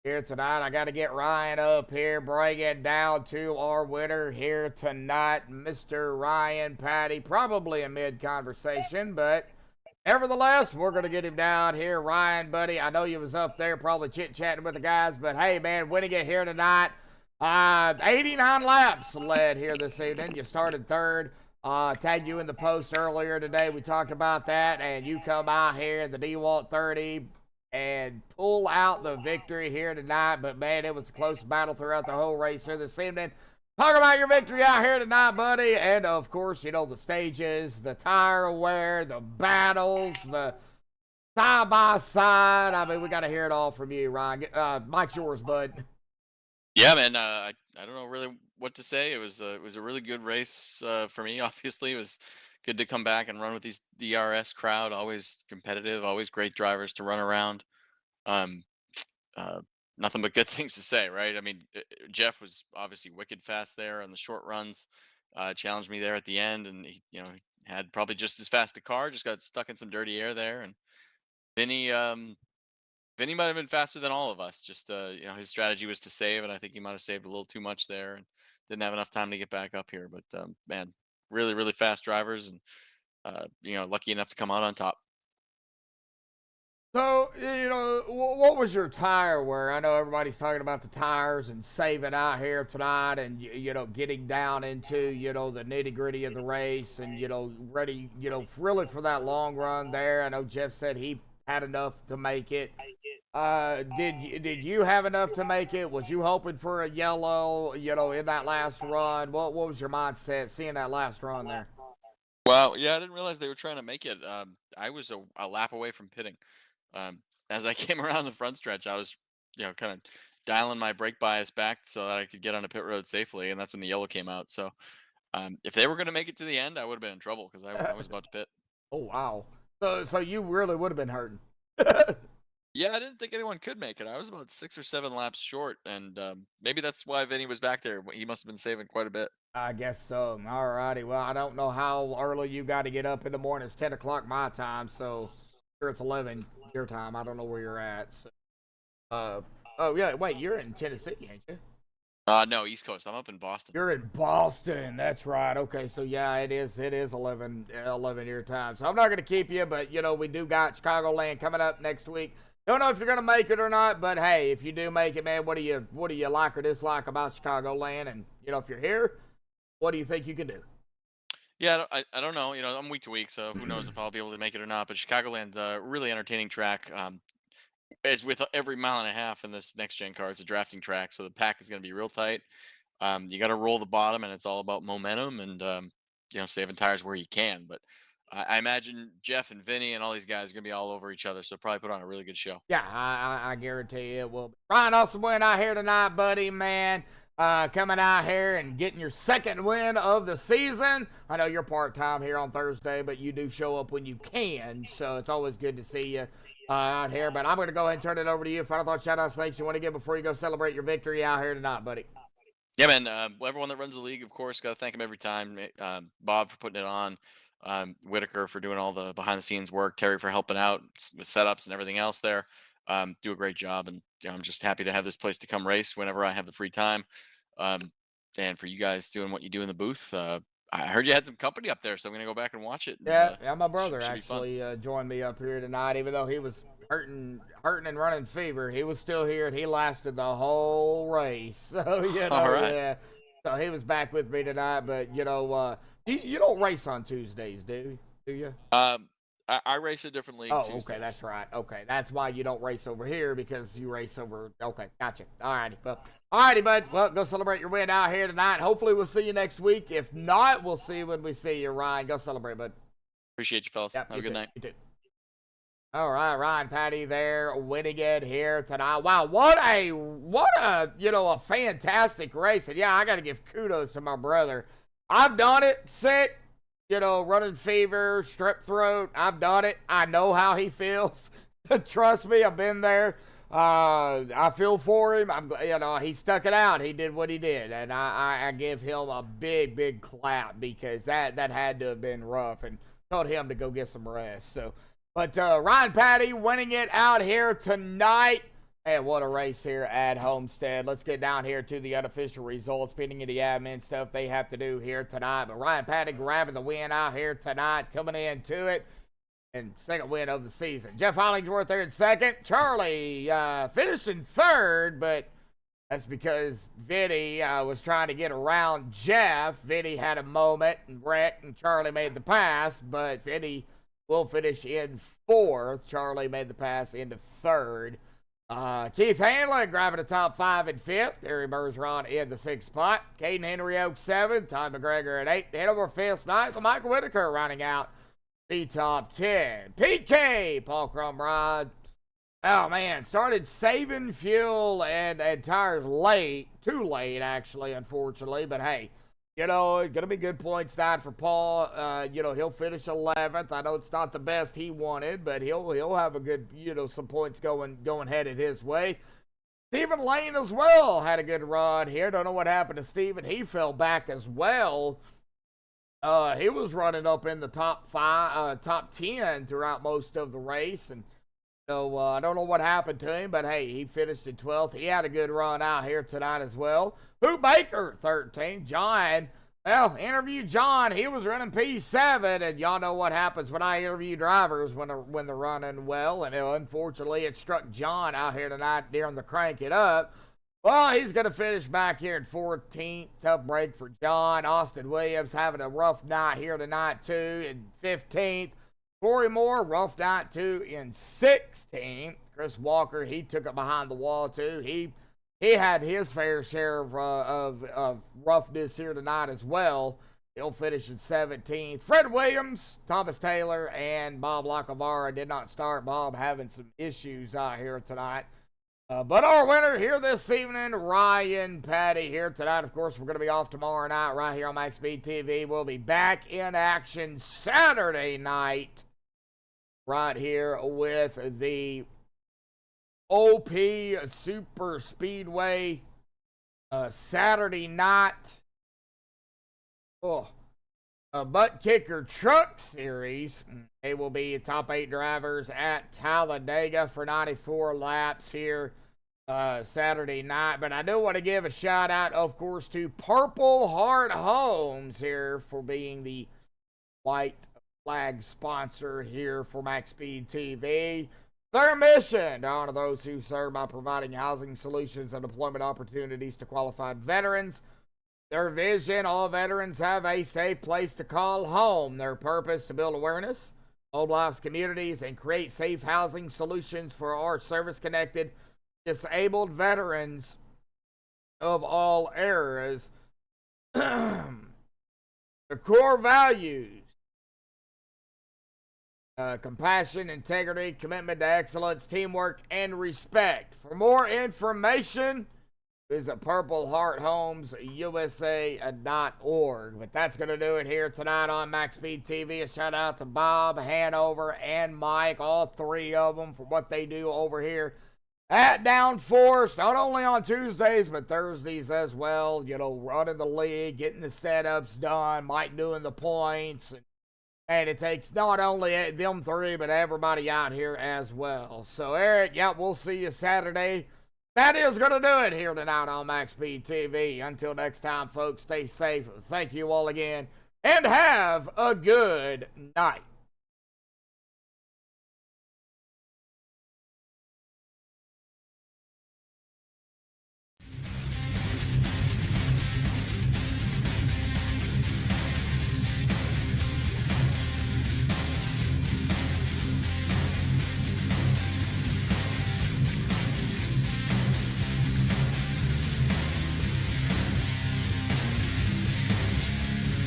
here tonight. I got to get Ryan up here, bring it down to our winner here tonight, Mr. Ryan Patty. Probably a mid-conversation, but nevertheless, we're going to get him down here. Ryan, buddy, I know you was up there probably chit-chatting with the guys, but hey, man, winning it here tonight. 89 laps led here this evening. You started third. Tagged you in the post earlier today. We talked about that, and you come out here in the DeWalt 30 and pull out the victory here tonight. But, man, it was a close battle throughout the whole race here this evening. Talk about your victory out here tonight, buddy. And, of course, you know, the stages, the tire wear, the battles, the side-by-side. I mean, we got to hear it all from you, Ryan. Mike's yours, bud. Yeah, man. I don't know really what to say. It was a really good race for me. Obviously, it was good to come back and run with these DRS crowd. Always competitive. Always great drivers to run around. Nothing but good things to say, right? I mean, Jeff was obviously wicked fast there on the short runs. Challenged me there at the end, and he, you know, had probably just as fast a car. Just got stuck in some dirty air there, and Vinny might have been faster than all of us. Just you know, his strategy was to save, and I think he might have saved a little too much there and didn't have enough time to get back up here. But man, really, really fast drivers, and you know, lucky enough to come out on top. So, you know, what was your tire wear? I know everybody's talking about the tires and saving out here tonight and, you know, getting down into, you know, the nitty gritty of the race and, you know, ready, you know, really for that long run there. I know Jeff said he had enough to make it. Did you have enough to make it? Was you hoping for a yellow, you know, in that last run? What was your mindset seeing that last run there? Well, yeah, I didn't realize they were trying to make it. I was a lap away from pitting. As I came around the front stretch, I was, you know, kind of dialing my brake bias back so that I could get on a pit road safely, and that's when the yellow came out. So, if they were going to make it to the end, I would have been in trouble because I was about to pit. Oh wow! So you really would have been hurting. Yeah, I didn't think anyone could make it. I was about 6 or 7 laps short, and maybe that's why Vinny was back there. He must have been saving quite a bit. I guess so. All righty. Well, I don't know how early you got to get up in the morning. It's 10 o'clock my time, so sure it's 11 your time. I don't know where you're at. So, oh yeah. Wait, you're in Tennessee, ain't you? No, East Coast. I'm up in Boston. You're in Boston. That's right. Okay, so yeah, it is 11 your time. So I'm not going to keep you, but you know, we do got Chicagoland coming up next week. Don't know if you're going to make it or not, but hey, if you do make it, man, what do you like or dislike about Chicagoland? And you know, if you're here, what do you think you can do? Yeah, I don't know. You know, I'm week to week, so who knows if I'll be able to make it or not. But Chicagoland, really entertaining track. as with every mile and a half in this next gen car, it's a drafting track, so the pack is going to be real tight. You got to roll the bottom, and it's all about momentum and saving tires where you can. But I imagine Jeff and Vinny and all these guys are going to be all over each other, so probably put on a really good show. Yeah, I guarantee you it will be. Ryan, awesome win out here tonight, buddy, man. Coming out here and getting your second win of the season. I know you're part-time here on Thursday, but you do show up when you can, so it's always good to see you out here. But I'm going to go ahead and turn it over to you. Final thoughts, shout-outs, thanks you want to give before you go celebrate your victory out here tonight, buddy. Yeah, man. Everyone that runs the league, of course, got to thank them every time. Bob for putting it on. Whitaker for doing all the behind-the-scenes work. Terry for helping out with setups and everything else there. Do a great job, and I'm just happy to have this place to come race whenever I have the free time. And for you guys doing what you do in the booth. I heard you had some company up there, so I'm gonna go back and watch it. And, yeah, my brother actually joined me up here tonight, even though he was hurting and running fever. He was still here, and he lasted the whole race. So yeah. So he was back with me tonight. But you don't race on Tuesdays, do you? I race a different league. Oh, Tuesdays. Okay, that's right. Okay, that's why you don't race over here, because you race over. Okay, gotcha. Alrighty, bud. Well, go celebrate your win out here tonight. Hopefully, we'll see you next week. If not, we'll see you when we see you, Ryan. Go celebrate, bud. Appreciate you, fellas. Yep, have a good night. You too. All right, Ryan Patty there winning it here tonight. Wow, what a fantastic race. And yeah, I got to give kudos to my brother. I've done it, sick. Running fever, strep throat. I've done it. I know how he feels. Trust me, I've been there. I feel for him. He stuck it out. He did what he did, and I give him a big clap, because that had to have been rough, and told him to go get some rest. So, but Ryan Patty winning it out here tonight. And what a race here at Homestead. Let's get down here to the unofficial results, speaking of the admin stuff they have to do here tonight. But Ryan Patty grabbing the win out here tonight, coming into it, and second win of the season. Jeff Hollingsworth there in second. Charlie finished in third, but that's because Vinny was trying to get around Jeff. Vinny had a moment and wrecked, and Charlie made the pass, but Vinny will finish in fourth. Charlie made the pass into third. Keith Hanlon grabbing the top 5 and 5th. Gary Bergeron in the 6th spot. Caden Henry Oak 7th. Ty McGregor at 8th. Head over 5th, 9th. Michael Whitaker rounding out the top 10. PK, Paul Crumbride. Oh, man. Started saving fuel and tires late. Too late, actually, unfortunately. But, hey, it's going to be good points tonight for Paul. He'll finish 11th. I know it's not the best he wanted, but he'll have a good, some points going headed his way. Stephen Lane as well had a good run here. Don't know what happened to Stephen. He fell back as well. He was running up in the top 10 throughout most of the race, and so I don't know what happened to him, but hey, he finished in 12th. He had a good run out here tonight as well. Who Baker, 13. John, interview John. He was running P7, and y'all know what happens when I interview drivers when they're running well. And unfortunately, it struck John out here tonight during the crank it up. Well, he's going to finish back here in 14th. Tough break for John. Austin Williams having a rough night here tonight, too, in 15th. Corey Moore, rough night, too, in 16th. Chris Walker, he took it behind the wall, too. He had his fair share of roughness here tonight as well. He'll finish in 17th. Fred Williams, Thomas Taylor, and Bob Lacavara did not start. Bob having some issues out here tonight. But our winner here this evening, Ryan Patty here tonight. Of course, we're going to be off tomorrow night right here on MaxspeedTV TV. We'll be back in action Saturday night right here with the OP Super Speedway Saturday night Butt Kicker Truck Series. They will be top 8 drivers at Talladega for 94 laps here Saturday night. But I do want to give a shout out, of course, to Purple Heart Homes here for being the white flag sponsor here for MaxspeedTV TV. Their mission to honor those who serve by providing housing solutions and employment opportunities to qualified veterans. Their vision, all veterans have a safe place to call home. Their purpose, to build awareness old lives communities, and create safe housing solutions for our service-connected disabled veterans of all eras. The core values: compassion, integrity, commitment to excellence, teamwork, and respect. For more information, visit purplehearthomesUSA.org. But that's going to do it here tonight on MaxspeedTV. TV. A shout out to Bob, Hanover, and Mike, all three of them, for what they do over here at Downforce, not only on Tuesdays, but Thursdays as well. You know, running the league, getting the setups done, Mike doing the points. And it takes not only them three, but everybody out here as well. So, Eric, yeah, we'll see you Saturday. That is going to do it here tonight on MaxspeedTV. TV. Until next time, folks, stay safe. Thank you all again, and have a good night.